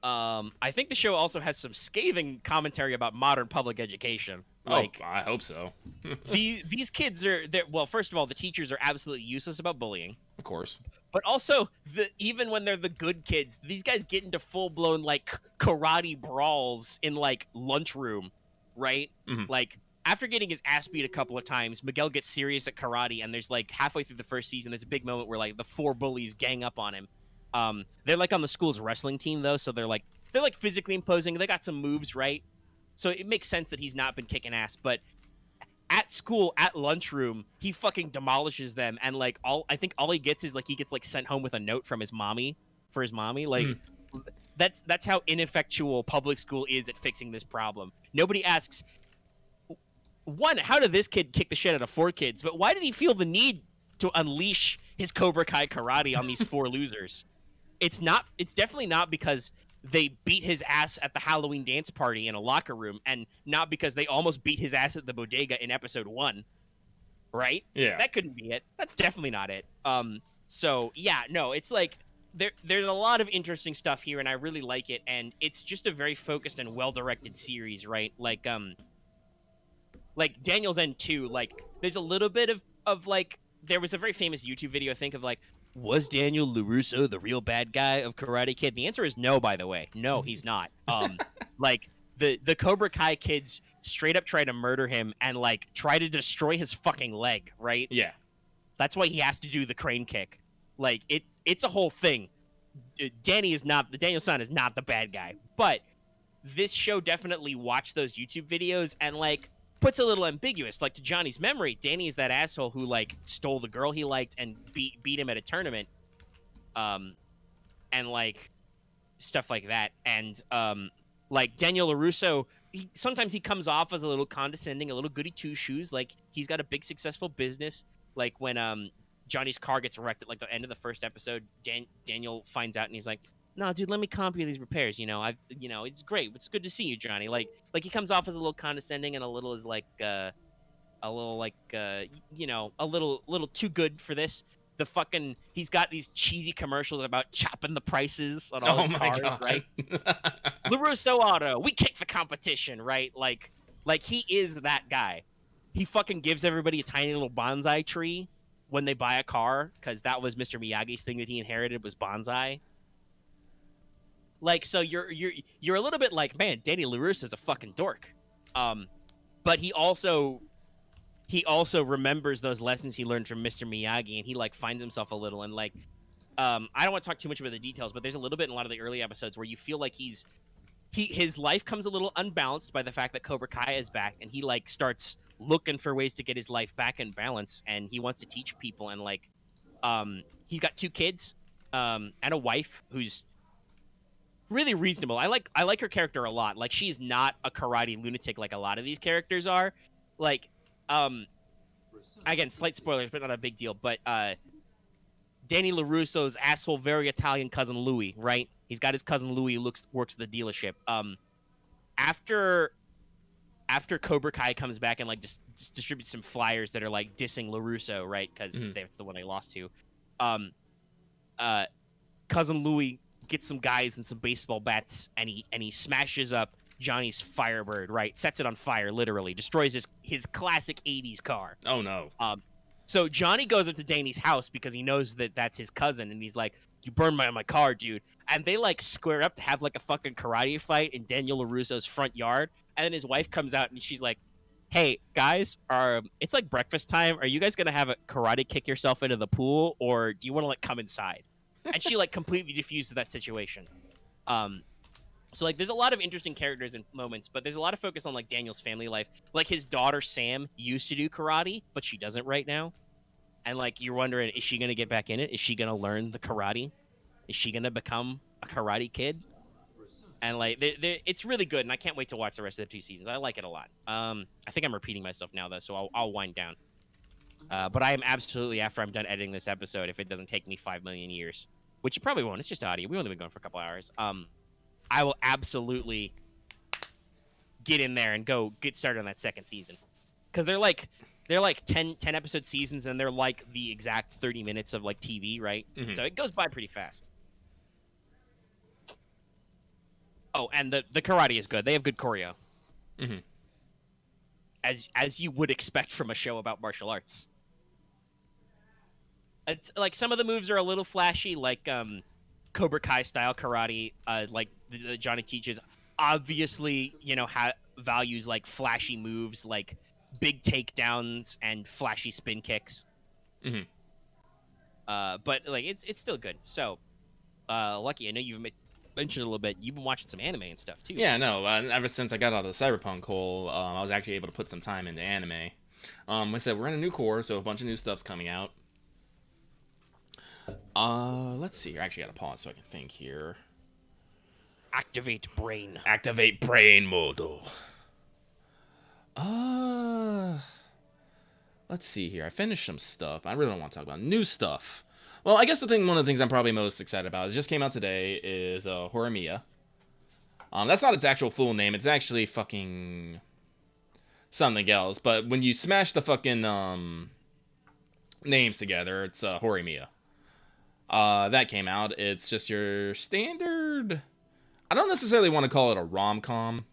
I think the show also has some scathing commentary about modern public education. Like, I hope so. these kids are, well, first of all, the teachers are absolutely useless about bullying. Of course. But also, even when they're the good kids, these guys get into full-blown, like, karate brawls in, like, lunchroom, right? Mm-hmm. Like, after getting his ass beat a couple of times, Miguel gets serious at karate, and there's, like, halfway through the first season, there's a big moment where, like, the 4 bullies gang up on him. They're, like, on the school's wrestling team, though, so they're physically imposing. They got some moves, right? So it makes sense that he's not been kicking ass, but at school, at lunchroom, he fucking demolishes them, and like I think all he gets is like he gets like sent home with a note from his mommy for his mommy. Like that's how ineffectual public school is at fixing this problem. Nobody asks, one, how did this kid kick the shit out of 4 kids? But why did he feel the need to unleash his Cobra Kai karate on these 4 losers? It's definitely not because they beat his ass at the Halloween dance party in a locker room, and not because they almost beat his ass at the bodega in episode 1, right? Yeah. That couldn't be it. That's definitely not it. So yeah, no, it's like there's a lot of interesting stuff here, and I really like it, and it's just a very focused and well-directed series, right? Like Daniel's End 2, like there's a little bit of like, there was a very famous YouTube video, I think, of like, was Daniel LaRusso the real bad guy of Karate Kid? The answer is no, by the way. No, he's not. Like, the Cobra Kai kids straight up try to murder him and, like, try to destroy his fucking leg, right? Yeah. That's why he has to do the crane kick. Like, it's a whole thing. Daniel-san is not the bad guy. But this show definitely watched those YouTube videos and, like, puts a little ambiguous. Like, to Johnny's memory, Danny is that asshole who like stole the girl he liked and beat him at a tournament, and like stuff like that. And like Daniel LaRusso, sometimes he comes off as a little condescending, a little goody two shoes. Like he's got a big successful business. Like when Johnny's car gets wrecked at like the end of the first episode, Daniel finds out and he's like, "No, dude, let me comp you these repairs. It's great. It's good to see you, Johnny." Like he comes off as a little condescending and a little as like, a little too good for this. He's got these cheesy commercials about chopping the prices on all his cars, God. right? LaRusso Auto, we kick the competition, right? Like he is that guy. He fucking gives everybody a tiny little bonsai tree when they buy a car, because that was Mr. Miyagi's thing that he inherited, was bonsai. Like, so you're a little bit like, man, Danny LaRusso's a fucking dork. But he also remembers those lessons he learned from Mr. Miyagi, and he like finds himself a little, and like, I don't want to talk too much about the details, but there's a little bit in a lot of the early episodes where you feel like his life comes a little unbalanced by the fact that Cobra Kai is back, and he like starts looking for ways to get his life back in balance, and he wants to teach people, and like, he's got 2 kids, and a wife who's really reasonable. I like her character a lot. Like, she's not a karate lunatic like a lot of these characters are. Like, again, slight spoilers, but not a big deal. But Danny LaRusso's asshole, very Italian cousin Louis, right? He's got his cousin Louis who works at the dealership. After Cobra Kai comes back and like just distributes some flyers that are like dissing LaRusso, right? Because that's the one they lost to. Cousin Louis gets some guys and some baseball bats, and he smashes up Johnny's Firebird, right? Sets it on fire, literally. Destroys his classic 80s car. Oh, no. So Johnny goes up to Danny's house because he knows that that's his cousin, and he's like, "You burned my car, dude." And they like square up to have like a fucking karate fight in Daniel LaRusso's front yard. And then his wife comes out and she's like, "Hey guys, it's like breakfast time. Are you guys gonna have a karate kick yourself into the pool, or do you want to like come inside?" And she like completely diffuses that situation. So like there's a lot of interesting characters and moments, but there's a lot of focus on like Daniel's family life. Like his daughter Sam used to do karate, but she doesn't right now. And like you're wondering, is she gonna get back in it? Is she gonna learn the karate? Is she gonna become a karate kid? And like it's really good, and I can't wait to watch the rest of the 2 seasons. I like it a lot. I think I'm repeating myself now though, so I'll wind down. But I am absolutely, after I'm done editing this episode, if it doesn't take me 5 million years, which it probably won't. It's just audio. We've only been going for a couple hours. I will absolutely get in there and go get started on that second season, because they're like 10 episode seasons, and they're like the exact 30 minutes of like TV, right? Mm-hmm. So it goes by pretty fast. Oh, and the karate is good. They have good choreo, Mm-hmm. as you would expect from a show about martial arts. It's like some of the moves are a little flashy, like Cobra Kai style karate, like the Johnny teaches. Obviously, values like flashy moves, like big takedowns and flashy spin kicks. Mm-hmm. But like it's still good. So, Lucky, I know you've mentioned a little bit. You've been watching some anime and stuff too. Yeah, no. Ever since I got out of the cyberpunk hole, I was actually able to put some time into anime. I said we're in a new core, so a bunch of new stuff's coming out. Let's see. I actually got to pause so I can think here. Activate brain. Activate brain mode. Let's see here. I finished some stuff. I really don't want to talk about new stuff. Well, I guess one of the things I'm probably most excited about, it just came out today, is Horimiya. That's not its actual full name. It's actually fucking something else. But when you smash the fucking names together, it's Horimiya. That came out. It's just your standard... I don't necessarily want to call it a rom-com,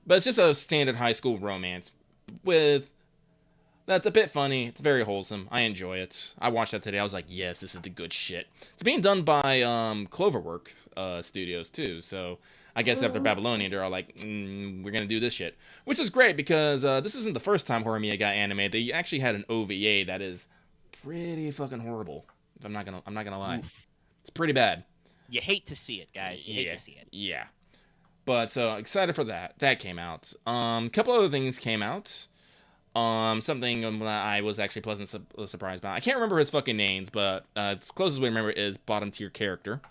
but it's just a standard high school romance that's a bit funny. It's very wholesome. I enjoy it. I watched that today. I was like, yes, this is the good shit. It's being done by Cloverwork Studios too, so I guess after Babylonian, they're all like, we're gonna do this shit, which is great because this isn't the first time Horimiya got animated. They actually had an OVA that is pretty fucking horrible. I'm not gonna lie. Oof. It's pretty bad. You hate to see it, guys. You hate to see it. Yeah. But so excited for that. That came out. Couple other things came out. Something that I was actually pleasantly surprised by. I can't remember his fucking names, but it's closest way to remember is bottom tier character.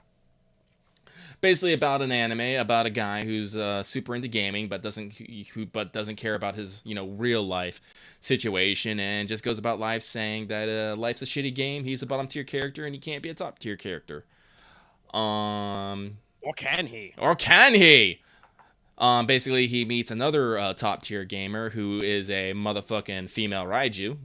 Basically about an anime about a guy who's super into gaming, but doesn't care about his real life situation, and just goes about life saying that life's a shitty game. He's a bottom tier character, and he can't be a top tier character. Or can he? Or can he? Basically, he meets another top tier gamer who is a motherfucking female Raiju.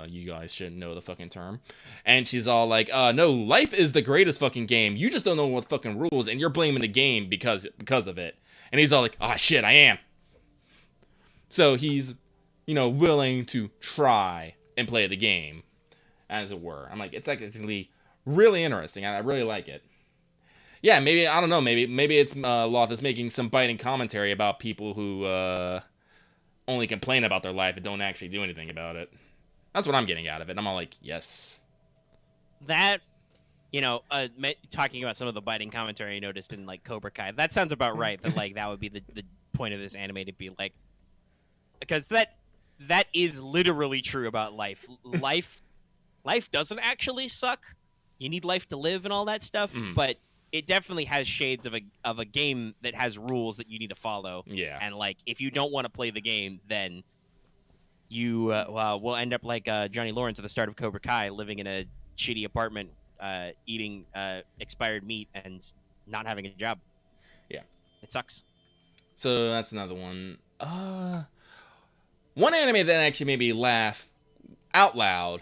You guys should know the fucking term. And she's all like, no, life is the greatest fucking game. You just don't know what fucking rules, and you're blaming the game because of it. And he's all like, oh shit, I am. So he's, willing to try and play the game, as it were. I'm like, it's actually really interesting. I really like it. Yeah, maybe, I don't know, maybe it's Loth is making some biting commentary about people who only complain about their life and don't actually do anything about it. That's what I'm getting out of it. I'm all like, yes. That, talking about some of the biting commentary I noticed in, like, Cobra Kai, that sounds about right, that, like, that would be the point of this anime to be, like, because that is literally true about life. Life doesn't actually suck. You need life to live and all that stuff, but it definitely has shades of a game that has rules that you need to follow. Yeah. And like, if you don't want to play the game, then you will end up like Johnny Lawrence at the start of Cobra Kai, living in a shitty apartment, eating expired meat and not having a job. Yeah. It sucks. So that's another one. One anime that actually made me laugh out loud.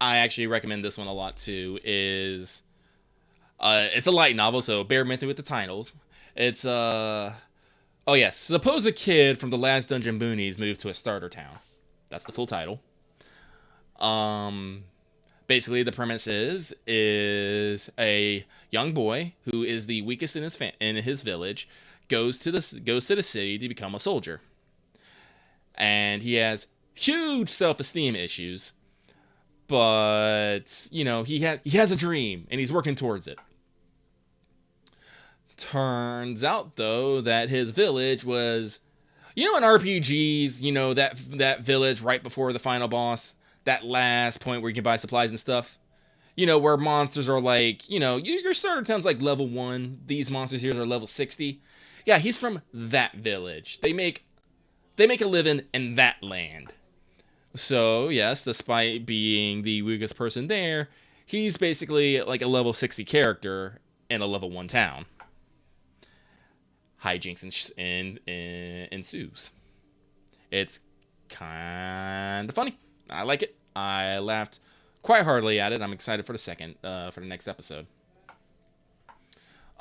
I actually recommend this one a lot too. Is it's a light novel, so bear with me with the titles. It's oh yes, suppose a kid from the last Dungeon Boonies moved to a starter town. That's the full title. Basically the premise is a young boy who is the weakest in his village goes to the city to become a soldier. And he has huge self-esteem issues, but you know, he has a dream and he's working towards it. Turns out though that his village was, you know, in RPGs, you know, that village right before the final boss, that last point where you can buy supplies and stuff, you know, where monsters are like, you know, your starter town's like level 1, these monsters here are level 60. Yeah, he's from that village. They make a living in that land. So yes, despite being the weakest person there, he's basically like a level 60 character in a level 1 town. Hijinks ensues. It's kind of funny. I like it. I laughed quite heartily at it. I'm excited for the next episode.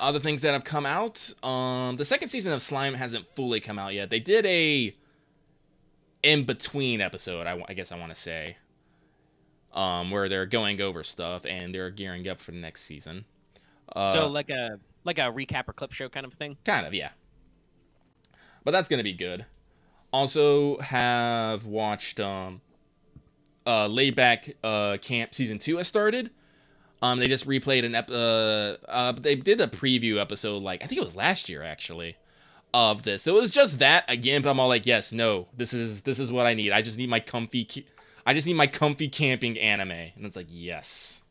Other things that have come out. The second season of Slime hasn't fully come out yet. They did a in-between episode, I guess I want to say, where they're going over stuff and they're gearing up for the next season. So like a recap or clip show kind of thing? Kind of, yeah. But that's going to be good. Also have watched Laid Back Camp Season 2 has started. They just replayed they did a preview episode, like, I think it was last year, actually, of this. So it was just that, again, but I'm all like, yes, no, this is what I need. I just need my comfy camping anime. And it's like, yes.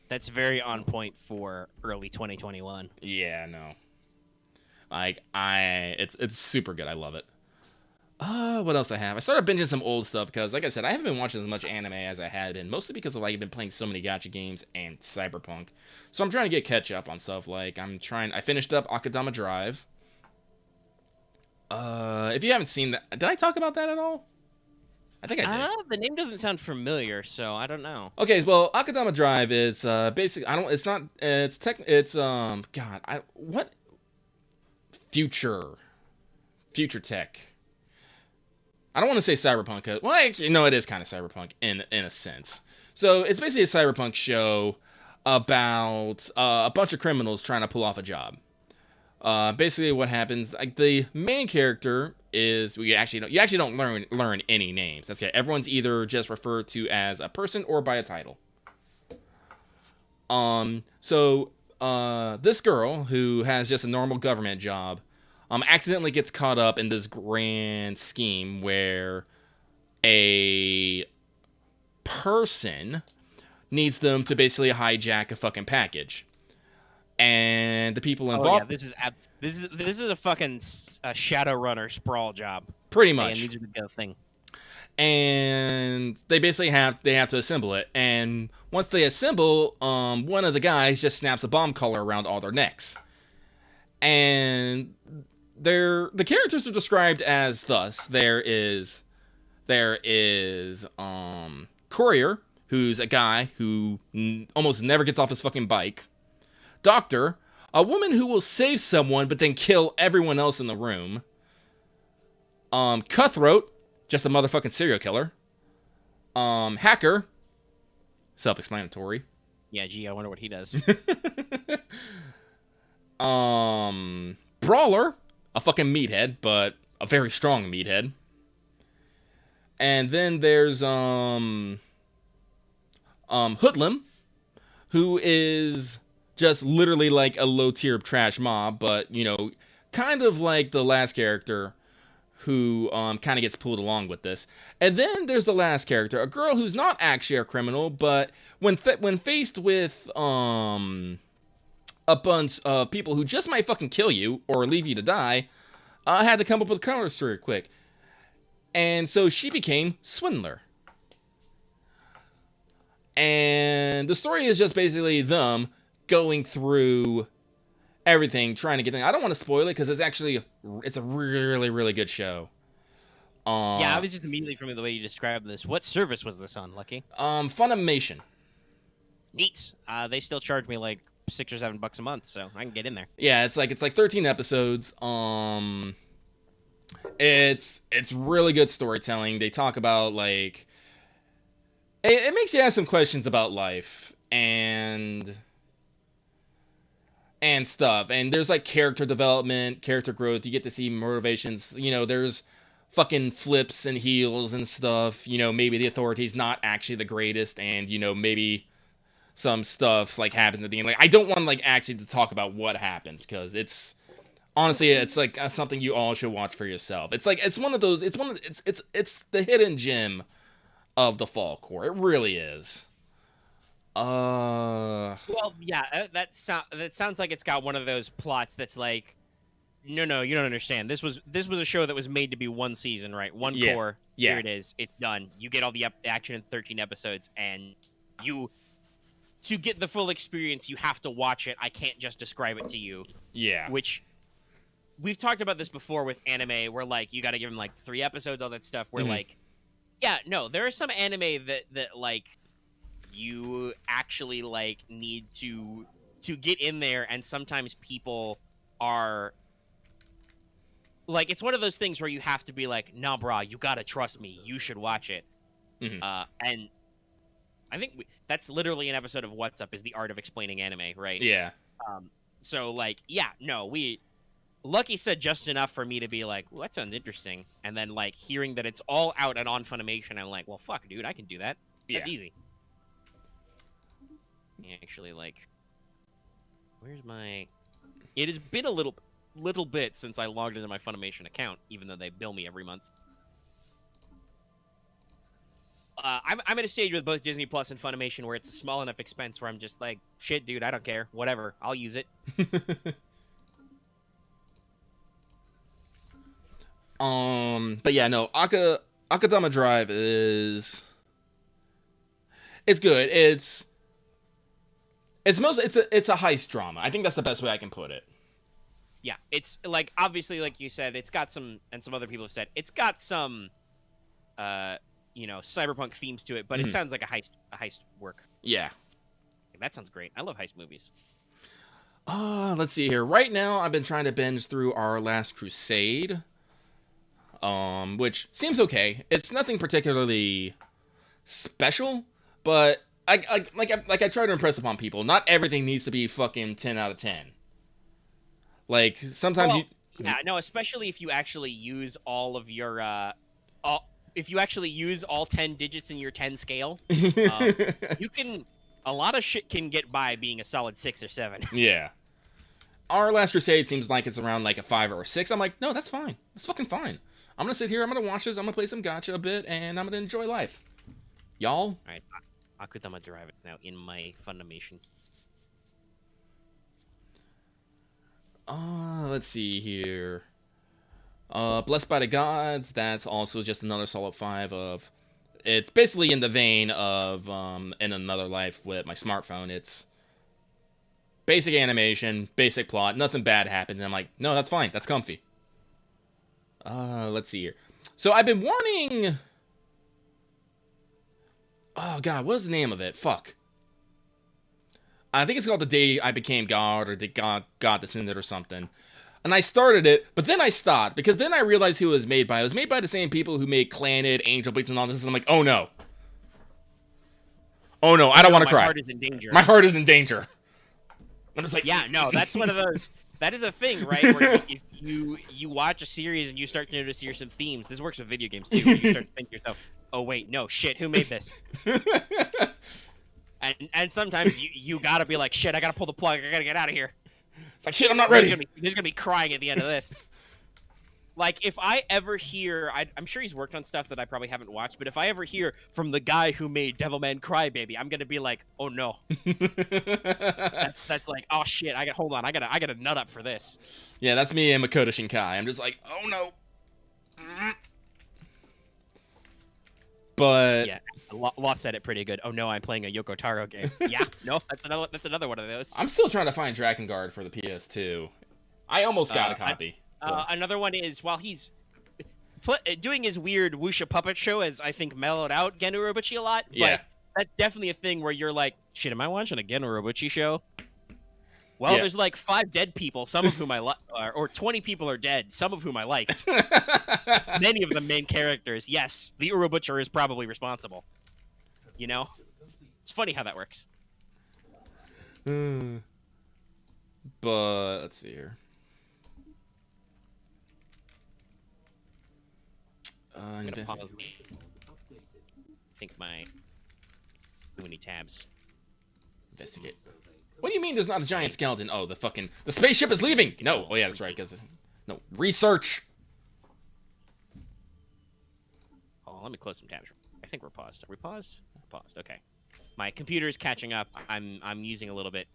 That's very on point for early 2021. Yeah, no. Like, it's super good. I love it. What else I have? I started binging some old stuff because, like I said, I haven't been watching as much anime as I had been, mostly because of, like, I've been playing so many gacha games and Cyberpunk. So I'm trying to get catch up on stuff. Like, I finished up Akudama Drive. If you haven't seen that, did I talk about that at all? I think I did. The name doesn't sound familiar, so I don't know. Okay, well, Akudama Drive is basically, what future tech. I don't want to say cyberpunk. Well, actually, no, it is kind of cyberpunk in a sense. So it's basically a cyberpunk show about a bunch of criminals trying to pull off a job. Basically, what happens? Like, the main character is you actually don't learn any names. That's okay. Everyone's either just referred to as a person or by a title. So this girl who has just a normal government job, accidentally gets caught up in this grand scheme where a person needs them to basically hijack a fucking package. And the people involved. Oh, yeah, this is a fucking Shadowrunner sprawl job. Pretty much. And these are the go thing. And they basically have to assemble it. And once they assemble, one of the guys just snaps a bomb collar around all their necks. And the characters are described as thus. There is Courier, who's a guy who almost never gets off his fucking bike. Doctor, a woman who will save someone but then kill everyone else in the room. Cutthroat, just a motherfucking serial killer. Hacker, self-explanatory. Yeah, gee, I wonder what he does. Brawler, a fucking meathead, but a very strong meathead. And then there's Hoodlum, who is just literally like a low-tier trash mob, but, you know, kind of like the last character who kind of gets pulled along with this. And then there's the last character, a girl who's not actually a criminal, but when faced with a bunch of people who just might fucking kill you or leave you to die, had to come up with a counter story quick. And so she became Swindler. And the story is just basically them going through everything, trying to get things. I don't want to spoil it because it's a really, really good show. Yeah, I was just immediately from the way you described this. What service was this on, Lucky? Funimation. Neat. They still charge me like $6 or $7 a month, so I can get in there. Yeah, it's like 13 episodes. It's really good storytelling. They talk about like it makes you ask some questions about life and stuff. And there's like character development, character growth. You get to see motivations. You know, there's fucking flips and heels and stuff. You know, maybe the authority's not actually the greatest, and you know, maybe some stuff like happens at the end. Like, I don't want like actually to talk about what happens because it's honestly it's like something you all should watch for yourself. It's like it's one of those. It's the hidden gem of the fall core. It really is. Well, yeah, that sounds like it's got one of those plots that's like, no, you don't understand. This was a show that was made to be one season, right? One core. Yeah. Here it is. It's done. You get all the action in 13 episodes, and to get the full experience, you have to watch it. I can't just describe it to you. Yeah. Which we've talked about this before with anime, where like you got to give them like 3 episodes, all that stuff. Where like, yeah, no, there are some anime that like you actually like need to get in there, and sometimes people are like, it's one of those things where you have to be like, nah, brah, you gotta trust me. You should watch it. And I think that's literally an episode of What's Up, is the art of explaining anime, right? Yeah. So like, yeah, no, Lucky said just enough for me to be like, well, that sounds interesting. And then like hearing that it's all out and on Funimation, I'm like, well, fuck, dude, I can do that. That's easy. Actually, like, where's my? It has been a little bit since I logged into my Funimation account, even though they bill me every month. I'm at a stage with both Disney Plus and Funimation where it's a small enough expense where I'm just like, shit, dude, I don't care, whatever, I'll use it. But yeah, no, Akadama Drive it's good. It's a heist drama. I think that's the best way I can put it. Yeah, it's like, obviously, like you said, it's got some, and some other people have said, it's got some, you know, cyberpunk themes to it, but it sounds like a heist work. Yeah. That sounds great. I love heist movies. Let's see here. Right now, I've been trying to binge through Our Last Crusade, which seems okay. It's nothing particularly special, but I try to impress upon people. Not everything needs to be fucking 10 out of 10. Like, sometimes yeah, no, especially if you actually use all of your, if you actually use all 10 digits in your 10 scale, you can, a lot of shit can get by being a solid 6 or 7. Yeah. Our Last Crusade seems like it's around like a 5 or a 6. I'm like, no, that's fine. That's fucking fine. I'm gonna sit here, I'm gonna watch this, I'm gonna play some gacha a bit, and I'm gonna enjoy life. Y'all? Alright, Akutama Drive it now in my Funimation. Let's see here. Blessed by the Gods, that's also just another solid 5 of... It's basically in the vein of In Another Life with my smartphone. It's basic animation, basic plot, nothing bad happens. And I'm like, no, that's fine, that's comfy. Let's see here. So I've been wanting... Oh god, what's the name of it? Fuck. I think it's called The Day I Became God, or The God Descended, or something. And I started it, but then I stopped, because then I realized who it was made by. It was made by the same people who made Clannad, Angel Beats, and all this, and I'm like, oh no. Oh no, I don't want to cry. My heart is in danger. My heart is in danger. I'm just like... Yeah, no, that's one of those... That is a thing, right? Where if you watch a series and you start to notice here's some themes. This works with video games too. Where you start to think to yourself, "Oh wait, no shit, who made this?" and sometimes you gotta be like, "Shit, I gotta pull the plug. I gotta get out of here." It's like, shit, I'm not ready. There's gonna be crying at the end of this. Like, if I ever hear, I'm sure he's worked on stuff that I probably haven't watched, but if I ever hear from the guy who made Devilman Crybaby, I'm gonna be like, oh no. that's like, oh shit, hold on, I gotta nut up for this. Yeah, that's me and Makoto Shinkai. I'm just like, oh no. But yeah, Loth said it pretty good. Oh no, I'm playing a Yoko Taro game. Yeah, no, that's another one of those. I'm still trying to find Drakengard for the PS2. I almost got a copy. Another one is, while he's doing his weird Wuxia puppet show, has, I think, mellowed out Genu Urobuchi a lot. Yeah. But that's definitely a thing where you're like, shit, am I watching a Genu Urobuchi show? Well, Yeah. there's like 5 dead people, some of whom I like, or 20 people are dead, some of whom I liked. Many of them main characters. Yes, the Uro Butcher is probably responsible. You know, it's funny how that works. But let's see here. I'm gonna pause. I think my too many tabs. Investigate. What do you mean there's not a giant skeleton? Oh, the spaceship is leaving! No. Oh, yeah, that's right, because... No. Research! Oh, let me close some tabs. I think we're paused. Are we paused? Paused. Okay. My computer is catching up. I'm using a little bit.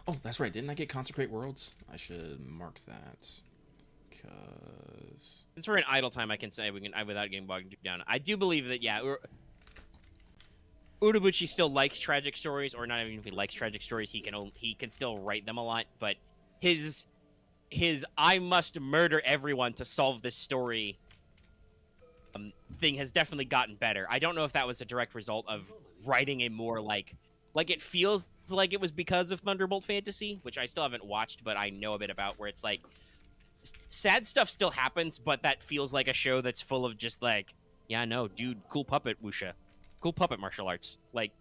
Oh, that's right. Didn't I get Consecrate Worlds? I should mark that. Because... Since we're in idle time, I can say without getting bogged down. I do believe that, yeah, Urobuchi still likes tragic stories, or not even if he likes tragic stories, he can still write them a lot, but his I must murder everyone to solve this story thing has definitely gotten better. I don't know if that was a direct result of writing a more like it feels like it was because of Thunderbolt Fantasy, which I still haven't watched, but I know a bit about, where it's like sad stuff still happens, but that feels like a show that's full of just like, yeah, no, dude, cool puppet wuxia. Cool puppet martial arts. Like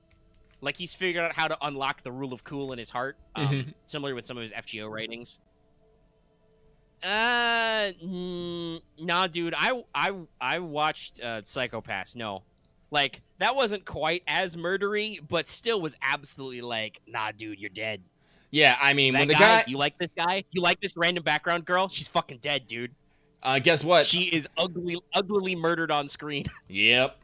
he's figured out how to unlock the rule of cool in his heart. Similar with some of his FGO writings. Nah, dude. I watched Psycho-Pass. No, like that wasn't quite as murdery, but still was absolutely like, nah, dude, you're dead. Yeah, I mean, That when the guy, guy... you like this guy? You like this random background girl? She's fucking dead, dude. Guess what? She is uglily murdered on screen. Yep.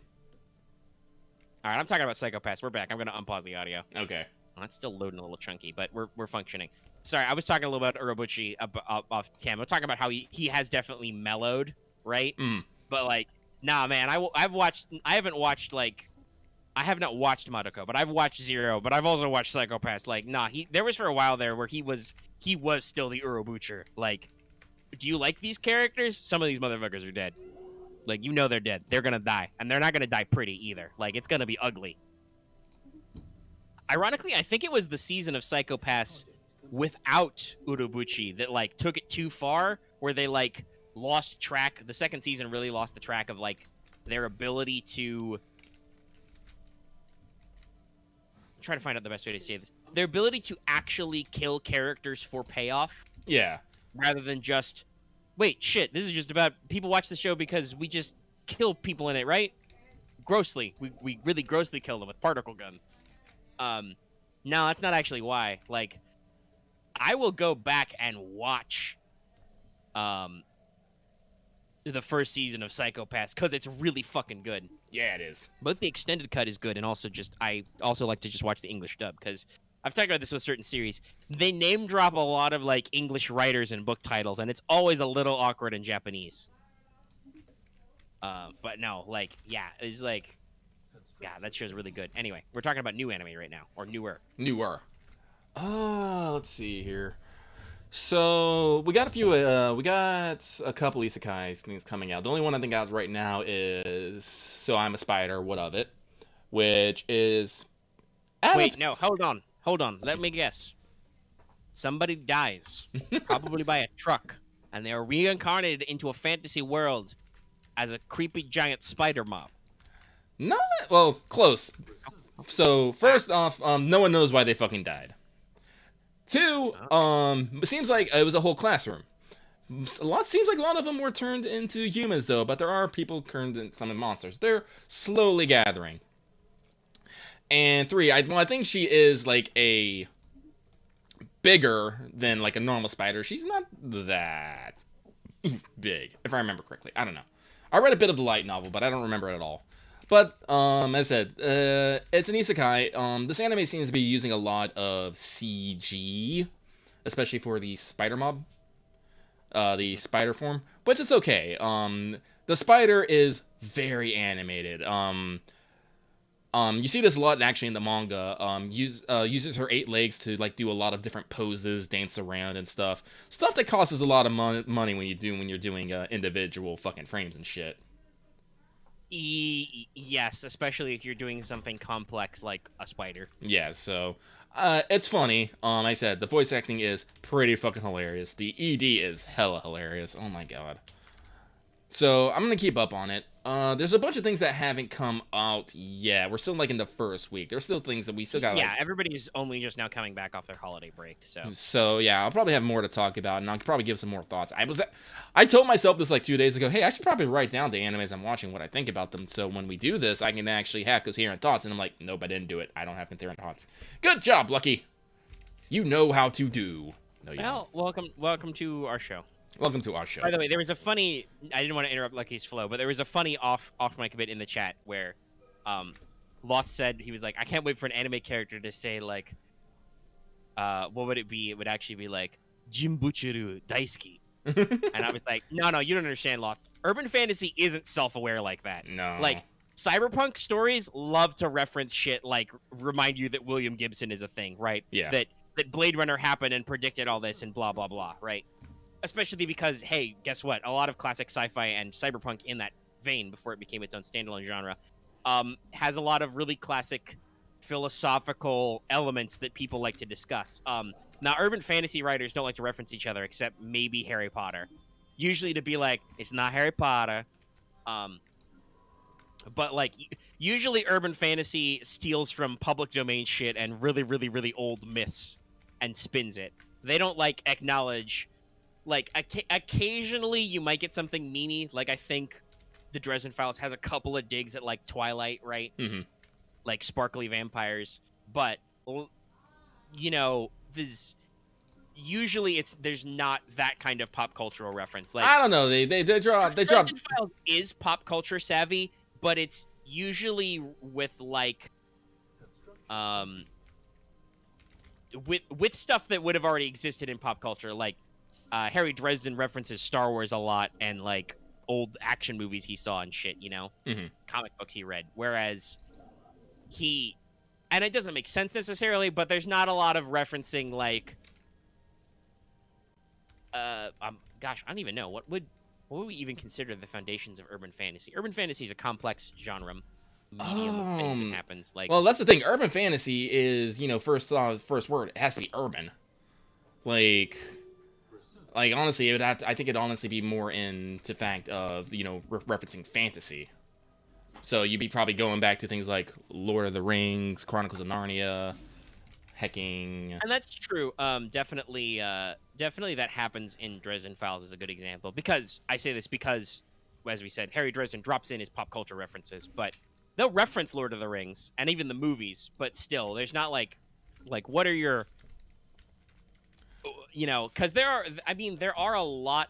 All right, I'm talking about Psycho-Pass. We're back. I'm gonna unpause the audio. Okay. Well, that's still loading a little chunky, but we're functioning. Sorry, I was talking a little about Urobuchi off cam. I'm talking about how he has definitely mellowed, right? But like, nah, man. I have not watched Madoka, but I've watched Zero, but I've also watched Psycho-Pass. Like, nah, there was for a while there where he was still the Urobucher. Like, do you like these characters? Some of these motherfuckers are dead. Like, you know they're dead. They're gonna die. And they're not gonna die pretty either. Like, it's gonna be ugly. Ironically, I think it was the season of Psycho-Pass without Urobuchi that, like, took it too far, where they, like, lost track. The second season really lost the track of, like, their ability to... I'm trying to find out the best way to say this. Their ability to actually kill characters for payoff. Yeah. Rather than just... Wait, shit, this is just about people watch the show because we just kill people in it, right? Grossly. We really grossly kill them with particle gun. No, that's not actually why. Like, I will go back and watch the first season of Psycho-Pass because it's really fucking good. Yeah, it is. Both the extended cut is good, and also I also like to just watch the English dub, because I've talked about this with certain series. They name drop a lot of, like, English writers and book titles, and it's always a little awkward in Japanese. But no, like, yeah, it's like, God, that show's really good. Anyway, we're talking about new anime right now, or newer. Newer. Let's see here. So we got a couple isekai things coming out. The only one I think out right now is So I'm a Spider, What of It? Which is... Wait, no, hold on. Let me guess. Somebody dies, probably by a truck, and they are reincarnated into a fantasy world as a creepy giant spider mob. Not... Well, close. So, first off, no one knows why they fucking died. Two, it seems like it was a whole classroom. Seems like a lot of them were turned into humans, though, but there are people turned into some monsters. They're slowly gathering. And three, I think she is, like, a bigger than, like, a normal spider. She's not that big, if I remember correctly. I don't know. I read a bit of the light novel, but I don't remember it at all. But, as I said, it's an isekai. This anime seems to be using a lot of CG, especially for the spider mob, the spider form, which is okay. The spider is very animated. You see this a lot actually in the manga. Uses her 8 legs to, like, do a lot of different poses, dance around and stuff. Stuff that costs a lot of money when you're doing individual fucking frames and shit. Yes, especially if you're doing something complex like a spider. Yeah, so It's funny. I said the voice acting is pretty fucking hilarious. The ED is hella hilarious. Oh my god. So I'm gonna keep up on it. There's a bunch of things that haven't come out yet. We're still like in the first week. There's still things that we still got. Yeah, like, everybody's only just now coming back off their holiday break, so. So yeah, I'll probably have more to talk about, and I'll probably give some more thoughts. I told myself this like 2 days ago. Hey, I should probably write down the animes I'm watching, what I think about them, so when we do this, I can actually have coherent thoughts. And I'm like, nope, I didn't do it. I don't have coherent thoughts. Good job, Lucky. You know how to do. No, you don't. Well, welcome to our show. Welcome to our show. By the way, there was a funny. I didn't want to interrupt Lucky's flow, but there was a funny off mic bit in the chat where, Loth said he was like, I can't wait for an anime character to say like, what would it be? It would actually be like Jimbuchuru Daisuki, and I was like, no, you don't understand, Loth. Urban fantasy isn't self-aware like that. No. Like cyberpunk stories love to reference shit like remind you that William Gibson is a thing, right? Yeah. That Blade Runner happened and predicted all this and blah blah blah, right? Especially because, hey, guess what? A lot of classic sci-fi and cyberpunk in that vein, before it became its own standalone genre, has a lot of really classic philosophical elements that people like to discuss. Now, urban fantasy writers don't like to reference each other, except maybe Harry Potter. Usually to be like, it's not Harry Potter. But, like, usually urban fantasy steals from public domain shit and really, really, really old myths and spins it. They don't, like, acknowledge... Like, occasionally you might get something memey. Like, I think the Dresden Files has a couple of digs at, like, Twilight, right? Mm-hmm. Like, sparkly vampires. But, you know, there's not that kind of pop cultural reference. Like, I don't know. They draw. Dresden Files is pop culture savvy, but it's usually with, like, with stuff that would have already existed in pop culture, like, Harry Dresden references Star Wars a lot and, like, old action movies he saw and shit, you know? Mm-hmm. Comic books he read. Whereas and it doesn't make sense necessarily, but there's not a lot of referencing, like, gosh, I don't even know. What would we even consider the foundations of urban fantasy? Urban fantasy is a complex genre medium of things that happens. Like, well, that's the thing. Urban fantasy is, first word. It has to be urban. Like honestly, I think it'd honestly be more into fact of, referencing fantasy. So you'd be probably going back to things like Lord of the Rings, Chronicles of Narnia, hecking. And that's true. Definitely that happens in Dresden Files is a good example. Because I say this because, as we said, Harry Dresden drops in his pop culture references, but they'll reference Lord of the Rings and even the movies, but still, there's not like what are your, because there are a lot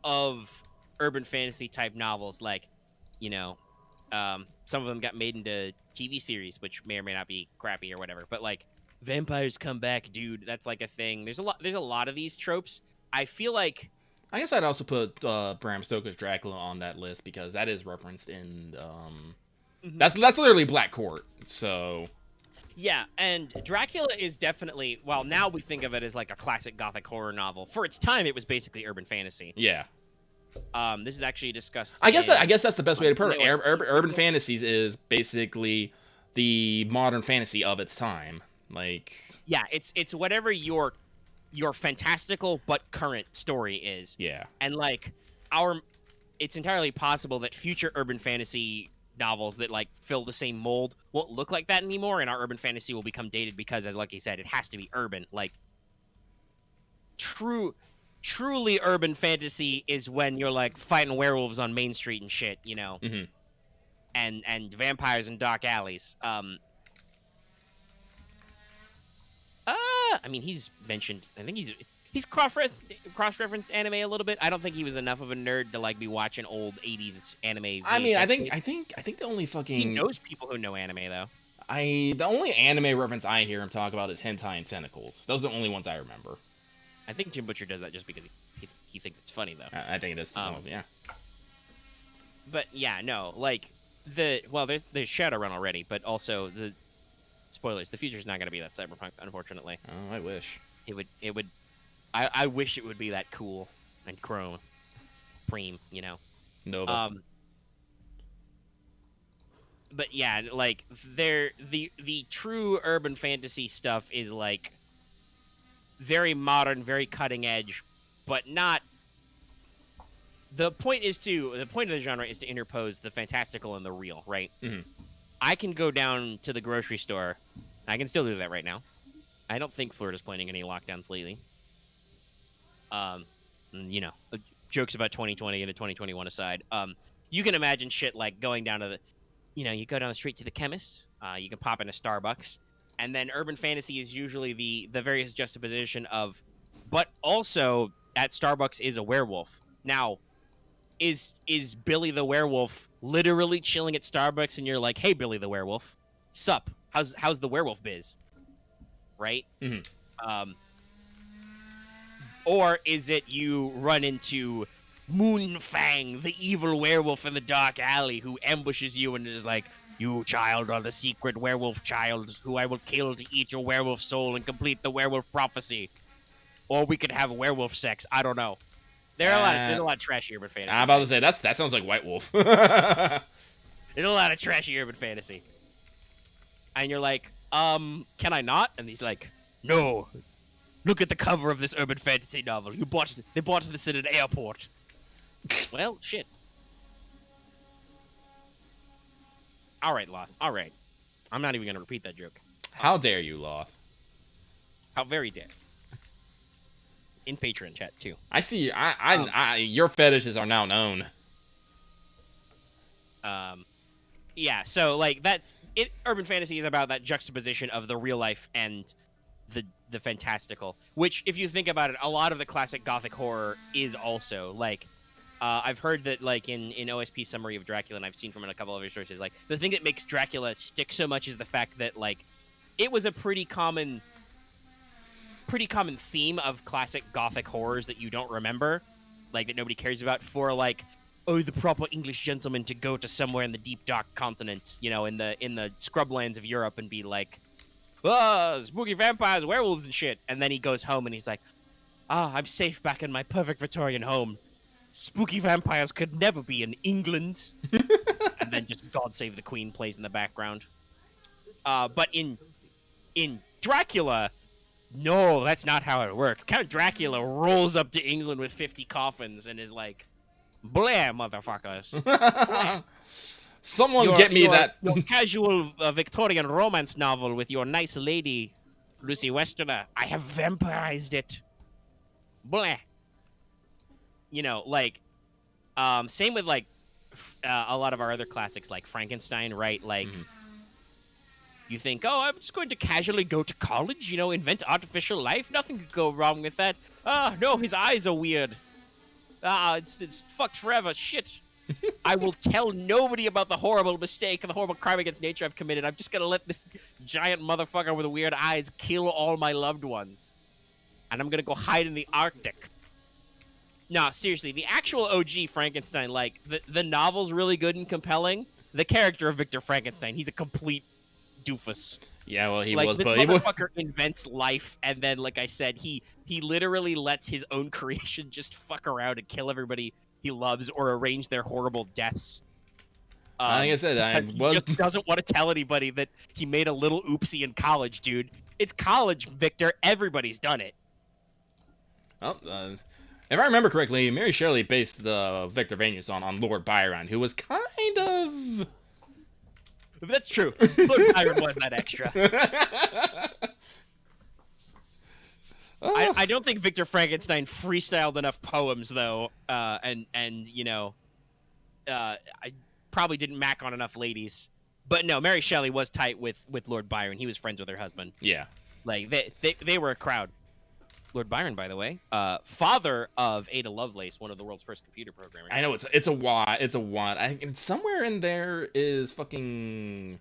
of urban fantasy type novels, like, some of them got made into TV series, which may or may not be crappy or whatever, but like vampires come back, dude, that's like a thing. There's a lot of these tropes. I feel like, I guess I'd also put Bram Stoker's Dracula on that list because that is referenced in that's literally Black Court. So yeah, and Dracula is definitely, well, now we think of it as like a classic gothic horror novel. For its time, it was basically urban fantasy. Yeah. This is actually discussed. I guess that's the best way to put it. Urban fantasies is basically the modern fantasy of its time. Like, yeah, it's whatever your fantastical but current story is. Yeah. And like it's entirely possible that future urban fantasy novels that like fill the same mold won't look like that anymore, and our urban fantasy will become dated because, as Lucky said, it has to be urban. Like, truly urban fantasy is when you're like fighting werewolves on Main Street and shit, Mm-hmm. and vampires in dark alleys. I mean, he's mentioned. I think he's cross-referenced anime a little bit. I don't think he was enough of a nerd to like be watching old '80s anime. VHS I mean, I think tapes. the only fucking He knows people who know anime though. the only anime reference I hear him talk about is hentai and tentacles. Those are the only ones I remember. I think Jim Butcher does that just because he thinks it's funny though. I think it is too. Yeah. But yeah, no, like there's Shadowrun already, but also the spoilers. The future's not going to be that cyberpunk, unfortunately. Oh, I wish. It would. I wish it would be that cool and chrome, preem, Nova. but yeah, like the true urban fantasy stuff is like very modern, very cutting edge, but not. The point of the genre is to interpose the fantastical and the real, right? Mhm. I can go down to the grocery store. I can still do that right now. I don't think Florida's planning any lockdowns lately. You know, jokes about 2020 and 2021 aside, you can imagine shit like going down to the, you know, you go down the street to the chemist. You can pop into Starbucks, and then urban fantasy is usually the various juxtaposition of, but also at Starbucks is a werewolf. Now, is Billy the werewolf literally chilling at Starbucks, and you're like, hey, Billy the werewolf, sup? How's the werewolf biz? Right? Mhm. Or is it you run into Moonfang, the evil werewolf in the dark alley, who ambushes you and is like, you child are the secret werewolf child who I will kill to eat your werewolf soul and complete the werewolf prophecy. Or we could have werewolf sex. I don't know. There's a lot of trashy urban fantasy. I'm about to say that sounds like White Wolf. There's a lot of trashy urban fantasy. And you're like, can I not? And he's like, no. Look at the cover of this urban fantasy novel. They bought this at an airport. Well, shit. All right, Loth. All right. I'm not even going to repeat that joke. How dare you, Loth? How very dare. In Patreon chat, too. I see. Your fetishes are now known. Yeah, so, like, that's it. Urban fantasy is about that juxtaposition of the real life and the fantastical, which, if you think about it, a lot of the classic gothic horror is also, like, I've heard that, like, in OSP Summary of Dracula, and I've seen from it a couple of other sources, like, the thing that makes Dracula stick so much is the fact that, like, it was a pretty common theme of classic gothic horrors that you don't remember, like, that nobody cares about, for, like, oh, the proper English gentleman to go to somewhere in the deep dark continent, you know, in the scrublands of Europe, and be like, spooky vampires, werewolves and shit, and then he goes home and he's like, I'm safe back in my perfect Victorian home. Spooky vampires could never be in England. And then just God Save the Queen plays in the background. But in Dracula, no, that's not how it works. Count Dracula rolls up to England with 50 coffins and is like, blah, motherfuckers. Someone get me that. Your casual Victorian romance novel with your nice lady, Lucy Westerner. I have vampirized it. Blah. You know, like, same with, like, a lot of our other classics, like Frankenstein, right? Like, you think, oh, I'm just going to casually go to college, you know, invent artificial life. Nothing could go wrong with that. No, his eyes are weird. It's fucked forever. Shit. I will tell nobody about the horrible mistake and the horrible crime against nature I've committed. I'm just going to let this giant motherfucker with weird eyes kill all my loved ones. And I'm going to go hide in the Arctic. No, seriously, the actual OG Frankenstein, like, the novel's really good and compelling. The character of Victor Frankenstein, he's a complete doofus. Yeah, well, he like, was, this but motherfucker invents life, and then, like I said, he literally lets his own creation just fuck around and kill everybody he loves or arrange their horrible deaths. Like I said, he just doesn't want to tell anybody that he made a little oopsie in college, dude. It's college, Victor. Everybody's done it. Well, if I remember correctly, Mary Shelley based the Victor Vanius on Lord Byron, who was kind of... That's true. Lord Byron was that extra. I don't think Victor Frankenstein freestyled enough poems, though, and you know, I probably didn't mac on enough ladies. But no, Mary Shelley was tight with Lord Byron. He was friends with her husband. Yeah. Like, they were a crowd. Lord Byron, by the way, father of Ada Lovelace, one of the world's first computer programmers. I know, it's a wad. It's a wad. I think somewhere in there is fucking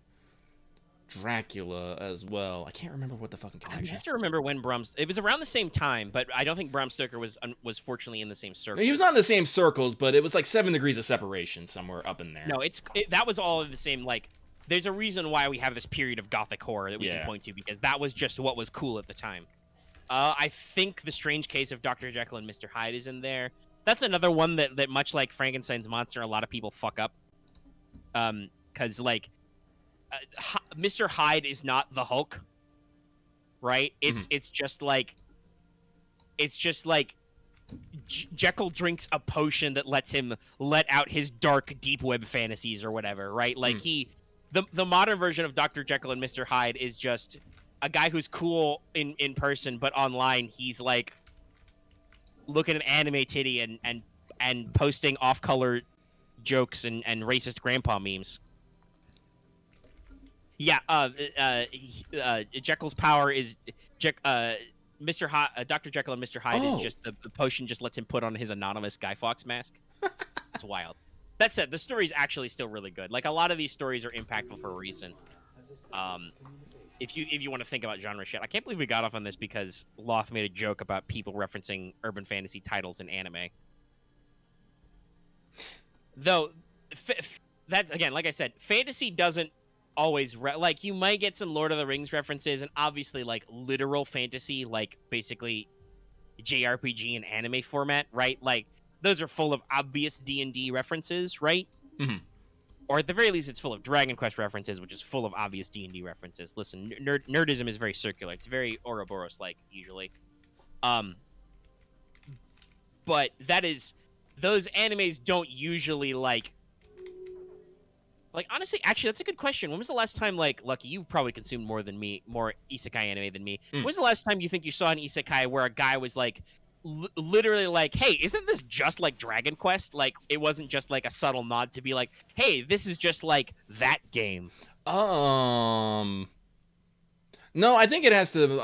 Dracula as well. I can't remember what the fucking I connection. have to remember when it was around the same time, but I don't think Bram Stoker was fortunately in the same circle. He was not in the same circles, but it was like 7 degrees of separation somewhere up in there. No, that was all in the same, like, there's a reason why we have this period of gothic horror that we can point to, because that was just what was cool at the time. I think The Strange Case of Dr. Jekyll and Mr. Hyde is in there. That's another one that much like Frankenstein's monster, a lot of people fuck up. Because, like, Mr. Hyde is not the Hulk, right? It's just like Jekyll drinks a potion that lets him let out his dark deep web fantasies or whatever, right? Like the modern version of Dr. Jekyll and Mr. Hyde is just a guy who's cool in person, but online he's like looking at anime titty and posting off-color jokes and racist grandpa memes. Yeah, Jekyll's power is Mr. Hyde, Dr. Jekyll and Mr. Hyde is just the potion just lets him put on his anonymous Guy Fawkes mask. It's wild. That said, the story's actually still really good. Like a lot of these stories are impactful for a reason. If you want to think about genre shit, I can't believe we got off on this because Loth made a joke about people referencing urban fantasy titles in anime. Though, that's again, like I said, fantasy doesn't always like you might get some Lord of the Rings references and obviously like literal fantasy, like basically JRPG and anime format, right? Like those are full of obvious D&D references, right? Mm-hmm. Or at the very least, it's full of Dragon Quest references, which is full of obvious D&D references. Listen, nerdism is very circular. It's very Ouroboros-like, usually. But that is... Those animes don't usually, like, honestly, actually, that's a good question. When was the last time, like, Lucky, you've probably consumed more isekai anime than me. When was the last time you think you saw an isekai where a guy was, like, literally like, hey, isn't this just like Dragon Quest? Like, it wasn't just like a subtle nod to be like, hey, this is just like that game. No, I think it has to,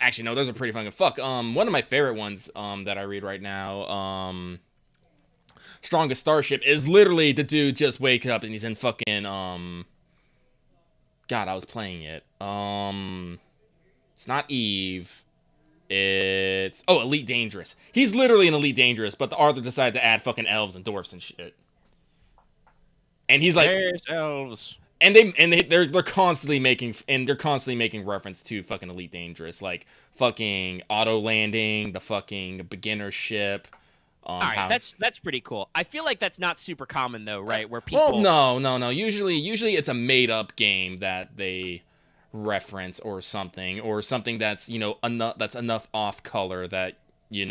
actually, no, those are pretty fucking fuck. One of my favorite ones, that I read right now, Strongest Starship is literally the dude just wake up and he's in fucking, God, I was playing it. It's not Eve. It's Elite Dangerous. He's literally an Elite Dangerous, but the author decided to add fucking elves and dwarfs and shit. And he's like, there's elves. And they're constantly making reference to fucking Elite Dangerous, like fucking auto landing, the fucking beginner ship. All right, that's pretty cool. I feel like that's not super common though, right? Where people no. Usually it's a made up game that they reference or something that's that's enough off color that you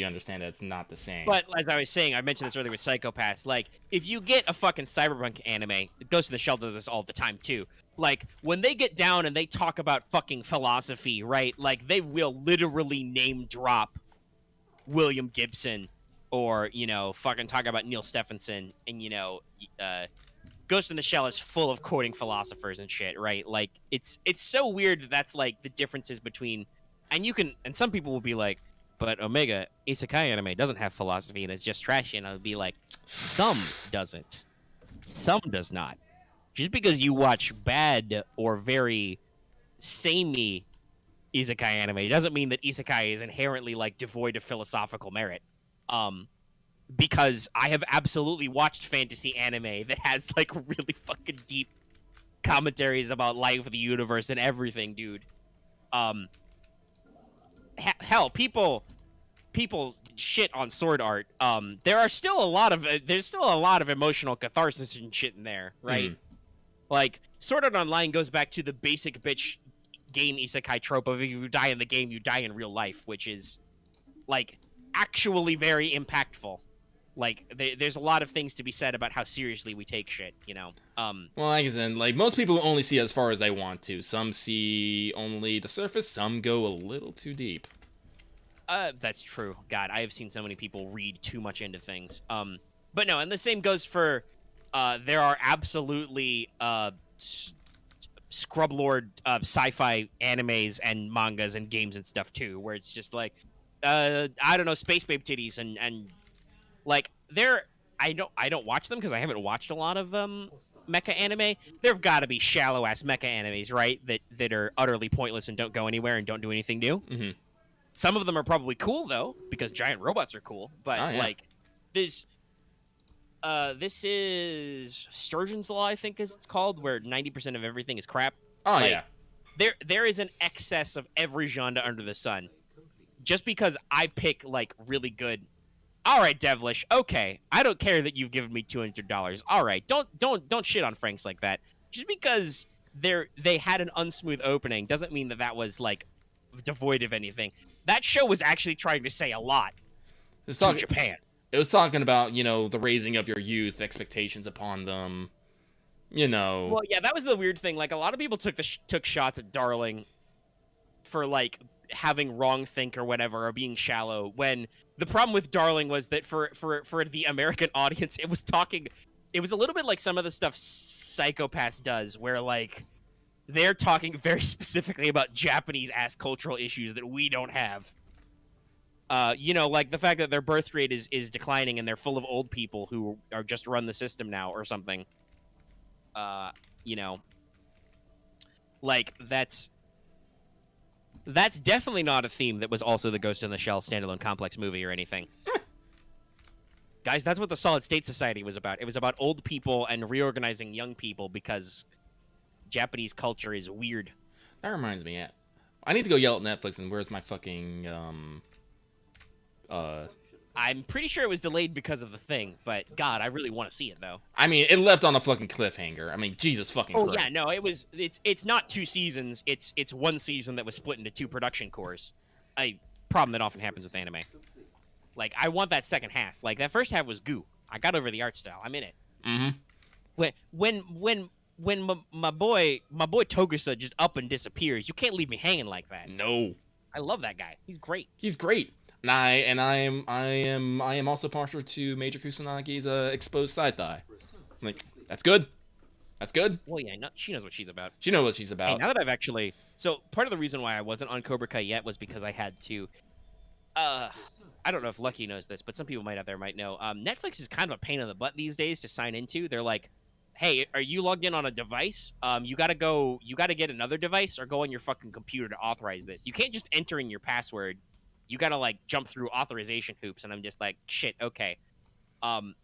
understand that it's not the same. But as I was saying, I mentioned this earlier with Psychopaths. Like, if you get a fucking cyberpunk anime, Ghost in the Shell does this all the time too. Like, when they get down and they talk about fucking philosophy, right? Like, they will literally name drop William Gibson or fucking talk about Neil Stephenson, and Ghost in the Shell is full of quoting philosophers and shit, right? Like, it's so weird that's like the differences between, and some people will be like, but Omega, isekai anime doesn't have philosophy and it's just trashy, and I'll be like, some doesn't, some does not. Just because you watch bad or very samey isekai anime doesn't mean that isekai is inherently like devoid of philosophical merit. Because I have absolutely watched fantasy anime that has like really fucking deep commentaries about life, the universe, and everything, dude. Hell, people shit on sword art. There's still a lot of emotional catharsis and shit in there, right? Like, Sword Art Online goes back to the basic bitch game isekai trope of if you die in the game, you die in real life, which is like actually very impactful. Like, there's a lot of things to be said about how seriously we take shit, Well, like I said, like, most people only see as far as they want to. Some see only the surface, some go a little too deep. That's true. God, I have seen so many people read too much into things. But no, and the same goes for, there are absolutely, scrublord, sci-fi animes and mangas and games and stuff too, where it's just like, I don't know, space babe titties and like I don't watch them because I haven't watched a lot of mecha anime. There've got to be shallow ass mecha animes, right? That are utterly pointless and don't go anywhere and don't do anything new. Mm-hmm. Some of them are probably cool though because giant robots are cool. But like this is Sturgeon's Law, I think is it's called, where 90% of everything is crap. Oh like, yeah. There is an excess of every genre under the sun. Just because I pick like really good. All right, Devilish. Okay, I don't care that you've given me $200. All right, don't shit on Franks like that. just because they had an unsmooth opening doesn't mean that was like devoid of anything. That show was actually trying to say a lot to Japan. It was talking about, the raising of your youth, expectations upon them, Well, yeah, that was the weird thing. Like, a lot of people took shots at Darling for, like, having wrong think or whatever, or being shallow, when the problem with Darling was that for the American audience, it was a little bit like some of the stuff Psycho-Pass does, where, like, they're talking very specifically about Japanese-ass cultural issues that we don't have. Like the fact that their birth rate is declining and they're full of old people who are just run the system now or something. Like that's definitely not a theme that was also the Ghost in the Shell standalone complex movie or anything. Guys, that's what the Solid State Society was about. It was about old people and reorganizing young people because Japanese culture is weird. That reminds me, I need to go yell at Netflix and where's my fucking, I'm pretty sure it was delayed because of the thing, but God, I really want to see it though. I mean, it left on a fucking cliffhanger. I mean, Jesus fucking Christ. Yeah, no, it's not 2 seasons. It's 1 season that was split into 2 production cores. A problem that often happens with anime. Like, I want that second half. Like, that first half was goo. I got over the art style. I'm in it. Mm-hmm. When my boy Togusa just up and disappears, you can't leave me hanging like that. No. I love that guy. He's great. He's great. And I am also partial to Major Kusanagi's exposed side thigh. Like, that's good. That's good. Well, yeah, she knows what she's about. She knows what she's about. Hey, now that I've actually... So, part of the reason why I wasn't on Cobra Kai yet was because I had to... I don't know if Lucky knows this, but some people might know. Netflix is kind of a pain in the butt these days to sign into. They're like, hey, are you logged in on a device? You gotta get another device or go on your fucking computer to authorize this. You can't just enter in your password. You gotta, like, jump through authorization hoops, and I'm just like, shit, okay. And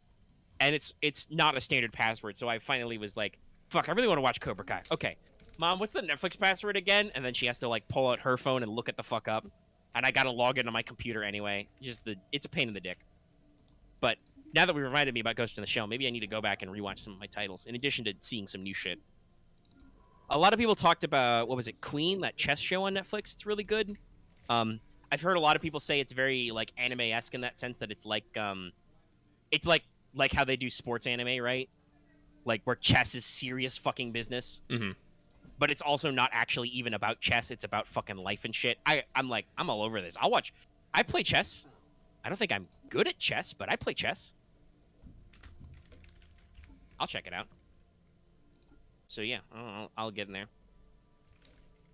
it's not a standard password, so I finally was like, fuck, I really want to watch Cobra Kai. Okay, Mom, what's the Netflix password again? And then she has to, like, pull out her phone and look it the fuck up. And I gotta log into my computer anyway. It's a pain in the dick. But now that we reminded me about Ghost in the Shell, maybe I need to go back and rewatch some of my titles, in addition to seeing some new shit. A lot of people talked about, what was it, Queen, that chess show on Netflix. It's really good. I've heard a lot of people say it's very, like, anime-esque in that sense, that it's like how they do sports anime, right? Like, where chess is serious fucking business. Mm-hmm. But it's also not actually even about chess. It's about fucking life and shit. I'm all over this. I play chess. I don't think I'm good at chess, but I play chess. I'll check it out. So yeah, I'll get in there.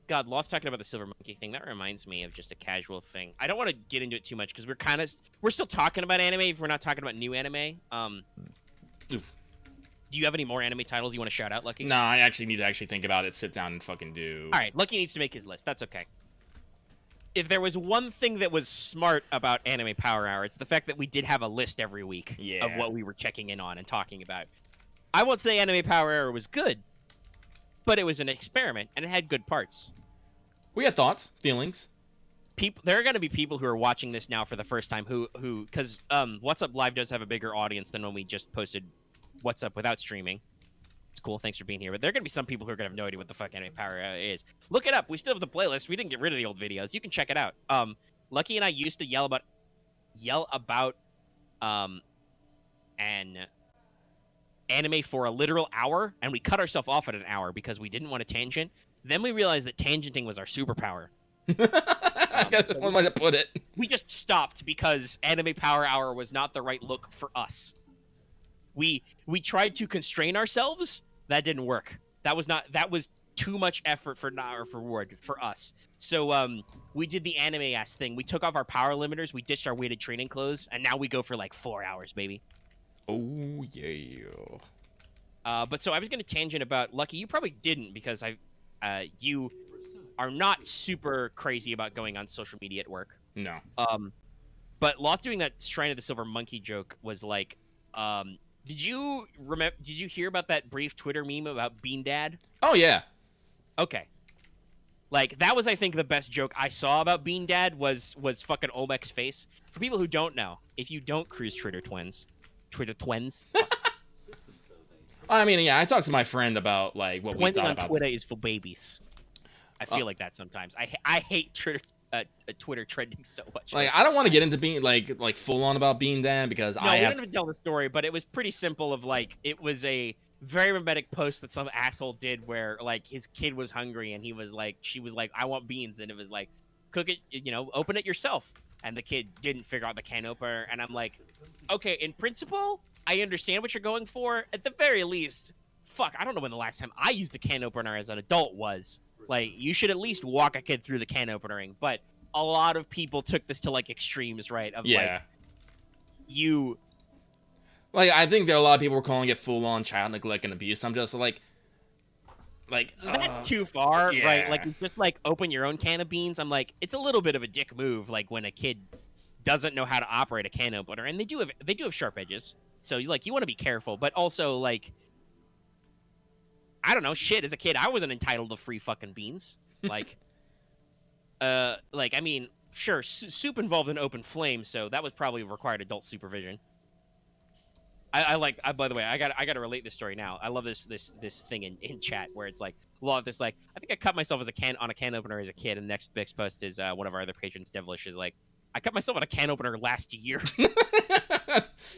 God, Loth's talking about the Silver Monkey thing. That reminds me of just a casual thing. I don't want to get into it too much because we're still talking about anime if we're not talking about new anime. Do you have any more anime titles you want to shout out, Lucky? No, I actually need to think about it, sit down and fucking do. All right, Lucky needs to make his list. That's okay. If there was one thing that was smart about Anime Power Hour, it's the fact that we did have a list every week of what we were checking in on and talking about. I won't say Anime Power Hour was good, but it was an experiment, and it had good parts. We had thoughts, feelings. There are going to be people who are watching this now for the first time who because What's Up Live does have a bigger audience than when we just posted What's Up without streaming. It's cool. Thanks for being here. But there are going to be some people who are going to have no idea what the fuck Anime Power is. Look it up. We still have the playlist. We didn't get rid of the old videos. You can check it out. Lucky and I used to yell about an anime for a literal hour, and we cut ourselves off at an hour because we didn't want a tangent. Then we realized that tangenting was our superpower. That's one way to put it. We just stopped because Anime Power Hour was not the right look for us. We tried to constrain ourselves. That didn't work. That was too much effort for reward for us. So we did the anime ass thing. We took off our power limiters. We ditched our weighted training clothes, and now we go for like 4 hours, baby. Oh yeah. But so I was gonna tangent about Lucky. You probably didn't because you are not super crazy about going on social media at work. No. But Loth doing that Shrine of the Silver Monkey joke was like, did you hear about that brief Twitter meme about Bean Dad? Oh yeah. Okay. Like that was, I think, the best joke I saw about Bean Dad was fucking Olmec's face. For people who don't know, if you don't cruise Twitter Twins, I mean, yeah, I talked to my friend about like what we One thing thought on about. Twitter is for babies. I feel like that sometimes. I hate Twitter trending so much. Like, I don't want to get into being like full on about Bean Dan because No, I we have. didn't even tell the story, but it was pretty simple. Of like, it was a very mimetic post that some asshole did where like his kid was hungry and he was like, she was like, I want beans, and it was like, cook it, open it yourself. And the kid didn't figure out the can opener, and I'm like, okay, in principle, I understand what you're going for. At the very least, fuck, I don't know when the last time I used a can opener as an adult was. Like, you should at least walk a kid through the can openering. But a lot of people took this to like extremes, right? Of Yeah. like, I think that a lot of people were calling it full on child neglect and abuse. I'm just like that's too far, yeah. right? Like, you just like open your own can of beans. I'm like, it's a little bit of a dick move, like when a kid doesn't know how to operate a can opener, and they do have sharp edges, so you want to be careful, but also like, I don't know, shit. As a kid, I wasn't entitled to free fucking beans, like, I mean, sure, soup involved an open flame, so that was probably required adult supervision. By the way, I gotta relate this story now. I love this thing in chat where it's like, this like, I think I cut myself on a can opener as a kid, and next post is one of our other patrons, Devilish, is like, I cut myself on a can opener last year.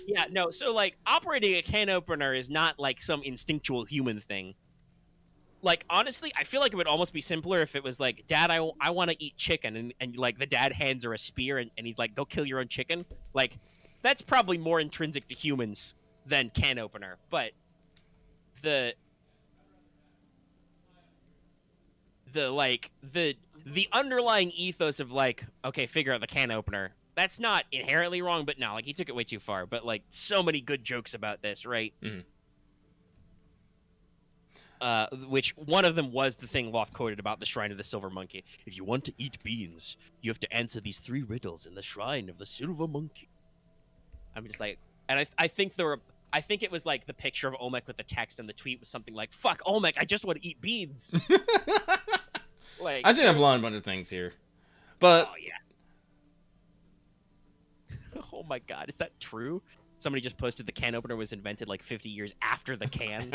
Yeah, no, so like operating a can opener is not like some instinctual human thing. Like, honestly, I feel like it would almost be simpler if it was like, Dad, I want to eat chicken, and like the dad hands her a spear and he's like, go kill your own chicken. Like, that's probably more intrinsic to humans than can opener, but the underlying ethos of like, okay, figure out the can opener, that's not inherently wrong, but no, like, he took it way too far. But like, so many good jokes about this, right? Mm-hmm. Which one of them was the thing Loth quoted about the Shrine of the Silver Monkey. If you want to eat beans, you have to answer these 3 riddles in the Shrine of the Silver Monkey. I'm just like, and I think I think it was like the picture of Olmec with the text, and the tweet was something like, fuck Olmec, I just want to eat beans. Like, I've seen a bunch of things here, but oh yeah. Oh my god, is that true? Somebody just posted the can opener was invented like 50 years after the can.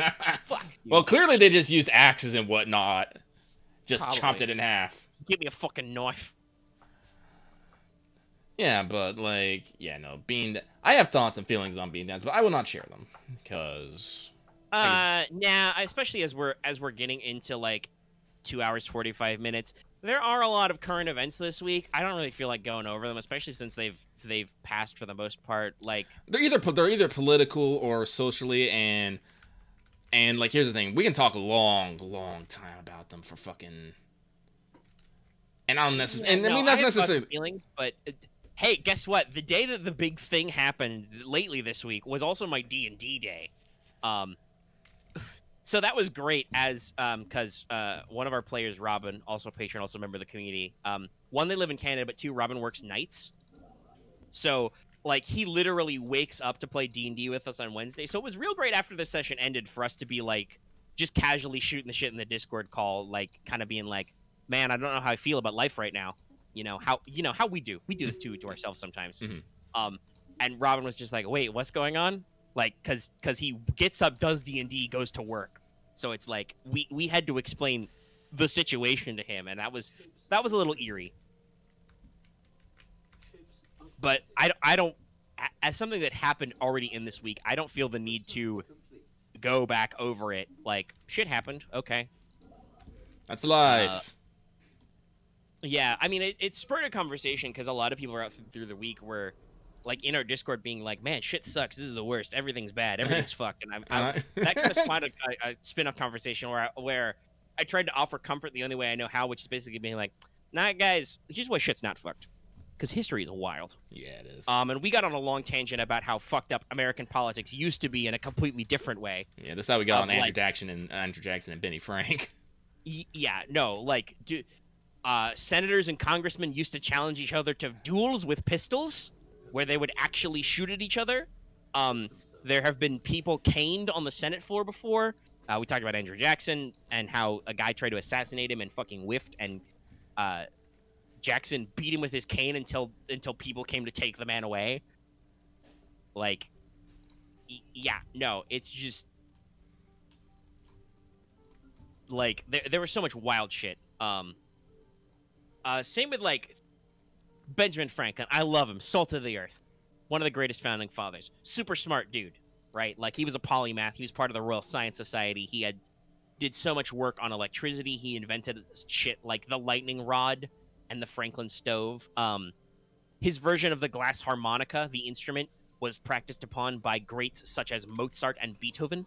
Fuck. Dude. Well, clearly they just used axes and whatnot, just Probably. chopped it in half. Give me a fucking knife. Yeah, but like, yeah, no, I have thoughts and feelings on Bean Dance, but I will not share them because. Nah, especially as we're getting into like 2 hours 45 minutes. There are a lot of current events this week. I don't really feel like going over them, especially since they've passed for the most part. Like, they're either political or socially, and like, here's the thing: we can talk a long time about them for fucking. And I don't necessarily. I mean, that's necessarily feelings, but hey, guess what? The day that the big thing happened lately this week was also my D&D day. So that was great, as because one of our players, Robin, also a patron, also a member of the community. One, they live in Canada, but two, Robin works nights. So like, he literally wakes up to play D&D with us on Wednesday. So it was real great after the session ended for us to be like, just casually shooting the shit in the Discord call, like kind of being like, man, I don't know how I feel about life right now. How we do this to ourselves sometimes. Mm-hmm. And Robin was just like, wait, what's going on? Like, cause he gets up, does D&D, goes to work. So it's like, we had to explain the situation to him, and that was a little eerie. But I don't, as something that happened already in this week, I don't feel the need to go back over it. Like, shit happened. Okay. That's life. Yeah, I mean, it spurred a conversation because a lot of people are out through the week were, like, in our Discord being like, man, shit sucks. This is the worst. Everything's bad. Everything's fucked. And that kind of spawned a spin-off conversation where I tried to offer comfort the only way I know how, which is basically being like, nah, guys, here's why shit's not fucked. Because history is wild. Yeah, it is. And we got on a long tangent about how fucked up American politics used to be in a completely different way. Yeah, that's how we got on Andrew Jackson and Benny Frank. Yeah, no, like, senators and congressmen used to challenge each other to duels with pistols, where they would actually shoot at each other. There have been people caned on the Senate floor before. We talked about Andrew Jackson and how a guy tried to assassinate him and fucking whiffed, and Jackson beat him with his cane until people came to take the man away. Like, yeah, no, it's just, like there was so much wild shit. Same with like Benjamin Franklin. I love him. Salt of the earth. One of the greatest founding fathers. Super smart dude, right? Like he was a polymath. He was part of the Royal Science Society. He did so much work on electricity. He invented shit like the lightning rod and the Franklin stove. His version of the glass harmonica, the instrument, was practiced upon by greats such as Mozart and Beethoven.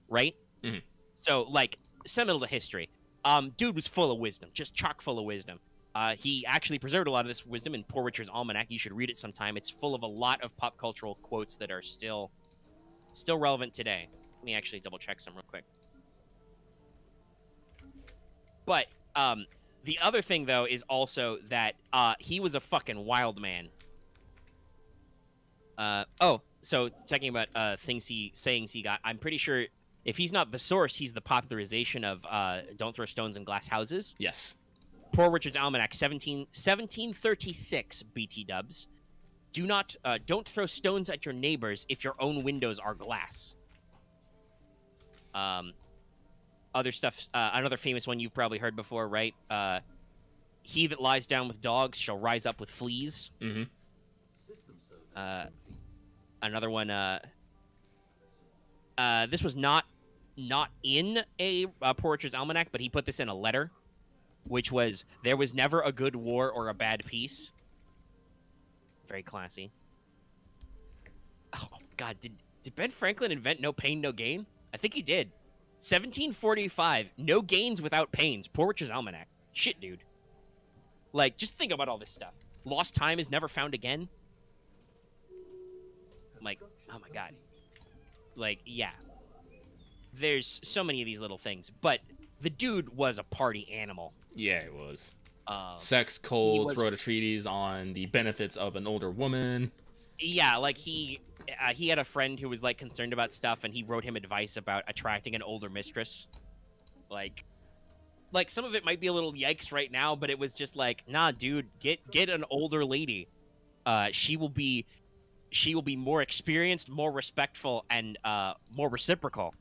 Right? Mhm. So, like, seminal to history. Dude was full of wisdom, just chock full of wisdom. He actually preserved a lot of this wisdom in Poor Richard's Almanac. You should read it sometime. It's full of a lot of pop cultural quotes that are still relevant today. Let me actually double check some real quick. But the other thing, though, is also that he was a fucking wild man. So talking about sayings he got, I'm pretty sure if he's not the source, he's the popularization of "Don't throw stones in glass houses." Yes. Poor Richard's Almanac, 1736 BT dubs. Don't throw stones at your neighbors if your own windows are glass. Other stuff, another famous one you've probably heard before, right? He that lies down with dogs shall rise up with fleas. Mm-hmm. Another one, this was not in a Poor Richard's Almanac, but he put this in a letter, which was, there was never a good war or a bad peace. Very classy. Oh, God, did Ben Franklin invent no pain, no gain? I think he did. 1745, no gains without pains. Poor Richard's Almanac. Shit, dude. Like, just think about all this stuff. Lost time is never found again. Like, oh my God. Like, yeah. There's so many of these little things, but the dude was a party animal. Yeah, it was. Sex, cold, wrote a treatise on the benefits of an older woman. Yeah, like he had a friend who was like concerned about stuff, and he wrote him advice about attracting an older mistress. Like some of it might be a little yikes right now, but it was just like, nah, dude, get an older lady. She will be more experienced, more respectful, and more reciprocal.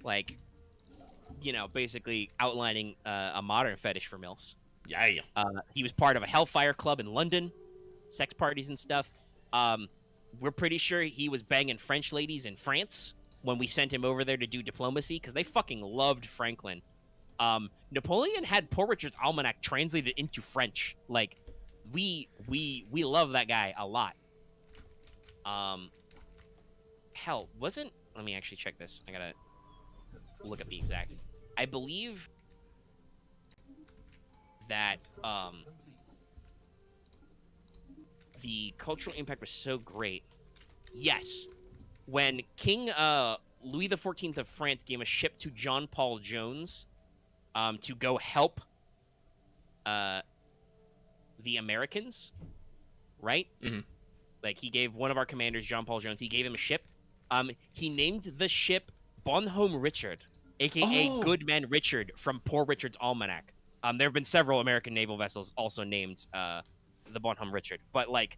Like, basically outlining a modern fetish for MILFs. Yeah. He was part of a Hellfire Club in London, sex parties and stuff. We're pretty sure he was banging French ladies in France when we sent him over there to do diplomacy, because they fucking loved Franklin. Napoleon had Poor Richard's Almanac translated into French. Like, we love that guy a lot. Hell, let me actually check this. I gotta look up the exact. I believe that the cultural impact was so great. Yes, when King Louis XIV of France gave a ship to John Paul Jones to go help the Americans, right? Mm-hmm. Like, he gave one of our commanders, John Paul Jones, he gave him a ship. He named the ship Bonhomme Richard, a.k.a. Goodman Richard from Poor Richard's Almanac. There have been several American naval vessels also named the Bonhomme Richard. But, like,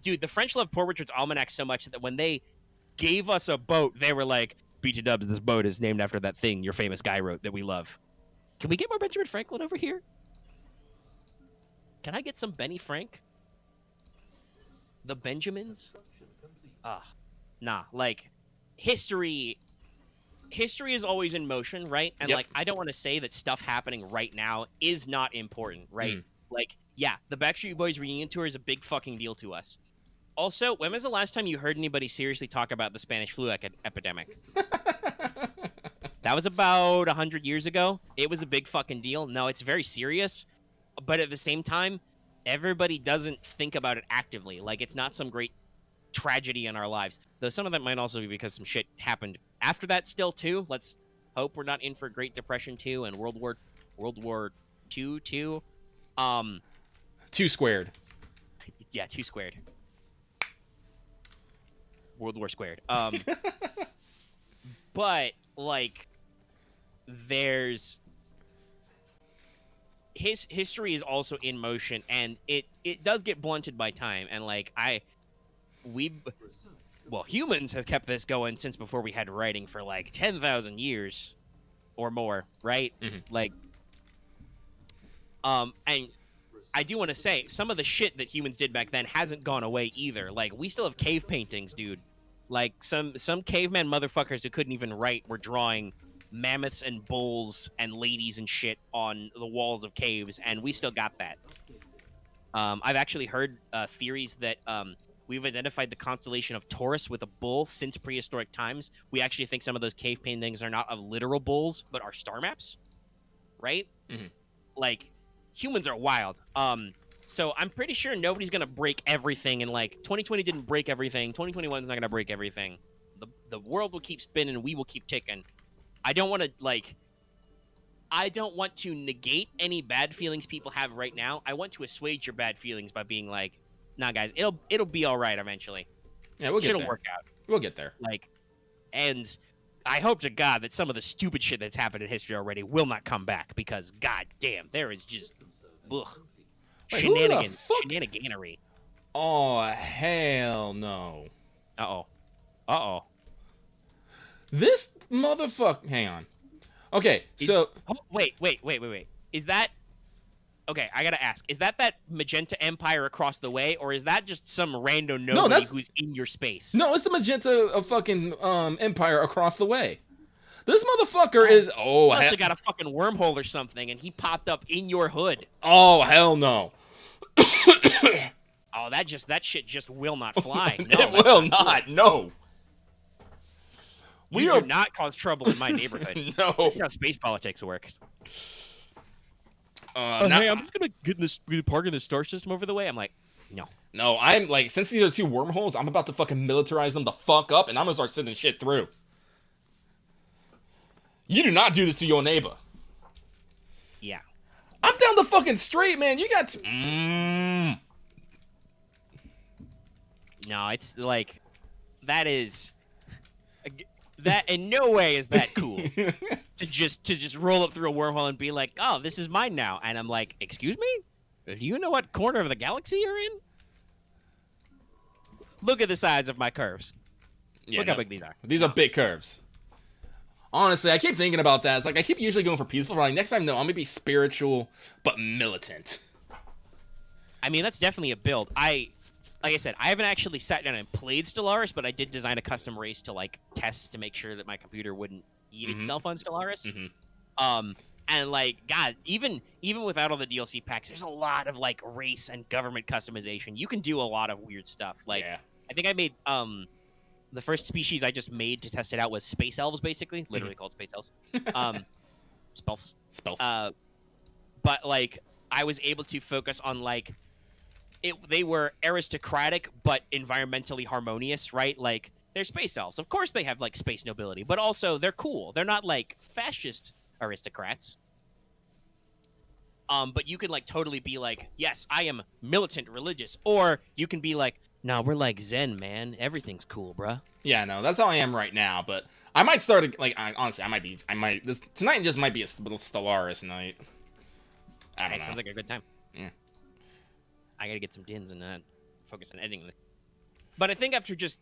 dude, the French love Poor Richard's Almanac so much that when they gave us a boat, they were like, BT Dubs, this boat is named after that thing your famous guy wrote that we love. Can we get more Benjamin Franklin over here? Can I get some Benny Frank? The Benjamins? Nah, like, history is always in motion, right? And, Yep. like, I don't want to say that stuff happening right now is not important, right? Like, yeah, the Backstreet Boys reunion tour is a big fucking deal to us. Also, when was the last time you heard anybody seriously talk about the Spanish flu epidemic? That was about 100 years ago. It was a big fucking deal. No, it's very serious. But at the same time, everybody doesn't think about it actively. Like, it's not some great tragedy in our lives. Though some of that might also be because some shit happened after that still, too. Let's hope we're not in for Great Depression 2 and World War II, too. 2 squared. Yeah, 2 squared. World War squared. But, like, there's... history is also in motion, and it does get blunted by time. And, like, humans have kept this going since before we had writing for, like, 10,000 years. or more, right? Mhm. Like, and I do want to say some of the shit that humans did back then hasn't gone away either. Like, we still have cave paintings, dude. Like some caveman motherfuckers who couldn't even write were drawing mammoths and bulls and ladies and shit on the walls of caves, and we still got that. I've actually heard theories that we've identified the constellation of Taurus with a bull since prehistoric times. We actually think some of those cave paintings are not of literal bulls, but are star maps, right? Mhm. Like, humans are wild. So I'm pretty sure nobody's gonna break everything, and like 2020 didn't break everything. 2021 is not gonna break everything. The world will keep spinning, we will keep ticking. I don't want to negate any bad feelings people have right now. I want to assuage your bad feelings by being like, nah, guys, it'll be all right eventually. Yeah, we'll get Shit'll there. work out. We'll get there. Like, and I hope to God that some of the stupid shit that's happened in history already will not come back, because god damn, there is just ugh, Wait, who the fuck- shenaniganery. Oh, hell no. Uh-oh. This motherfucker. Hang on. Okay, so Oh, wait. Is that... Okay, I gotta ask. Is that magenta empire across the way, or is that just some random nobody that's- who's in your space? no, it's the magenta of fucking empire across the way. This motherfucker is Must have got a fucking wormhole or something, and he popped up in your hood. oh hell no. Oh, that shit just will not fly. No, It will not. No. You do not cause trouble in my neighborhood. No. This is how space politics works. Now- Hey, I'm just gonna park in the star system over the way. I'm like, no. No, I'm like, since these are two wormholes, I'm about to fucking militarize them the fuck up, and I'm gonna start sending shit through. You do not do this to your neighbor. Yeah. I'm down the fucking street, man. You got to... No, it's like, that in no way is that cool. to just roll up through a wormhole and be like, oh, this is mine now. And I'm like, excuse me? Do you know what corner of the galaxy you're in? Look at the size of my curves. Yeah, Look how big these are. These are big curves. Honestly, I keep thinking about that. It's like, I keep usually going for peaceful. Like, next time, no, I'm gonna be spiritual, but militant. I mean, that's definitely a build. Like I said, I haven't actually sat down and played Stellaris, but I did design a custom race to like test to make sure that my computer wouldn't eat itself on Stellaris. And like, God, even without all the DLC packs, there's a lot of like race and government customization. You can do a lot of weird stuff. Like, Yeah. I think I made the first species I just made to test it out was space elves, basically, literally called space elves. Spelfs. Spells. But like, I was able to focus on like, they were aristocratic but environmentally harmonious, right? Like, they're space elves. Of course they have like space nobility, but also they're cool. They're not like fascist aristocrats. But you can like totally be like, yes, I am militant religious, or you can be like, no, we're like Zen, man. Everything's cool, bruh. Yeah, no, that's how I am right now. But I might start like, honestly, tonight just might be a Stellaris night. I don't know. Sounds like a good time. Yeah. I gotta get some dins and focus on editing. But I think after just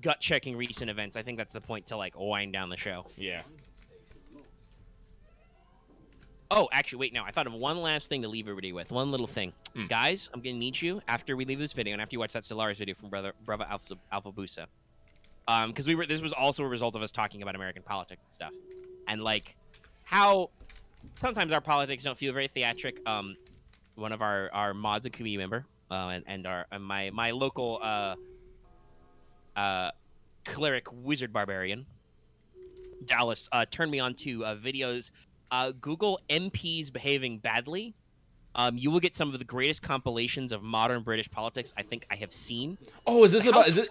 gut checking recent events, I think that's the point to like wind down the show. Yeah. Oh, actually, wait, no. I thought of one last thing to leave everybody with. One little thing. Guys, I'm going to need you, after we leave this video, and after you watch that Stellaris video from Brother Alpha Busa. Because this was also a result of us talking about American politics and stuff. And, like, how sometimes our politics don't feel very theatric. One of our mods, a community member, and my local cleric wizard barbarian, Dallas, turned me on to videos. Google MPs behaving badly. You will get some of the greatest compilations of modern British politics I think I have seen. Oh, is this about? Is it?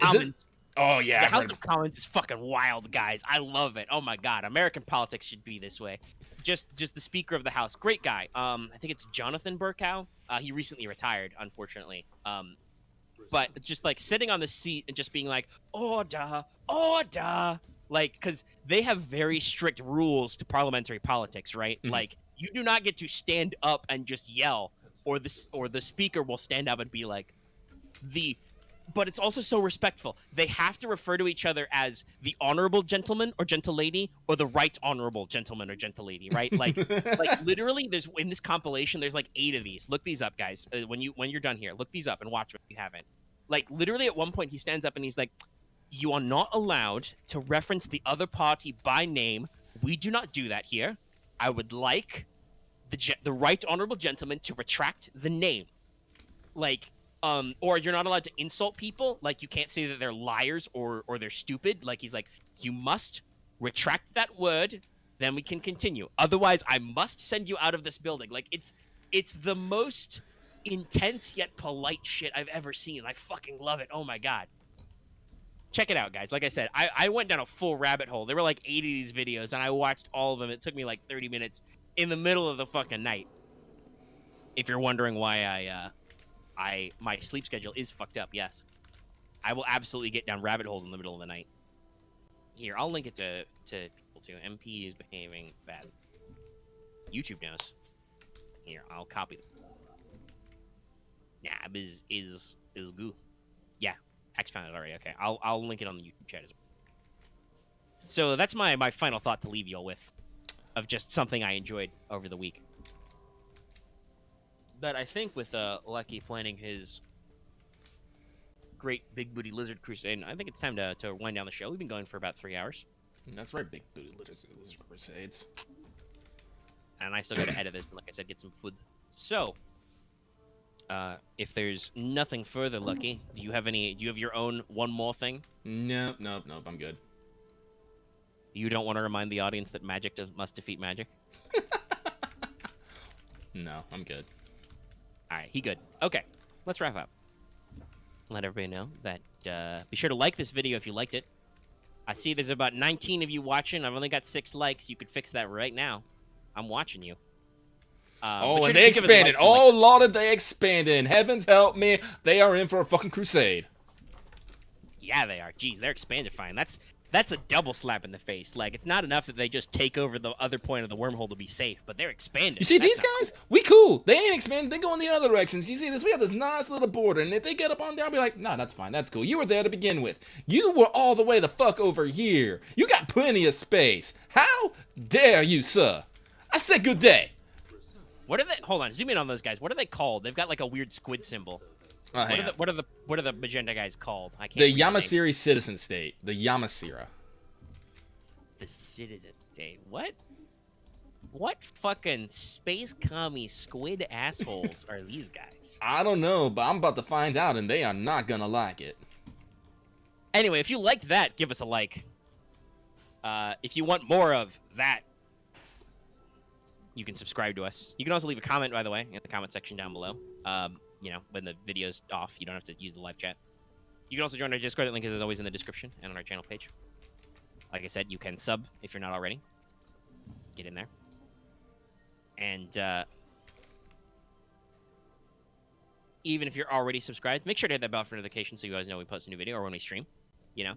Oh yeah. The House of Commons is fucking wild, guys. I love it. Oh my god, American politics should be this way. Just the Speaker of the House, great guy. I think it's Jonathan Burkow. He recently retired, unfortunately. But just like sitting on the seat and just being like, order, order. Like, because they have very strict rules to parliamentary politics, right? Mm-hmm. Like, you do not get to stand up and just yell, or the speaker will stand up and be like, the but it's also so respectful. They have to refer to each other as the honorable gentleman or gentle lady or the right honorable gentleman or gentle lady, right? Like literally, there's in this compilation, there's like 8 of these. Look these up, guys. When you're done here, look these up and watch them if you haven't. Like literally, at one point, he stands up and he's like, "You are not allowed to reference the other party by name. We do not do that here. I would like the right honorable gentleman to retract the name, like." Or you're not allowed to insult people. Like, you can't say that they're liars or they're stupid. Like, he's like, you must retract that word, then we can continue. Otherwise, I must send you out of this building. Like, it's the most intense yet polite shit I've ever seen. I fucking love it. Oh my god. Check it out, guys. Like I said, I went down a full rabbit hole. There were like 80 of these videos, and I watched all of them. It took me like 30 minutes in the middle of the fucking night. If you're wondering why my sleep schedule is fucked up, yes. I will absolutely get down rabbit holes in the middle of the night. Here, I'll link it to people too. MP is behaving bad. YouTube knows. Here, I'll copy them. Yeah, is goo. Yeah, Hex found it already. Okay, I'll link it on the YouTube chat as well. So that's my final thought to leave y'all with, of just something I enjoyed over the week. But I think with Lucky planning his great big booty lizard crusade, I think it's time to wind down the show. We've been going for about 3 hours. That's right, big booty lizard crusades. And I still got to edit this and, like I said, get some food. So, if there's nothing further, Lucky, do you have your own one more thing? Nope, I'm good. You don't want to remind the audience that magic must defeat magic? No, I'm good. All right, he good. Okay, let's wrap up. Let everybody know that be sure to like this video if you liked it. I see there's about 19 of you watching. I've only got 6 likes. You could fix that right now. I'm watching you. Oh, and they expanded. Oh, Lord, they expanded. Heavens help me. They are in for a fucking crusade. Yeah, they are. Jeez, they're expandifying. That's a double slap in the face. Like, it's not enough that they just take over the other point of the wormhole to be safe, but they're expanding. You see these guys? We cool. They ain't expanding. They go in the other directions. You see this? We have this nice little border, and if they get up on there, I'll be like, nah, that's fine. That's cool. You were there to begin with. You were all the way the fuck over here. You got plenty of space. How dare you, sir? I said good day. What are they? Hold on. Zoom in on those guys. What are they called? They've got like a weird squid symbol. What are the magenta guys called? I can't. The Yamasiri Citizen State. The Yamasira. The Citizen State. What? What fucking space commie squid assholes are these guys? I don't know, but I'm about to find out, and they are not gonna like it. Anyway, if you liked that, give us a like. If you want more of that, you can subscribe to us. You can also leave a comment, by the way, in the comment section down below. You know, when the video's off, you don't have to use the live chat. You can also join our Discord. The link is always in the description and on our channel page. Like I said, you can sub if you're not already. Get in there. And even if you're already subscribed, make sure to hit that bell for notifications so you guys know when we post a new video or when we stream. You know,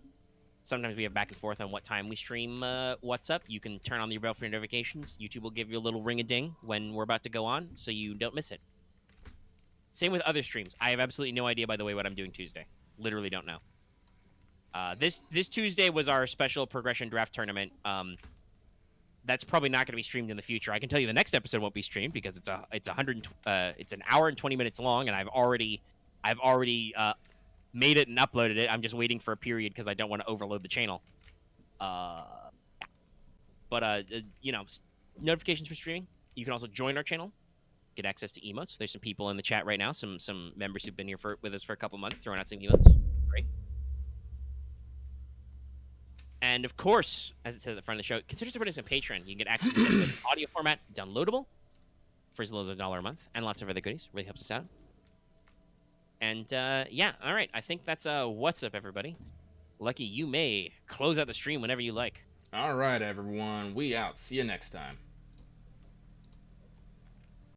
sometimes we have back and forth on what time we stream What's Up. You can turn on the bell for notifications. YouTube will give you a little ring-a-ding when we're about to go on so you don't miss it. Same with other streams. I have absolutely no idea, by the way, what I'm doing Tuesday. Literally don't know. This Tuesday was our special progression draft tournament. That's probably not going to be streamed in the future. I can tell you the next episode won't be streamed because it's an hour and 20 minutes long, and I've already made it and uploaded it. I'm just waiting for a period because I don't want to overload the channel. You know, notifications for streaming. You can also join our channel, get access to emotes. There's some people in the chat right now, some members who've been here with us for a couple months, throwing out some emotes. Great. And of course, as it says at the front of the show, consider supporting us on Patreon. You can get access to the audio format, downloadable, for as little as $1 a month, and lots of other goodies. Really helps us out. And yeah, all right. I think that's What's Up, everybody. Lucky, you may close out the stream whenever you like. All right, everyone. We out. See you next time.